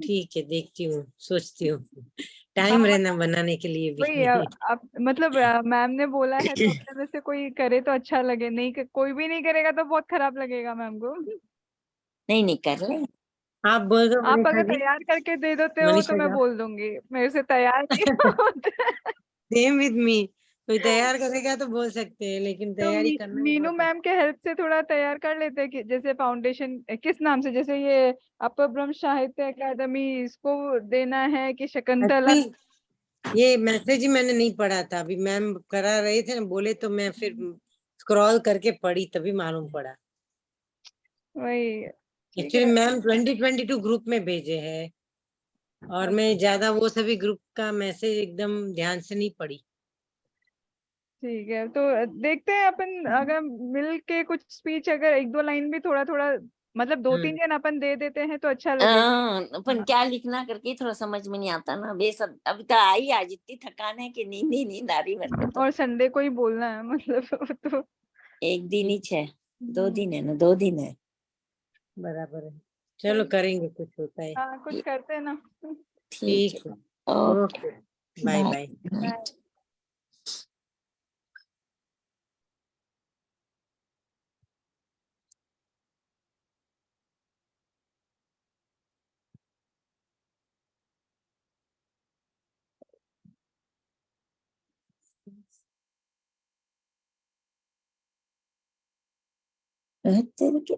ठीक है, देखती हूँ, सोचती हूँ, टाइम रहना बनाने के लिए भी। वही आप मतलब मैम ने बोला है तो अपने में से कोई करे तो अच्छा लगे, नहीं कोई भी नहीं करेगा तो बहुत खराब लगेगा मैम को। नहीं कर ले। आप बोल दो आप मनीषा अगर जी। तैयार करके दे देते हो मनीषा तो मैं जी, बोल दूंगी, मेरे से तैयार नहीं होता। Same with me. कोई तैयार करेगा तो बोल सकते हैं, लेकिन तो तैयारी करना ही मीनू बहुत मैम के हेल्प से थोड़ा तैयार कर लेते हैं कि जैसे फाउंडेशन किस नाम से, जैसे ये अपर ब्रह्म साहित्य अकादमी, इसको देना है कि शकुंतला। Actually, ये मैसेज ही मैंने नहीं पढ़ा था, अभी मैम करा रहे थे ना, बोले तो मैं फिर स्क्रॉल करके पढ़ी, तभी मालूम पड़ा। वही ठीक एक्चुअली है। मैम 2022 ग्रुप में भेजे हैं, और मैं ज्यादा वो सभी ग्रुप का मैसेज एकदम ध्यान से नहीं पढ़ी। ठीक है, तो देखते हैं अपन अगर मिल के कुछ स्पीच, अगर एक दो लाइन भी थोड़ा थोड़ा मतलब दो तीन जन अपन दे देते हैं तो अच्छा लगेगा। पण क्या लिखना करके थोड़ा समझ में नहीं आता ना बेसब। अभी तो आई आज इतनी थकान है कि नींद ही नींद आ रही मेरे को तो। और संडे को ही बोलना है मतलब तो एक दिन ही है, 2 दिन है ना, 2 दिन है। बराबर है। चलो करेंगे, कुछ होता है। हाँ कुछ करते हैं ना। ठीक ठीक है। है। Okay, okay. Bye bye. Bye. तेरे के